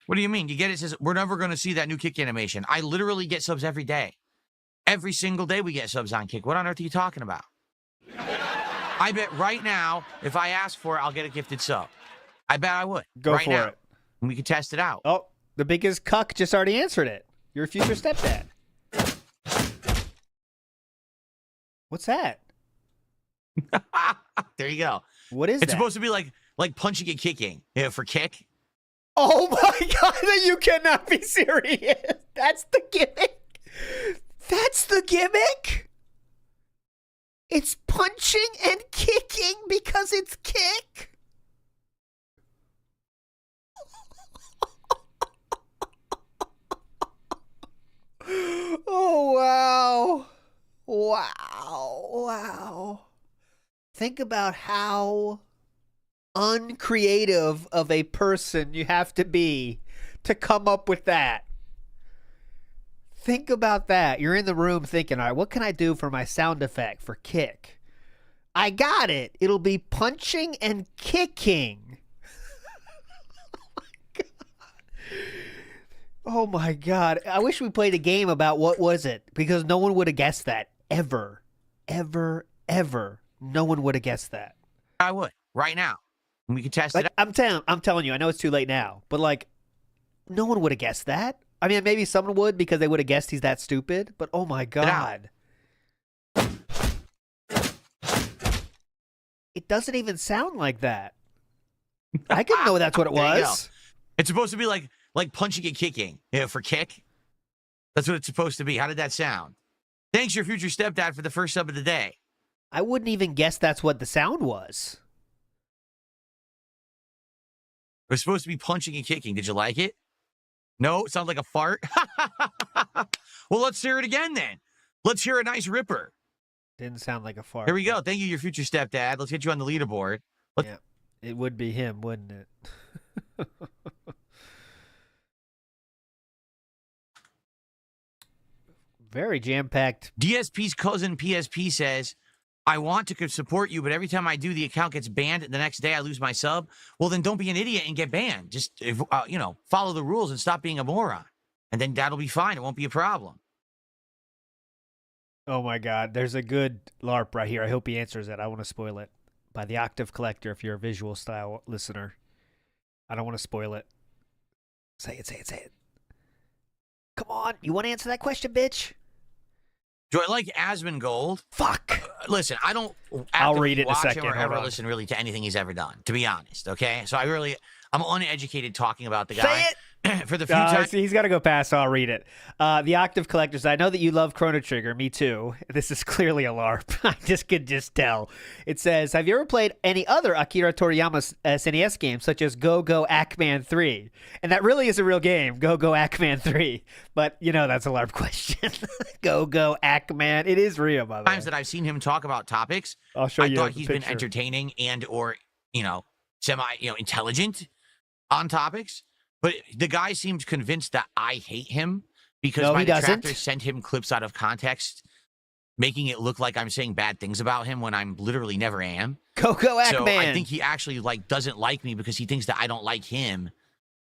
What do you mean? You get it? Says we're never going to see that new Kick animation. I literally get subs every day. Every single day we get subs on Kick. What on earth are you talking about? I bet right now, if I ask for it, I'll get a gifted sub. I bet I would. Go right for now. it. And we can test it out. Oh, the biggest cuck just already answered it. Your future stepdad. What's that? There you go. What is It's that? supposed to be like punching and kicking. Yeah, for Kick. Oh my God, you cannot be serious. That's the gimmick. That's the gimmick? It's punching and kicking because it's Kick? Oh, wow. Wow. Think about how uncreative of a person you have to be to come up with that. Think about that. You're in the room thinking, all right, what can I do for my sound effect for Kick? I got it. It'll be punching and kicking. Oh my God. I wish we played a game about what was it, because no one would have guessed that. Ever. No one would have guessed that. I would. Right now. We can test it out. I'm telling you, I know it's too late now, but like, no one would have guessed that. I mean, maybe someone would because they would have guessed he's that stupid, but oh my God. It doesn't even sound like that. I couldn't know that's what it was. It's supposed to be like punching and kicking. Yeah, for Kick. That's what it's supposed to be. How did that sound? Thanks, your future stepdad, for the first sub of the day. I wouldn't even guess that's what the sound was. It was supposed to be punching and kicking. Did you like it? No? It sounds like a fart? Well, let's hear it again then. Let's hear a nice ripper. Didn't sound like a fart. Here we go. Thank you, your future stepdad. Let's get you on the leaderboard. Yeah, it would be him, wouldn't it? Very jam-packed. DSP's cousin PSP says, I want to support you, but every time I do, the account gets banned. The next day, I lose my sub. Well, then don't be an idiot and get banned. Just, follow the rules and stop being a moron. And then that'll be fine. It won't be a problem. Oh, my God. There's a good LARP right here. I hope he answers it. I want to spoil it. By the Octave Collector, if you're a visual style listener. I don't want to spoil it. Say it. Come on. You want to answer that question, bitch? Do I like Asmongold? Fuck. Listen, I don't I'll read it in a watch second. him or ever Hold on. listen really to anything he's ever done, to be honest, okay? So I I'm uneducated talking about the Say guy. it. For the few times. He's got to go past, so I'll read it. The Octave Collectors, I know that you love Chrono Trigger. Me too. This is clearly a LARP. I could just tell. It says, have you ever played any other Akira Toriyama SNES games, such as Go Go Ackman 3? And that really is a real game, Go Go Ackman 3. But, you know, that's a LARP question. Go Go Ackman. It is real, by the way. Times that I've seen him talk about topics, I'll show you I thought the he's been picture. entertaining and or, intelligent on topics. But the guy seems convinced that I hate him because my detractors sent him clips out of context, making it look like I'm saying bad things about him when I'm literally never am. Coco Ackman. So I think he actually doesn't like me because he thinks that I don't like him,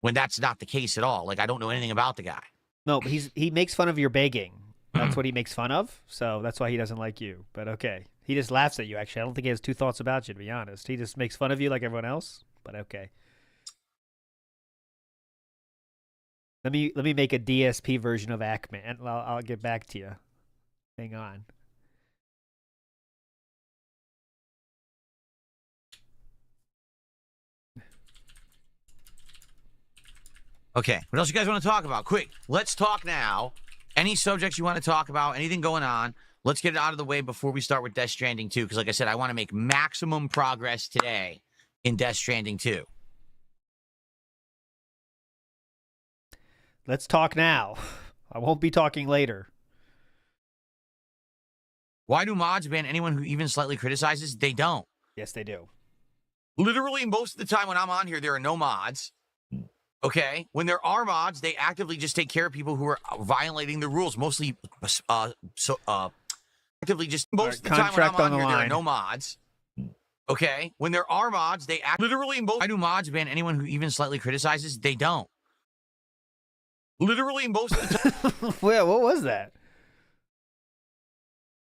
when that's not the case at all. Like, I don't know anything about the guy. No, but he makes fun of your begging. That's what he makes fun of. So that's why he doesn't like you. But okay, he just laughs at you. Actually, I don't think he has two thoughts about you, to be honest. He just makes fun of you like everyone else. But okay. Let me make a DSP version of Ackman. I'll get back to you. Hang on. Okay, what else you guys want to talk about? Quick, let's talk now. Any subjects you want to talk about, anything going on, let's get it out of the way before we start with Death Stranding 2, because like I said, I want to make maximum progress today in Death Stranding 2. Let's talk now. I won't be talking later. Why do mods ban anyone who even slightly criticizes? They don't. Yes, they do. Literally, most of the time when I'm on here, there are no mods. Okay? When there are mods, they actively just take care of people who are violating the rules. Mostly, actively just, most of the time when I'm on here, there are no mods. Okay? When there are mods, they literally, why do mods ban anyone who even slightly criticizes? They don't. Literally, most of the time. Well, what was that?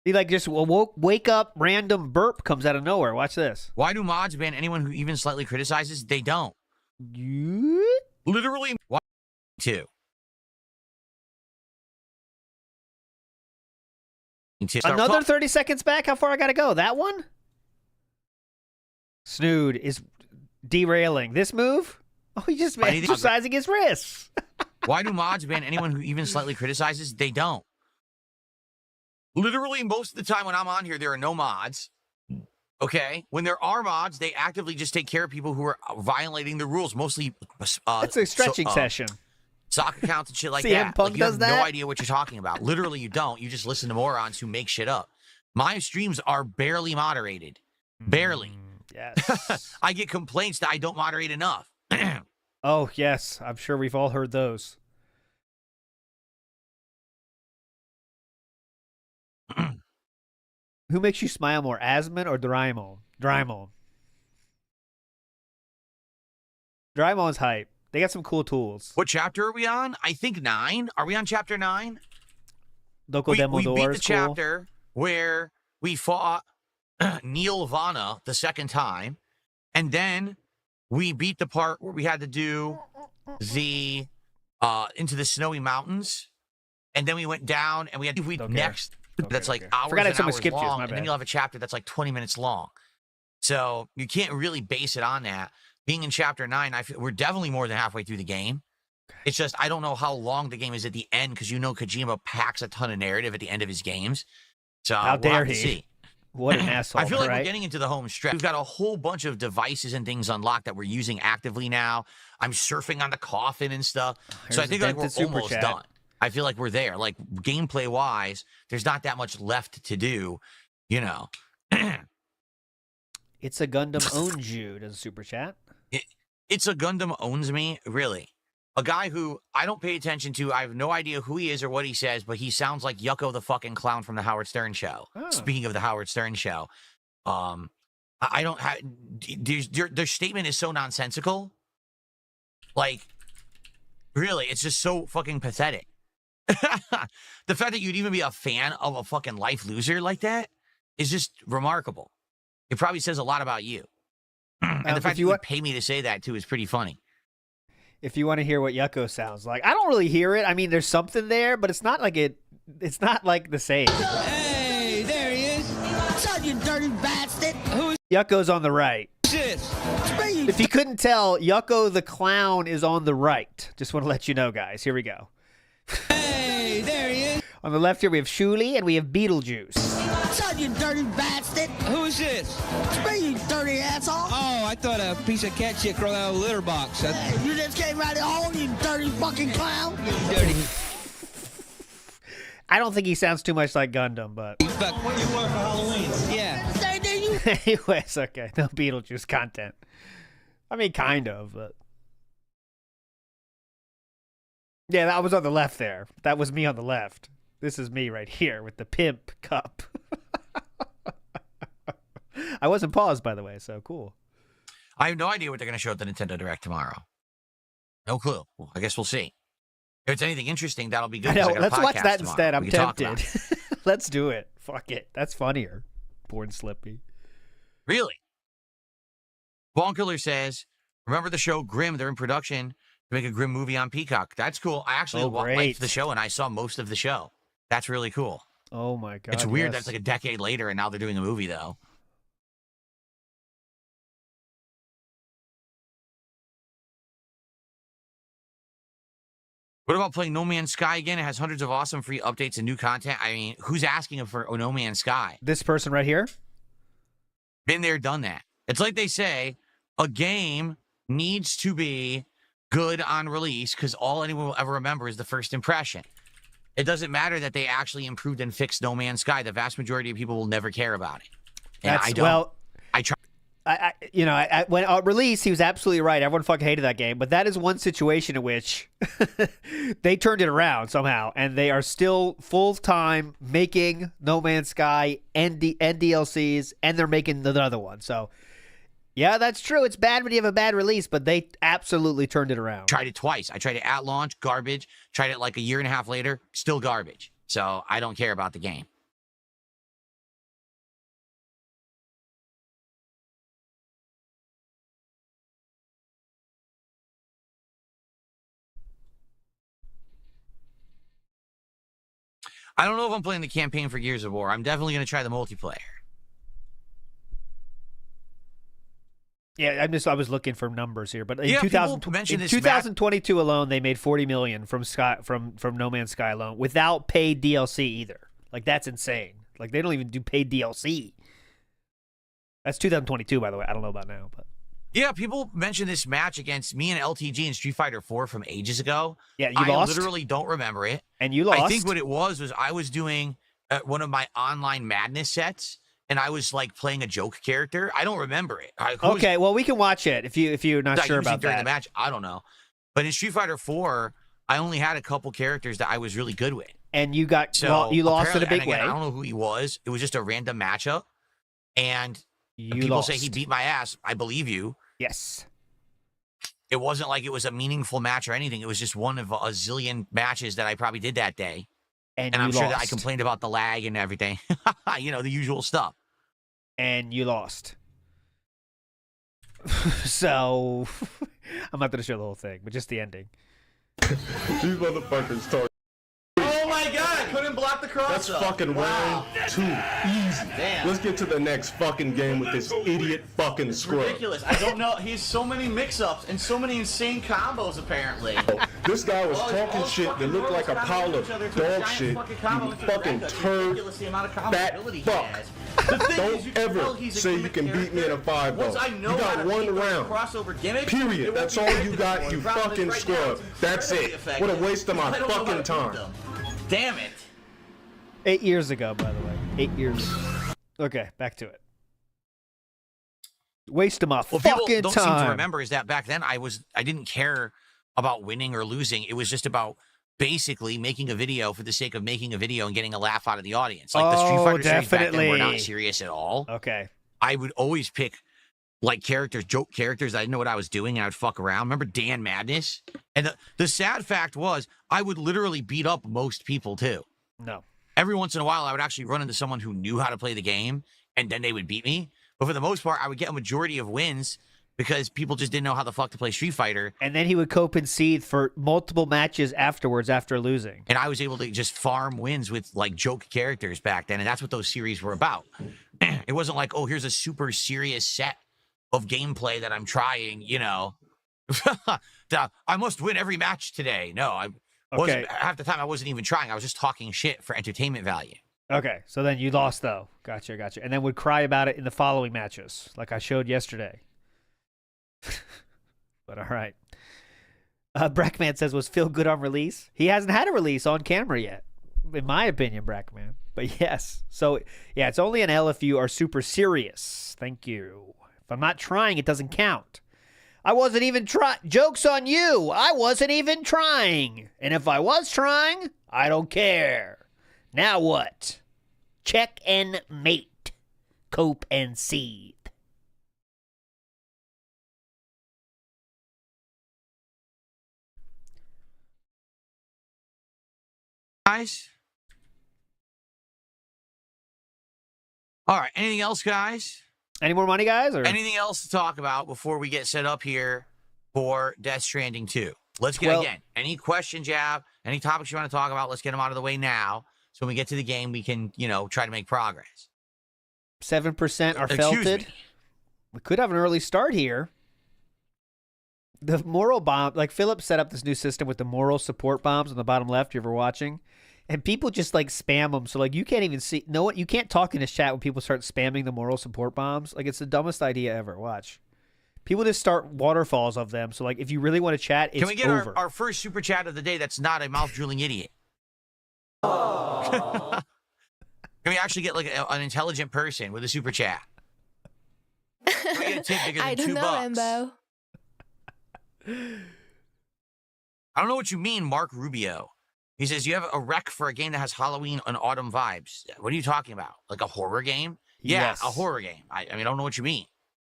He just wake up, random burp comes out of nowhere. Watch this. Why do mods ban anyone who even slightly criticizes? They don't. Literally, why? Two. Another 30 seconds back? How far I gotta go? That one? Snood is derailing. This move? Oh, he just exercising his wrists. Why do mods ban anyone who even slightly criticizes? They don't. Literally, most of the time when I'm on here, there are no mods. Okay? When there are mods, they actively just take care of people who are violating the rules. Mostly, it's a stretching session. Sock accounts and shit like CM that. Punk you have does no that? idea what you're talking about. Literally, you don't. You just listen to morons who make shit up. My streams are barely moderated. Barely. Yes. I get complaints that I don't moderate enough. Oh, yes. I'm sure we've all heard those. Who makes you smile more, Asmon or Doraemon? Doraemon. Doraemon's hype. They got some cool tools. What chapter are we on? I think 9. Are we on chapter 9? We beat the chapter where we fought Neil Vana the second time, and then we beat the part where we had to do the into the snowy mountains, and then we went down and we had next. That's like hours and hours long, and then you'll have a chapter that's like 20 minutes long. So you can't really base it on that. Being in chapter 9, I feel we're definitely more than halfway through the game. It's just I don't know how long the game is at the end, because Kojima packs a ton of narrative at the end of his games. So how dare he? See. What an asshole! I feel like we're getting into the home stretch. We've got a whole bunch of devices and things unlocked that we're using actively now. I'm surfing on the coffin and stuff. So I think like we're almost done. I feel like we're there. Like gameplay wise, there's not that much left to do, you know. It's a Gundam owns you, does Super Chat. It's a Gundam owns me, really. A guy who I don't pay attention to. I have no idea who he is or what he says, but he sounds like Yucko the fucking clown from the Howard Stern show. Oh. Speaking of the Howard Stern show, I don't have their statement is so nonsensical. Like, really, it's just so fucking pathetic. The fact that you'd even be a fan of a fucking life loser like that is just remarkable. It probably says a lot about you. And the fact that you would pay me to say that too is pretty funny. If you want to hear what Yucko sounds like, I don't really hear it. I mean, there's something there, but it's not like it's not like the same. Hey, there he is. Son, you dirty bastard. Who's Yucko's on the right. this? It's me, you If you couldn't tell, Yucko the Clown is on the right. Just want to let you know, guys. Here we go. Hey, there he is. On the left here, we have Shuli and we have Beetlejuice. Son, you dirty bastard. Who is this? It's me, you dirty asshole. Oh, I thought a piece of cat shit crawled out of a litter box. Hey, you just came right home, you dirty fucking clown. You dirty I don't think he sounds too much like Gundam, but... fuck. What you wear for Halloween? Yeah. Anyways, okay. No Beetlejuice content. I mean, kind of, but... Yeah, that was on the left there. That was me on the left. This is me right here with the pimp cup. I wasn't paused, by the way, so cool. I have no idea what they're going to show at the Nintendo Direct tomorrow. No clue. Well, I guess we'll see. If it's anything interesting, that'll be good. I know. Let's watch that tomorrow. instead. I'm We can talk tempted. about it. Let's do it. Fuck it. That's funnier. Born Slippy. Really? Bonkiller says, remember the show Grimm? They're in production to make a Grimm movie on Peacock. That's cool. I actually liked the show, and I saw most of the show. That's really cool. Oh, my God. It's weird yes. that's like a decade later, and now they're doing a movie, though. What about playing No Man's Sky again? It has hundreds of awesome free updates and new content. I mean, who's asking for No Man's Sky? This person right here? Been there, done that. It's like they say, a game needs to be good on release because all anyone will ever remember is the first impression. It doesn't matter that they actually improved and fixed No Man's Sky. The vast majority of people will never care about it. And I don't. Well, I try. When on release, he was absolutely right. Everyone fucking hated that game. But that is one situation in which they turned it around somehow, and they are still full-time making No Man's Sky and DLCs, and they're making the other one. So, yeah, that's true. It's bad when you have a bad release, but they absolutely turned it around. Tried it twice. I tried it at launch, garbage. Tried it like a year and a half later, still garbage. So I don't care about the game. I don't know if I'm playing the campaign for Gears of War. I'm definitely going to try the multiplayer. Yeah, I was looking for numbers here, but in, Yeah, 2022 alone, they made $40 million from No Man's Sky alone without paid DLC either. Like, that's insane. Like, they don't even do paid DLC. That's 2022, by the way. I don't know about now, but yeah, people mention this match against me and LTG in Street Fighter 4 from ages ago. Yeah, you lost. I literally don't remember it. And you lost. I think what it was I was doing one of my online madness sets, and I was like playing a joke character. I don't remember it. Okay, well, we can watch it if you're not sure about during that. the match. I don't know, but in Street Fighter 4, I only had a couple characters that I was really good with. And you lost in a big way. I don't know who he was. It was just a random matchup, and people say he beat my ass. I believe you. Yes. It wasn't like it was a meaningful match or anything. It was just one of a zillion matches that I probably did that day. And I'm you sure that I lost. complained about the lag and everything. You know, the usual stuff. And you lost. So, I'm not going to show the whole thing, but just the ending. These motherfuckers talk. Oh my god, I couldn't block the cross. That's fucking round 2. Easy. Damn. Let's get to the next fucking game with this idiot fucking scrub. Ridiculous. I don't know. He has so many mix-ups and so many insane combos, apparently. This guy was talking shit that looked like a pile of dog shit. You fucking turd, fat fuck. Don't ever say you can beat me in a 5-0. You got one round. Period. That's all you got, you fucking scrub. That's it. What a waste of my fucking time. Damn it. 8 years ago, by the way. 8 years ago. Okay, back to it. Waste of my Well, fucking people don't seem to time. remember is that back then I didn't care about winning or losing. It was just about basically making a video for the sake of making a video and getting a laugh out of the audience. Like the Street Fighter series back then were not serious at all. Okay. I would always pick like joke characters. I didn't know what I was doing, and I would fuck around. Remember Dan Madness? And the sad fact was I would literally beat up most people too. No. Every once in a while, I would actually run into someone who knew how to play the game, and then they would beat me. But for the most part, I would get a majority of wins because people just didn't know how the fuck to play Street Fighter. And then he would cope and seethe for multiple matches afterwards after losing. And I was able to just farm wins with like joke characters back then, and that's what those series were about. It wasn't like, oh, here's a super serious set of gameplay that I'm trying, you know. I must win every match today. No, I wasn't. Half the time I wasn't even trying. I was just talking shit for entertainment value. Okay, so then you lost, though. Gotcha. And then would cry about it in the following matches, like I showed yesterday. But all right. Brackman says, was Phil good on release? He hasn't had a release on camera yet, in my opinion, Brackman. But yes. So, yeah, it's only an L if you are super serious. Thank you. If I'm not trying, it doesn't count. I wasn't even trying. Joke's on you. I wasn't even trying. And if I was trying, I don't care. Now what? Check and mate. Cope and seethe. Guys? All right. Anything else, guys? Any more money, guys? Or anything else to talk about before we get set up here for Death Stranding 2? Let's get, again, any questions you have, any topics you want to talk about, let's get them out of the way now. So when we get to the game, we can, you know, try to make progress. 7% are felted. We could have an early start here. The moral bomb, like Philip set up this new system with the moral support bombs on the bottom left. You ever watching? And people just like spam them. So like you can't even see. No, you can't talk in this chat when people start spamming the moral support bombs. Like it's the dumbest idea ever. Watch. People just start waterfalls of them. So like if you really want to chat, it's over. Can we get our first super chat of the day that's not a mouth drooling idiot? Can we actually get like an intelligent person with a super chat? Can we get a tip bigger than I don't know, $2? Embo. I don't know what you mean, Mark Rubio. He says, you have a rec for a game that has Halloween and autumn vibes. What are you talking about? Like a horror game? Yeah, yes. A horror game. I mean, I don't know what you mean.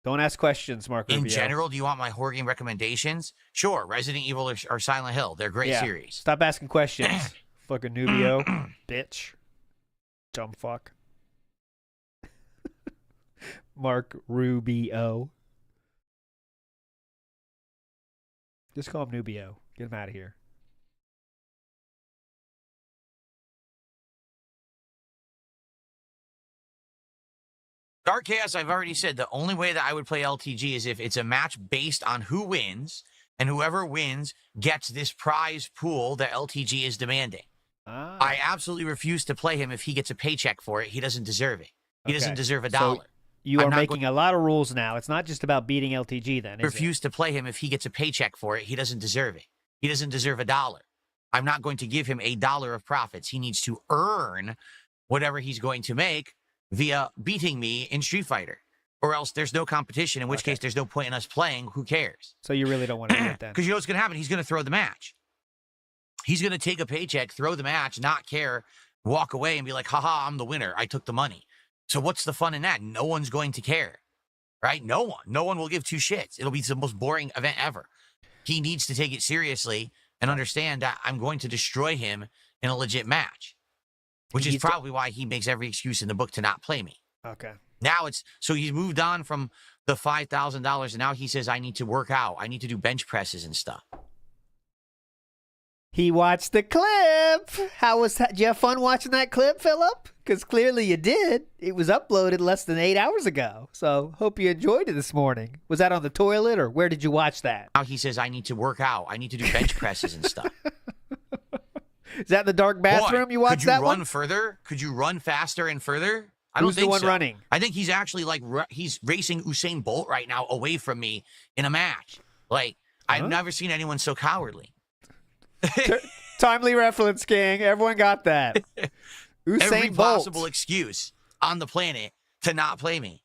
Don't ask questions, Mark Rubio. In general, do you want my horror game recommendations? Sure, Resident Evil or Silent Hill. They're great series. Stop asking questions. Fucking Nubio. Bitch. Dumb fuck. Mark Rubio. Just call him Nubio. Get him out of here. Dark Chaos, I've already said, the only way that I would play LTG is if it's a match based on who wins, and whoever wins gets this prize pool that LTG is demanding. I absolutely refuse to play him if he gets a paycheck for it. He doesn't deserve it. He doesn't deserve $1. So you are making a lot of rules now. It's not just about beating LTG then, is refuse to play him if he gets a paycheck for it. He doesn't deserve it. He doesn't deserve $1. I'm not going to give him $1 of profits. He needs to earn whatever he's going to make via beating me in Street Fighter. Or else there's no competition, in which case there's no point in us playing. Who cares? So you really don't want to do it then? Because you know what's going to happen? He's going to throw the match. He's going to take a paycheck, throw the match, not care, walk away and be like, haha, I'm the winner. I took the money. So what's the fun in that? No one's going to care, right? No one. No one will give two shits. It'll be the most boring event ever. He needs to take it seriously and understand that I'm going to destroy him in a legit match, which is probably why he makes every excuse in the book to not play me. Okay. Now so he's moved on from the $5,000 and now he says, I need to work out. I need to do bench presses and stuff. He watched the clip. How was that? Did you have fun watching that clip, Philip? Because clearly you did. It was uploaded less than 8 hours ago. So hope you enjoyed it this morning. Was that on the toilet or where did you watch that? Now he says, I need to work out. I need to do bench presses and stuff. Is that in the dark bathroom you watched that one? Could you run further? Could you run faster and further? I Who's don't think the one so. running? I think he's actually like, he's racing Usain Bolt right now away from me in a match. Like, I've never seen anyone so cowardly. Timely reference, King. Everyone got that. Usain Every Bolt. possible excuse on the planet to not play me.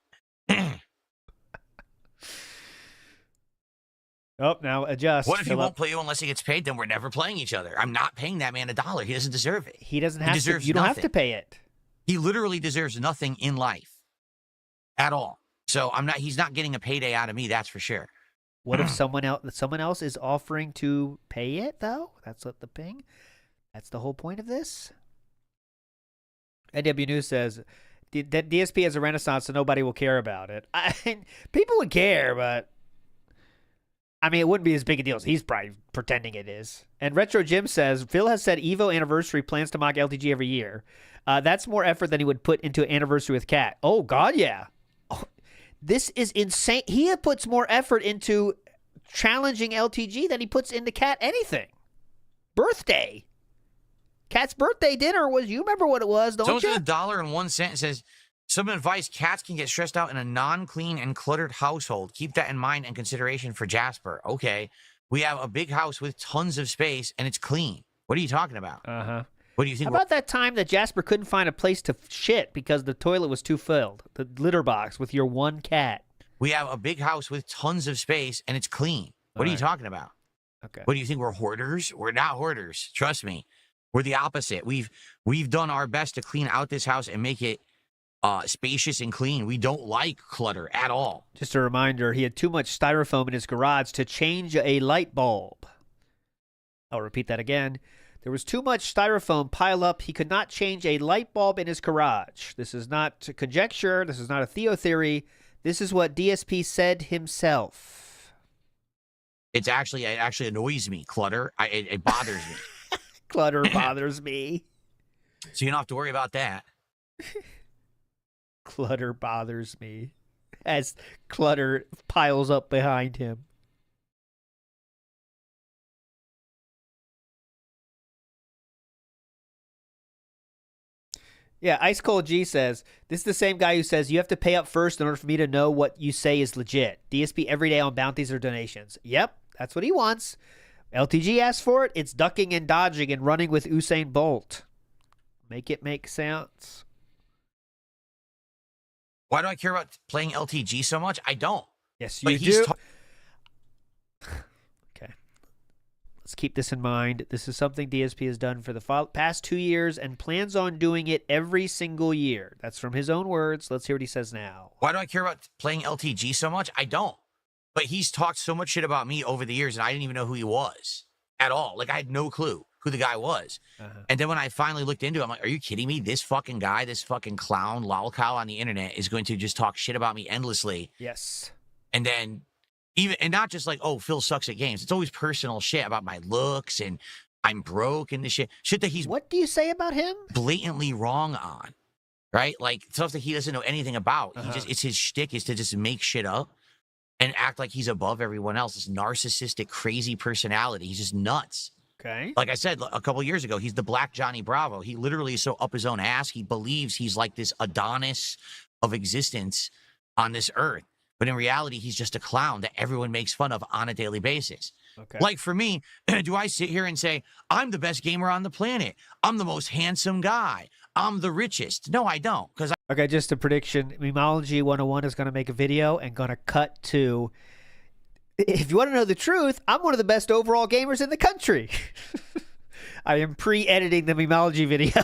Oh, now adjust. What if he Phillip. won't play you unless he gets paid? Then we're never playing each other. I'm not paying that man $1. He doesn't deserve it. He doesn't have to. You don't have to pay it. He literally deserves nothing in life at all. So he's not getting a payday out of me, that's for sure. What if someone else is offering to pay it though? That's what the ping. That's the whole point of this. NW News says that DSP has a renaissance, so nobody will care about it. People would care, but I mean, it wouldn't be as big a deal as he's probably pretending it is. And Retro Jim says Phil has said Evo Anniversary plans to mock LTG every year. That's more effort than he would put into an anniversary with Cat. Oh God, yeah. Oh, This is insane. He puts more effort into challenging LTG than he puts into Cat anything. Birthday. Cat's birthday dinner was, you remember what it was, don't Someone's you? $1.01 and says, some advice, cats can get stressed out in a non-clean and cluttered household. Keep that in mind and consideration for Jasper. Okay. We have a big house with tons of space and it's clean. What are you talking about? Uh-huh. What do you think? How about that time that Jasper couldn't find a place to shit because the toilet was too filled? The litter box with your one cat. We have a big house with tons of space and it's clean. What are you talking about? Okay. What do you think? We're hoarders? We're not hoarders. Trust me. We're the opposite. We've done our best to clean out this house and make it spacious and clean. We don't like clutter at all. Just a reminder, he had too much styrofoam in his garage to change a light bulb. I'll repeat that again. There was too much styrofoam piled up. He could not change a light bulb in his garage. This is not conjecture. This is not a Theo theory. This is what DSP said himself. It actually annoys me. Clutter. It bothers me. Clutter bothers me. So you don't have to worry about that. Clutter bothers me. As clutter piles up behind him. Yeah, Ice Cold G says, this is the same guy who says, you have to pay up first in order for me to know what you say is legit. DSP every day on bounties or donations. Yep, that's what he wants. LTG asked for it. It's ducking and dodging and running with Usain Bolt. Make it make sense. Why do I care about playing LTG so much? I don't. Yes, you do. Okay. Let's keep this in mind. This is something DSP has done for the past 2 years and plans on doing it every single year. That's from his own words. Let's hear what he says now. Why do I care about playing LTG so much? I don't. But he's talked so much shit about me over the years, and I didn't even know who he was at all. Like, I had no clue who the guy was. And then when I finally looked into it, I'm like, are you kidding me? This fucking guy, this fucking clown, lolcow on the internet is going to just talk shit about me endlessly. Yes. And then and not just like, oh, Phil sucks at games. It's always personal shit about my looks and I'm broke and this shit. Shit that he's What do you say about him? Blatantly wrong on. Right? Like stuff that he doesn't know anything about. It's his shtick is to just make shit up and act like he's above everyone else. This narcissistic, crazy personality. He's just nuts. Okay. Like I said a couple years ago, he's the Black Johnny Bravo. He literally is so up his own ass. He believes he's like this Adonis of existence on this earth. But in reality, he's just a clown that everyone makes fun of on a daily basis. Okay. Like for me, do I sit here and say, I'm the best gamer on the planet. I'm the most handsome guy. I'm the richest. No, I don't. Okay, just a prediction. Memology 101 is going to make a video and going to cut to, if you want to know the truth, I'm one of the best overall gamers in the country. I am pre-editing the Memology video.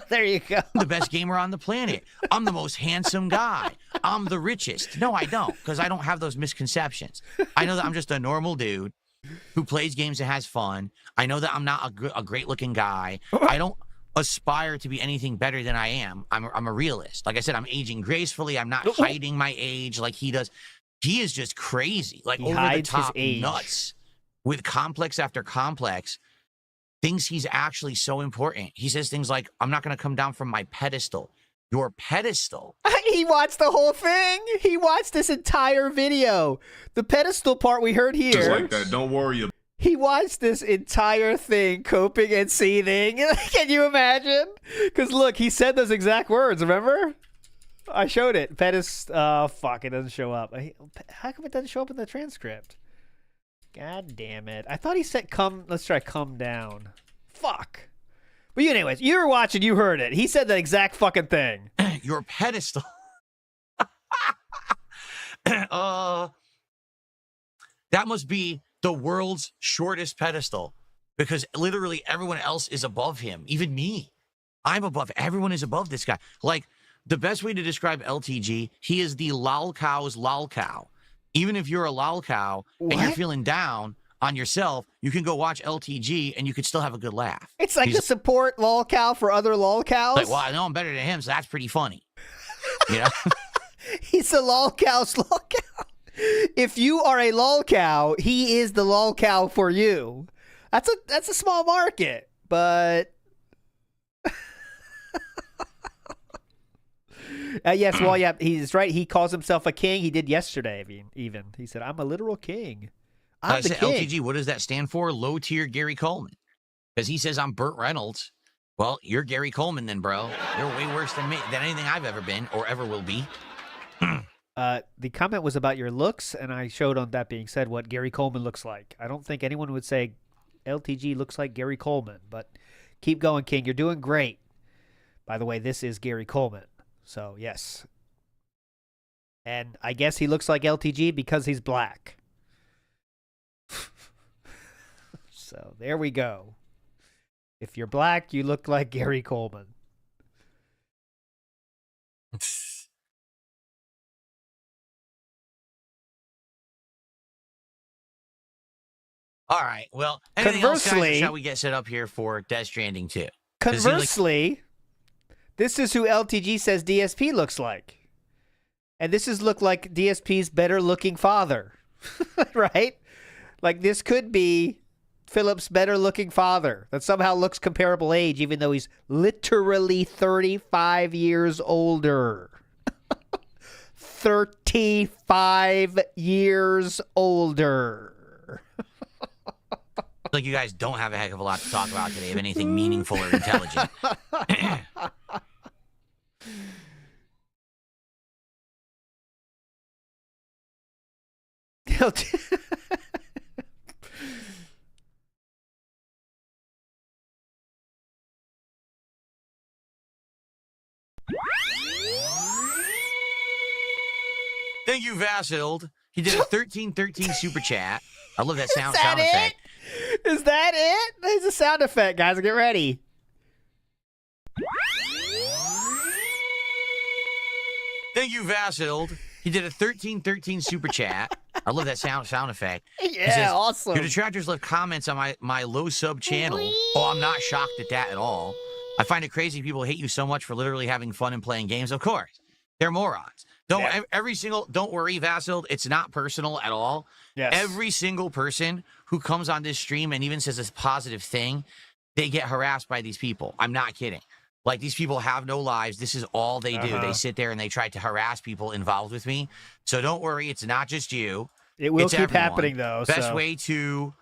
There you go. I'm the best gamer on the planet. I'm the most handsome guy. I'm the richest. No, I don't, because I don't have those misconceptions. I know that I'm just a normal dude who plays games and has fun. I know that I'm not a great-looking guy. I don't aspire to be anything better than I am. I'm a realist. Like I said, I'm aging gracefully. I'm not hiding my age like he does. He is just crazy, like he over hides the top his age. nuts with complex after complex. Thinks he's actually so important. He says things like, I'm not going to come down from my pedestal. Your pedestal? He watched the whole thing. He watched this entire video. The pedestal part we heard here. Just like that. Don't worry. He watched this entire thing, coping and seething. Can you imagine? Because look, he said those exact words, remember? I showed it. Fuck, it doesn't show up. How come it doesn't show up in the transcript? God damn it. I thought he said come, let's try come down. Fuck. But anyways, you were watching, you heard it. He said the exact fucking thing. Your pedestal. That must be the world's shortest pedestal because literally everyone else is above him. Even me. I'm above. Everyone is above this guy. Like, the best way to describe LTG, he is the lolcow's lolcow. Even if you're a lolcow and you're feeling down on yourself, you can go watch LTG and you could still have a good laugh. It's like a support lolcow for other lolcows. Like, well, I know I'm better than him, so that's pretty funny. You know? He's a lolcow's lolcow. If you are a lolcow, he is the lolcow for you. That's a small market, but Yes, well, yeah, he's right. He calls himself a king. He did yesterday, even. He said, I'm a literal king. I'm the king. LTG, what does that stand for? Low tier Gary Coleman. Because he says I'm Burt Reynolds. Well, you're Gary Coleman then, bro. You're way worse than me, than anything I've ever been or ever will be. The comment was about your looks, and I showed on that being said what Gary Coleman looks like. I don't think anyone would say LTG looks like Gary Coleman, but keep going, King. You're doing great. By the way, this is Gary Coleman, so yes. And I guess he looks like LTG because he's black. So there we go. If you're black, you look like Gary Coleman. All right. Well, anything else, guys, shall we get set up here for Death Stranding 2? Conversely, this is who LTG says DSP looks like. And this is look like DSP's better looking father. Right? Like this could be Philip's better looking father that somehow looks comparable age, even though he's literally 35 years older. 35 years older. Like you guys don't have a heck of a lot to talk about today of anything meaningful or intelligent. Thank you, Vassild. He did a 1313 super chat. I love that sound effect. Is that it? There's a sound effect, guys. Get ready. Thank you, Vassild. He did a 1313 super chat. I love that sound effect. Yeah, says, awesome. Your detractors left comments on my low sub channel. Oh, I'm not shocked at that at all. I find it crazy people hate you so much for literally having fun and playing games. Of course, they're morons. Don't worry, Vassild. It's not personal at all. Yes. Every single person who comes on this stream and even says a positive thing, they get harassed by these people. I'm not kidding. Like, these people have no lives. This is all they do. They sit there and they try to harass people involved with me. So don't worry. It's not just you. It will It's keep everyone. happening, though. Best way to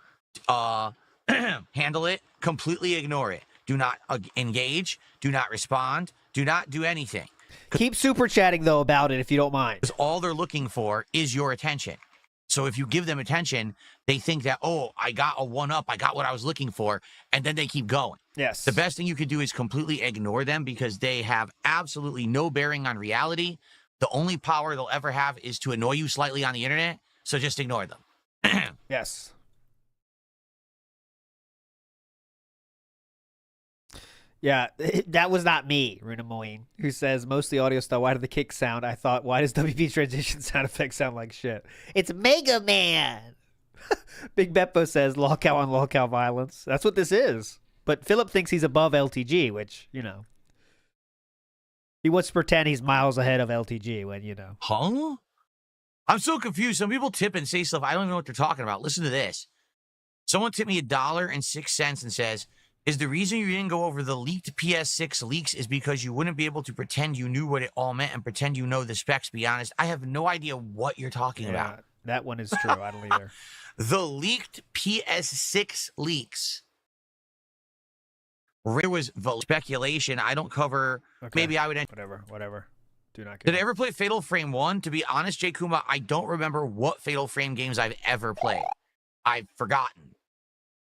handle it, completely ignore it. Do not engage. Do not respond. Do not do anything. Keep super chatting, though, about it if you don't mind. Because all they're looking for is your attention. So if you give them attention, they think that, oh, I got a one-up. I got what I was looking for. And then they keep going. Yes. The best thing you can do is completely ignore them because they have absolutely no bearing on reality. The only power they'll ever have is to annoy you slightly on the internet. So just ignore them. Yes. Yeah, that was not me, Runa Moine, who says, mostly audio style. Why did the kick sound? I thought, why does WP transition sound effects sound like shit? It's Mega Man. Big Beppo says, lolcow on lolcow violence. That's what this is. But Philip thinks he's above LTG, which, you know. He wants to pretend he's miles ahead of LTG when, you know. Huh? I'm so confused. Some people tip and say stuff. I don't even know what they're talking about. Listen to this. Someone tipped me $1.06 and says, is the reason you didn't go over the leaked PS6 leaks is because you wouldn't be able to pretend you knew what it all meant and pretend you know the specs, be honest. I have no idea what you're talking about. That one is true. I don't either. The leaked PS6 leaks. There was speculation. I don't cover. Okay. Maybe I would. Whatever. Do not care. Did I ever play Fatal Frame 1? To be honest, J. Kuma, I don't remember what Fatal Frame games I've ever played. I've forgotten.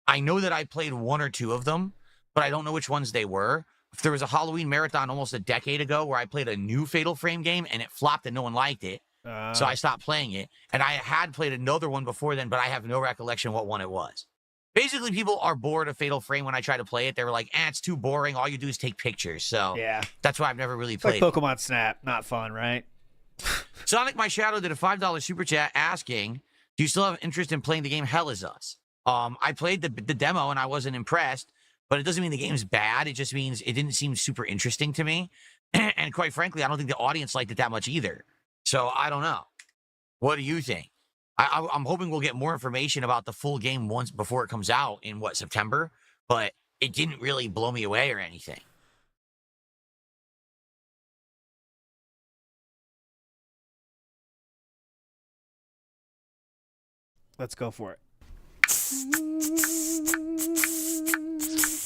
I know that I played one or two of them, but I don't know which ones they were. If there was a Halloween marathon almost a decade ago where I played a new Fatal Frame game and it flopped and no one liked it, so I stopped playing it. And I had played another one before then, but I have no recollection what one it was. Basically, people are bored of Fatal Frame when I try to play it. They were like, it's too boring. All you do is take pictures. So yeah, that's why I've never really played like Pokemon Snap. Not fun, right? Sonic My Shadow did a $5 super chat asking, do you still have interest in playing the game Hell Is Us? I played the demo and I wasn't impressed, but it doesn't mean the game's bad. It just means it didn't seem super interesting to me. And quite frankly, I don't think the audience liked it that much either. So I don't know. What do you think? I'm hoping we'll get more information about the full game once before it comes out in, September? But it didn't really blow me away or anything. Let's go for it.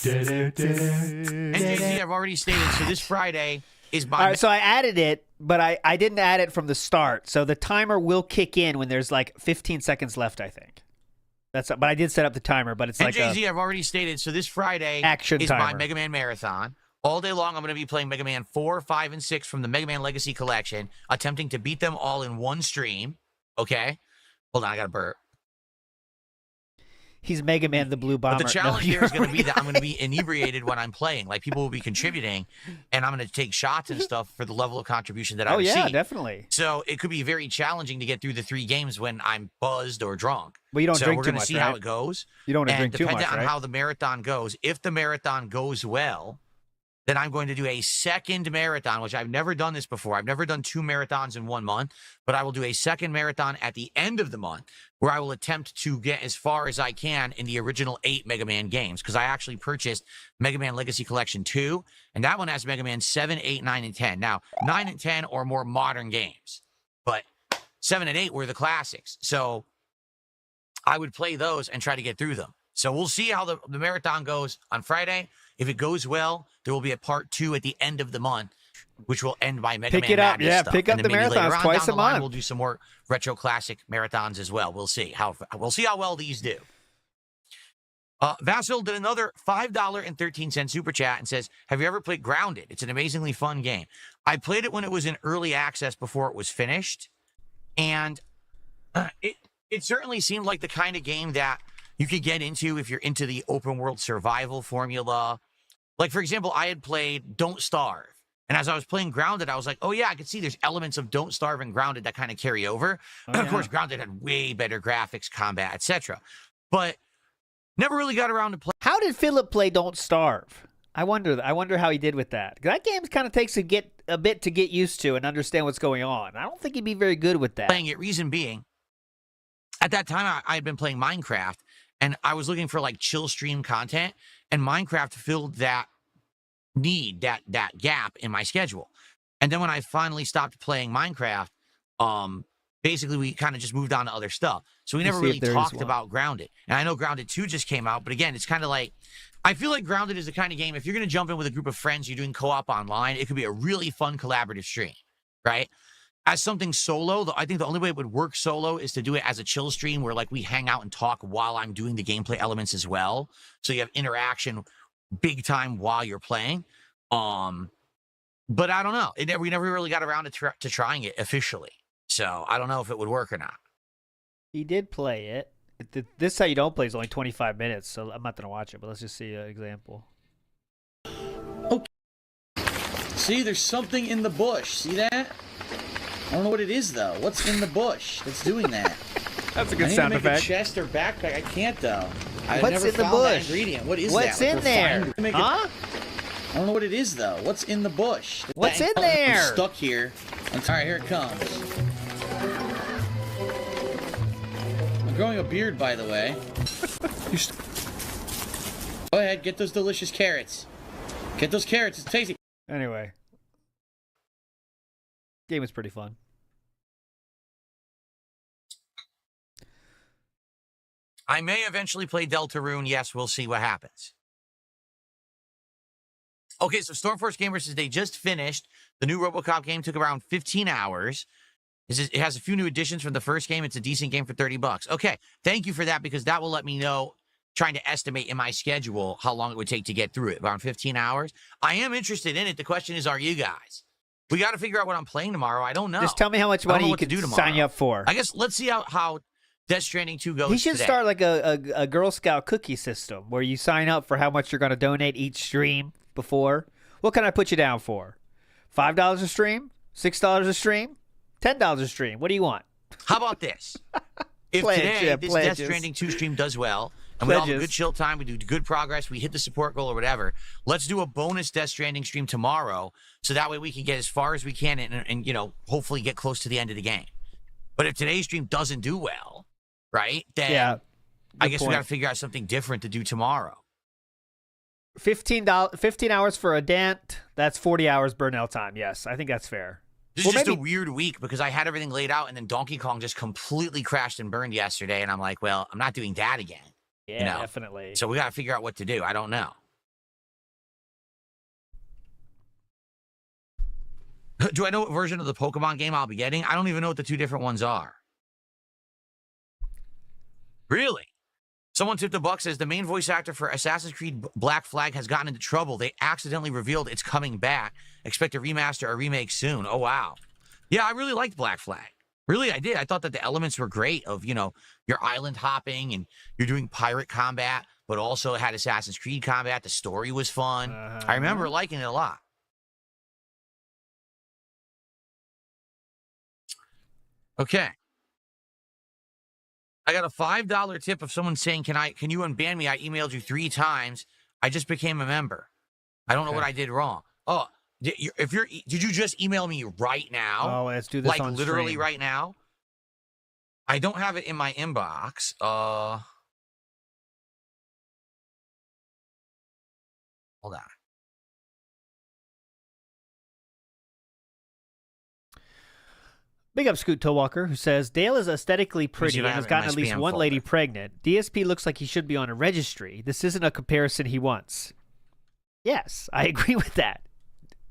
And Jay-Z, I've already stated, so this Friday is my... All right, so I added it, but I didn't add it from the start. So the timer will kick in when there's like 15 seconds left, I think. But I did set up the timer, but it's and like Jay-Z, I've already stated, so this Friday is my Mega Man Marathon. All day long, I'm going to be playing Mega Man 4, 5, and 6 from the Mega Man Legacy Collection, attempting to beat them all in one stream. Okay? Hold on, I got to burp. He's Mega Man the Blue Bomber. But the challenge here is going to be that I'm going to be inebriated when I'm playing. Like, people will be contributing, and I'm going to take shots and stuff for the level of contribution that I receive. Oh, yeah, definitely. So it could be very challenging to get through the 3 games when I'm buzzed or drunk. But you don't drink we're too going to much, see right? how it goes. You don't want to drink too much, depending on right? how the marathon goes, if the marathon goes well, then I'm going to do a second marathon, which I've never done this before. I've never done 2 marathons in 1 month, but I will do a second marathon at the end of the month where I will attempt to get as far as I can in the original 8 Mega Man games, because I actually purchased Mega Man Legacy Collection 2, and that one has Mega Man 7, 8, 9, and 10. Now, 9 and 10 are more modern games, but 7 and 8 were the classics. So I would play those and try to get through them. So we'll see how the marathon goes on Friday. If it goes well, there will be a part 2 at the end of the month, which will end by Mega Man Madness stuff. Pick up and then the maybe later marathons on twice down a the line, month. We'll do some more retro classic marathons as well. We'll see how well these do. Vasil did another $5.13 super chat and says, "Have you ever played Grounded? It's an amazingly fun game. I played it when it was in early access before it was finished, and it certainly seemed like the kind of game that you could get into if you're into the open world survival formula. Like, for example, I had played Don't Starve. And as I was playing Grounded, I was like, oh, yeah, I could see there's elements of Don't Starve and Grounded that kind of carry over. Oh, Of course, Grounded had way better graphics, combat, etc. But never really got around to play. How did Philip play Don't Starve? I wonder how he did with that. That game kind of takes a bit to get used to and understand what's going on. I don't think he'd be very good with that. Playing it, reason being, at that time, I had been playing Minecraft, and I was looking for, like, chill stream content, and Minecraft filled that need, that gap in my schedule. And then when I finally stopped playing Minecraft, basically we kind of just moved on to other stuff. So we never really talked about Grounded. And I know Grounded 2 just came out, but again, it's kind of like, I feel like Grounded is the kind of game, if you're going to jump in with a group of friends, you're doing co-op online, it could be a really fun collaborative stream, right? As something solo, I think the only way it would work solo is to do it as a chill stream where, like, we hang out and talk while I'm doing the gameplay elements as well. So you have interaction big time while you're playing. But I don't know. We never really got around to trying it officially. So I don't know if it would work or not. He did play it. This How You Don't Play is only 25 minutes, so I'm not going to watch it, but let's just see an example. Okay. See, there's something in the bush. See that? I don't know what it is, though. What's in the bush that's doing that? That's a good I need sound to make effect. a chest or backpack. I can't, though. I've What's never in the found that bush? ingredient. What is What's that? in there? Huh? I don't know what it is, though. What's in the bush? What's in there? I'm stuck here. All right, here it comes. I'm growing a beard, by the way. Go ahead, get those delicious carrots. Get those carrots. It's tasty. Anyway. Game is pretty fun. I may eventually play Deltarune. Yes, we'll see what happens. Okay, so Stormforce Gamers says they just finished. The new RoboCop game took around 15 hours. It has a few new additions from the first game. It's a decent game for $30. Okay, thank you for that, because that will let me know, trying to estimate in my schedule how long it would take to get through it. Around 15 hours. I am interested in it. The question is, are you guys? We got to figure out what I'm playing tomorrow. I don't know. Just tell me how much money you could sign you up for. I guess let's see how Death Stranding 2 goes. He should today. start like a Girl Scout cookie system where you sign up for how much you're going to donate each stream before. What can I put you down for? $5 a stream? $6 a stream? $10 a stream? What do you want? How about this? If today this Death Stranding 2 stream does well, and we all have a good chill time, we do good progress, we hit the support goal or whatever, let's do a bonus Death Stranding stream tomorrow, so that way we can get as far as we can and you know, hopefully get close to the end of the game. But if today's stream doesn't do well, right, then I guess we got to figure out something different to do tomorrow. 15 hours for a Dant. That's 40 hours Burnell time. Yes, I think that's fair. This is just a weird week because I had everything laid out, and then Donkey Kong just completely crashed and burned yesterday, and I'm like, well, I'm not doing that again. Yeah, you know? definitely. So we got to figure out what to do. I don't know. Do I know what version of the Pokemon game I'll be getting? I don't even know what the two different ones are. Really? Someone tipped $1 says the main voice actor for Assassin's Creed Black Flag has gotten into trouble. They accidentally revealed it's coming back. Expect a remaster or remake soon. Oh, wow. Yeah, I really liked Black Flag. Really, I did. I thought that the elements were great of, you know, your island hopping and you're doing pirate combat, but also it had Assassin's Creed combat. The story was fun. I remember liking it a lot. Okay. I got a $5 tip of someone saying, can you unban me? I emailed you 3 times. I just became a member. I don't know what I did wrong. Oh, did you just email me right now? Oh, let's do this on literally stream. right now. I don't have it in my inbox. Hold on. Big up Scoot Towalker, who says, Dale is aesthetically pretty and has gotten at least one lady pregnant. DSP looks like he should be on a registry. This isn't a comparison he wants. Yes, I agree with that.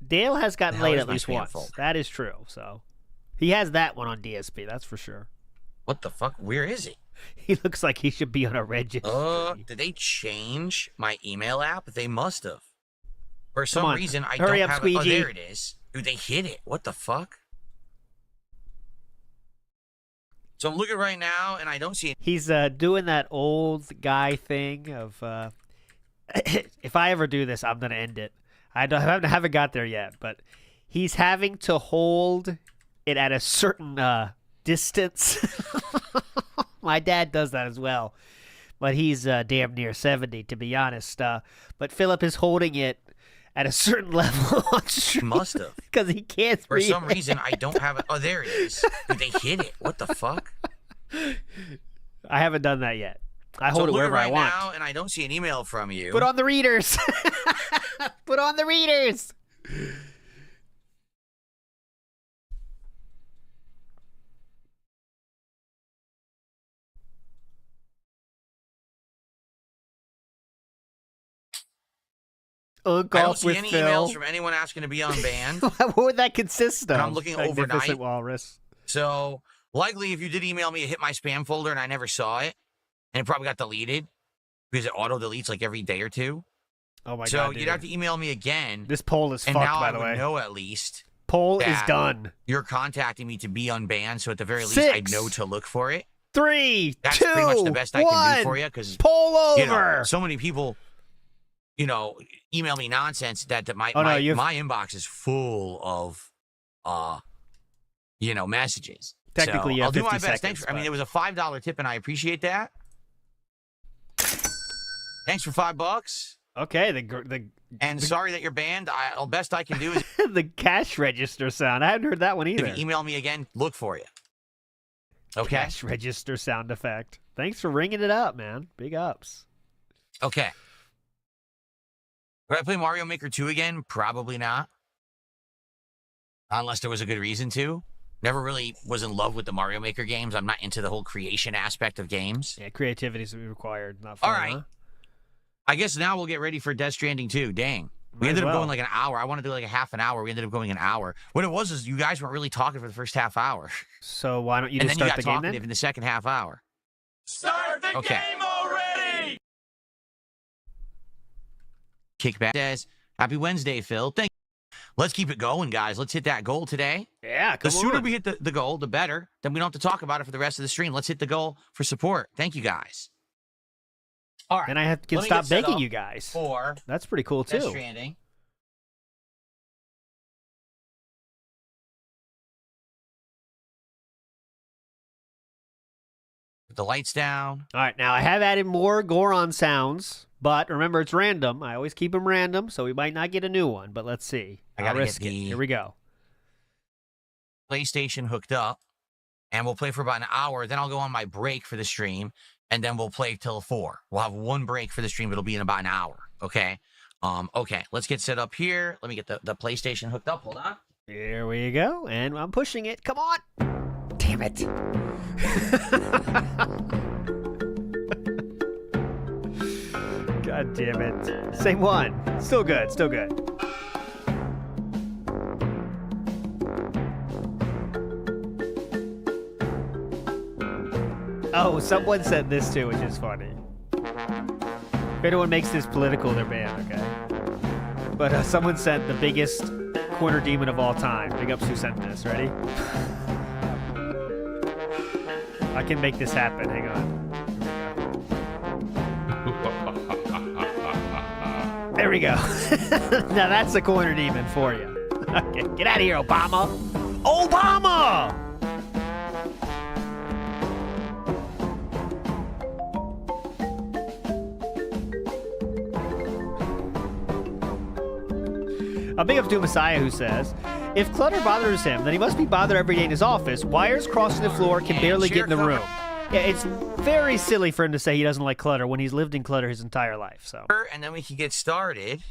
Dale has gotten laid at least once. That is true. So he has that one on DSP, that's for sure. What the fuck? Where is he? He looks like he should be on a registry. Did they change my email app? They must have. For some reason, I Hurry don't up, have it. Oh, Squeegee. there it is. Dude, they hid it. What the fuck? So I'm looking right now, and I don't see it. He's doing that old guy thing of, if I ever do this, I'm going to end it. I haven't got there yet, but he's having to hold it at a certain distance. My dad does that as well, but he's damn near 70, to be honest. But Philip is holding it at a certain level on stream. Must have. Because he can't For some reason, I don't have it. Oh, there it is. Dude, they hid it. What the fuck? I haven't done that yet. I hold it wherever I want. Now, and I don't see an email from you. Put on the readers. Put on the readers. I don't see any emails from anyone asking to be unbanned. What would that consist of? And I'm looking overnight. Walrus. So likely, if you did email me, it hit my spam folder and I never saw it, and it probably got deleted because it auto deletes like every day or two. Oh my god! So you'd have to email me again. This poll is and fucked, now by I the would way. know at least. Poll is done. You're contacting me to be unbanned, so at the very least, 6, I know to look for it. 3, That's 2, pretty much the best I can do for you because poll over. You know, so many people, you know, email me nonsense that my inbox is full of, you know, messages. Technically, so you have I'll do my 50 best. seconds, Thanks. I mean, it was a $5 tip, and I appreciate that. Thanks for $5. Okay, sorry that you're banned. The best I can do is the cash register sound. I hadn't heard that one either. if you email me again, look for you. Okay. Cash register sound effect. Thanks for ringing it up, man. Big ups. Okay. Would I play Mario Maker 2 again? Probably not. Unless there was a good reason to. Never really was in love with the Mario Maker games. I'm not into the whole creation aspect of games. Yeah, creativity is required. Not fun, all right. Huh? I guess now we'll get ready for Death Stranding 2. Dang. We ended up going like an hour. I want to do like a half an hour. We ended up going an hour. What it was is you guys weren't really talking for the first half hour. So why don't you and just then start you the got game talkative then? in the second half hour. Start the game already! Kickback says, Happy Wednesday, Phil. Thank you. Let's keep it going, guys. Let's hit that goal today. Yeah, the sooner we hit the goal, the better. Then we don't have to talk about it for the rest of the stream. Let's hit the goal for support. Thank you, guys. All right. Then I can stop begging you guys. For that's pretty cool too. Death Stranding. Put the lights down. All right, now I have added more Goron sounds, but remember it's random. I always keep them random, so we might not get a new one. But let's see. I gotta risk get it. the Here we go. PlayStation hooked up, and we'll play for about an hour. Then I'll go on my break for the stream, and then we'll play till 4. We'll have one break for the stream. It'll be in about an hour. Okay. Okay. Let's get set up here. Let me get the PlayStation hooked up. Hold on. Here we go, and I'm pushing it. Come on. Damn it. God damn it. Same one. Still good, still good. Oh, someone said this too, which is funny. If anyone makes this political, they're banned, okay? But someone said the biggest corner demon of all time. Big ups who sent this. Ready? I can make this happen. Hang on. There we go. Now that's the corner demon for you. Okay, get out of here, Obama. Obama! A big up to Messiah who says, if clutter bothers him, then he must be bothered every day in his office. Wires crossing the floor, can barely get in the room. Yeah, it's very silly for him to say he doesn't like clutter when he's lived in clutter his entire life. So. And then we can get started.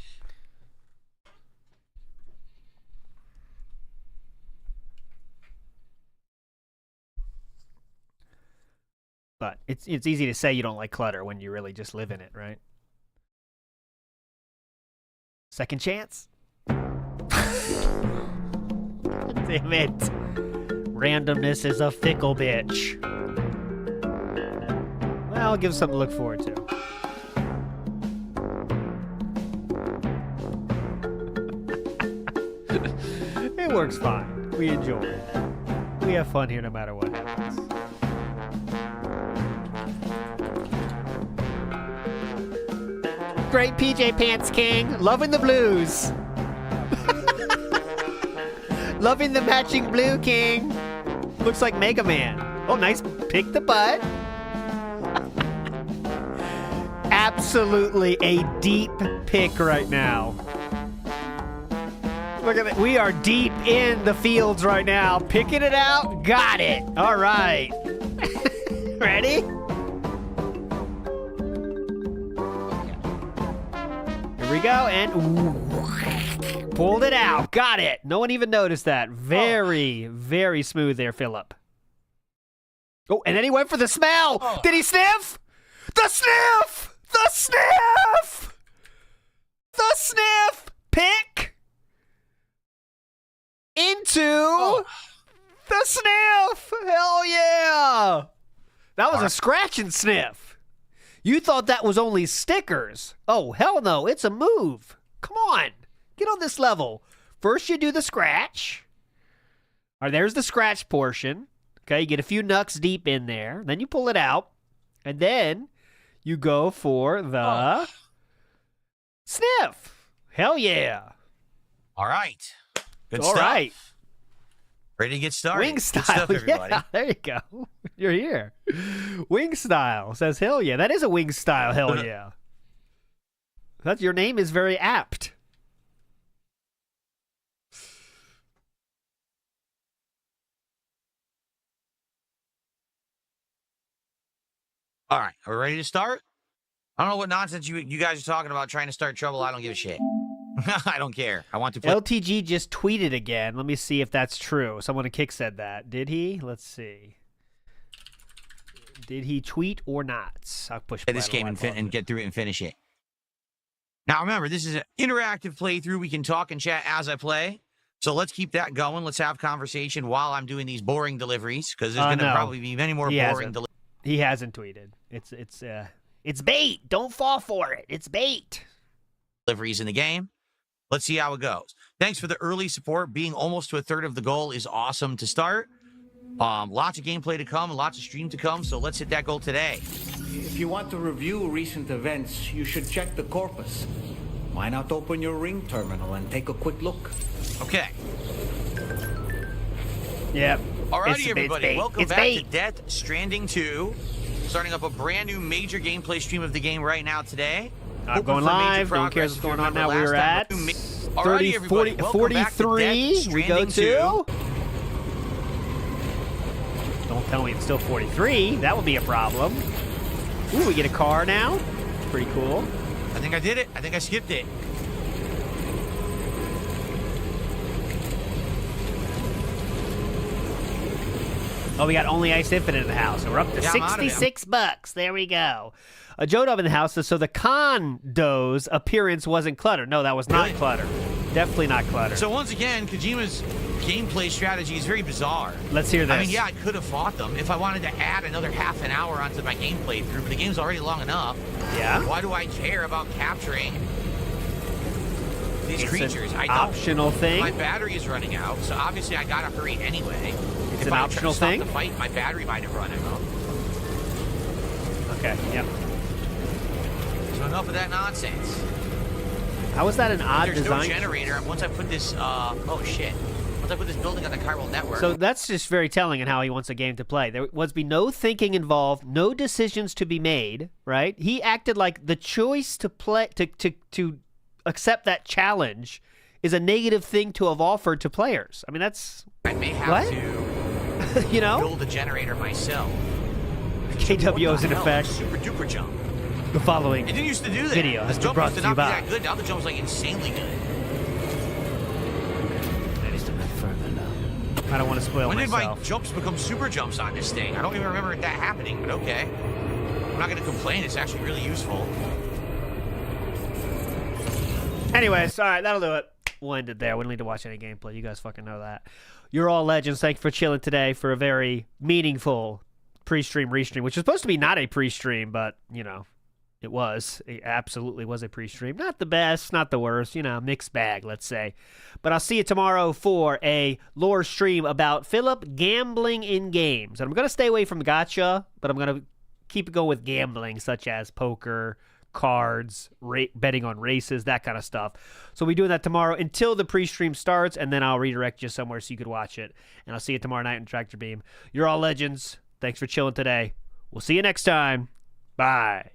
But it's easy to say you don't like clutter when you really just live in it, right? Second chance? Damn it. Randomness is a fickle bitch. Well, I'll give something to look forward to. It works fine. We enjoy it. We have fun here no matter what happens. Great PJ Pants King. Loving the blues. Loving the matching blue, King. Looks like Mega Man. Oh, nice pick the butt. Absolutely a deep pick right now. Look at that. We are deep in the fields right now. Picking it out. Got it. All right. Ready? Here we go. And pulled it out. Got it. No one even noticed that. Very, very smooth there, Philip. Oh, and then he went for the smell. Oh. Did he sniff? The sniff! The sniff! The sniff! Pick into the sniff! Hell yeah! That was a scratch and sniff. You thought that was only stickers. Oh, hell no. It's a move. Come on. Get on this level. First you do the scratch. All right, there's the scratch portion. Okay, you get a few knucks deep in there. Then you pull it out. And then you go for the sniff. Hell yeah. All right. Good All stuff. right. Ready to get started. Wing style. Good stuff, everybody. Yeah, there you go. You're here. Wing style says hell yeah. That is a wing style. Hell yeah. That's your name is very apt. All right, are we ready to start? I don't know what nonsense you guys are talking about trying to start trouble. I don't give a shit. I don't care. I want to play. LTG just tweeted again. Let me see if that's true. Someone at Kick said that. Did he? Let's see. Did he tweet or not? I'll push play this game and get through it and finish it. Now, remember, this is an interactive playthrough. We can talk and chat as I play. So let's keep that going. Let's have conversation while I'm doing these boring deliveries, because there's going to probably be many more boring deliveries. He hasn't tweeted. It's bait. Don't fall for it. It's bait. Deliveries in the game. Let's see how it goes. Thanks for the early support. Being almost to a third of the goal is awesome to start. Lots of gameplay to come and lots of stream to come, so let's hit that goal today. If you want to review recent events, you should check the corpus. Why not open your ring terminal and take a quick look? Okay. Yep. Alrighty, everybody. Welcome back to Death Stranding 2. Starting up a brand new major gameplay stream of the game right now today. Not going live. No one cares what's going on now. We're at 43. We go to. Don't tell me it's still 43. That would be a problem. Ooh, we get a car now. Pretty cool. I think I did it. I think I skipped it. Oh, we got Only Ice Infinite in the house. So we're up to Yeah, I'm out of it. $66. There we go. Joe Dub in the house says, so the condo's appearance wasn't clutter. No, that was not clutter. Definitely not clutter. So once again, Kojima's gameplay strategy is very bizarre. Let's hear this. I mean, yeah, I could have fought them if I wanted to add another half an hour onto my gameplay through, but the game's already long enough. Yeah. Why do I care about capturing these creatures? An I don't. optional thing. My battery is running out, so obviously I gotta hurry anyway. It's if an I optional stop thing? the fight, my battery might have run out. Okay, yep. So enough of that nonsense. How was that an odd There's design? no generator. Once I put this, oh shit. Once I put this building on the chiral network. So that's just very telling in how he wants a game to play. There was be no thinking involved, no decisions to be made, right? He acted like the choice to play to accept that challenge is a negative thing to have offered to players. I mean, that's I may have to you know? build a generator myself. KWO's in effect. Super duper jump. The following It didn't used to do that. video has The been jump brought used to to you not be by. that good. Now the jump's like insanely good. That is a bit further now. I don't want to spoil When did myself. my jumps become super jumps on this thing? I don't even remember that happening, but okay. I'm not going to complain. It's actually really useful. Anyways, all right, that'll do it. We'll end it there. We don't need to watch any gameplay. You guys fucking know that. You're all legends. Thank you for chilling today for a very meaningful pre-stream, restream, which was supposed to be not a pre-stream, but, you know, it was. It absolutely was a pre-stream. Not the best, not the worst, you know, mixed bag, let's say. But I'll see you tomorrow for a lore stream about Philip gambling in games. And I'm going to stay away from gacha, but I'm going to keep it going with gambling, such as poker, cards, betting on races, that kind of stuff. So we'll be doing that tomorrow until the pre-stream starts, and then I'll redirect you somewhere so you could watch it. And I'll see you tomorrow night in Tractor Beam. You're all legends. Thanks for chilling today. We'll see you next time. Bye.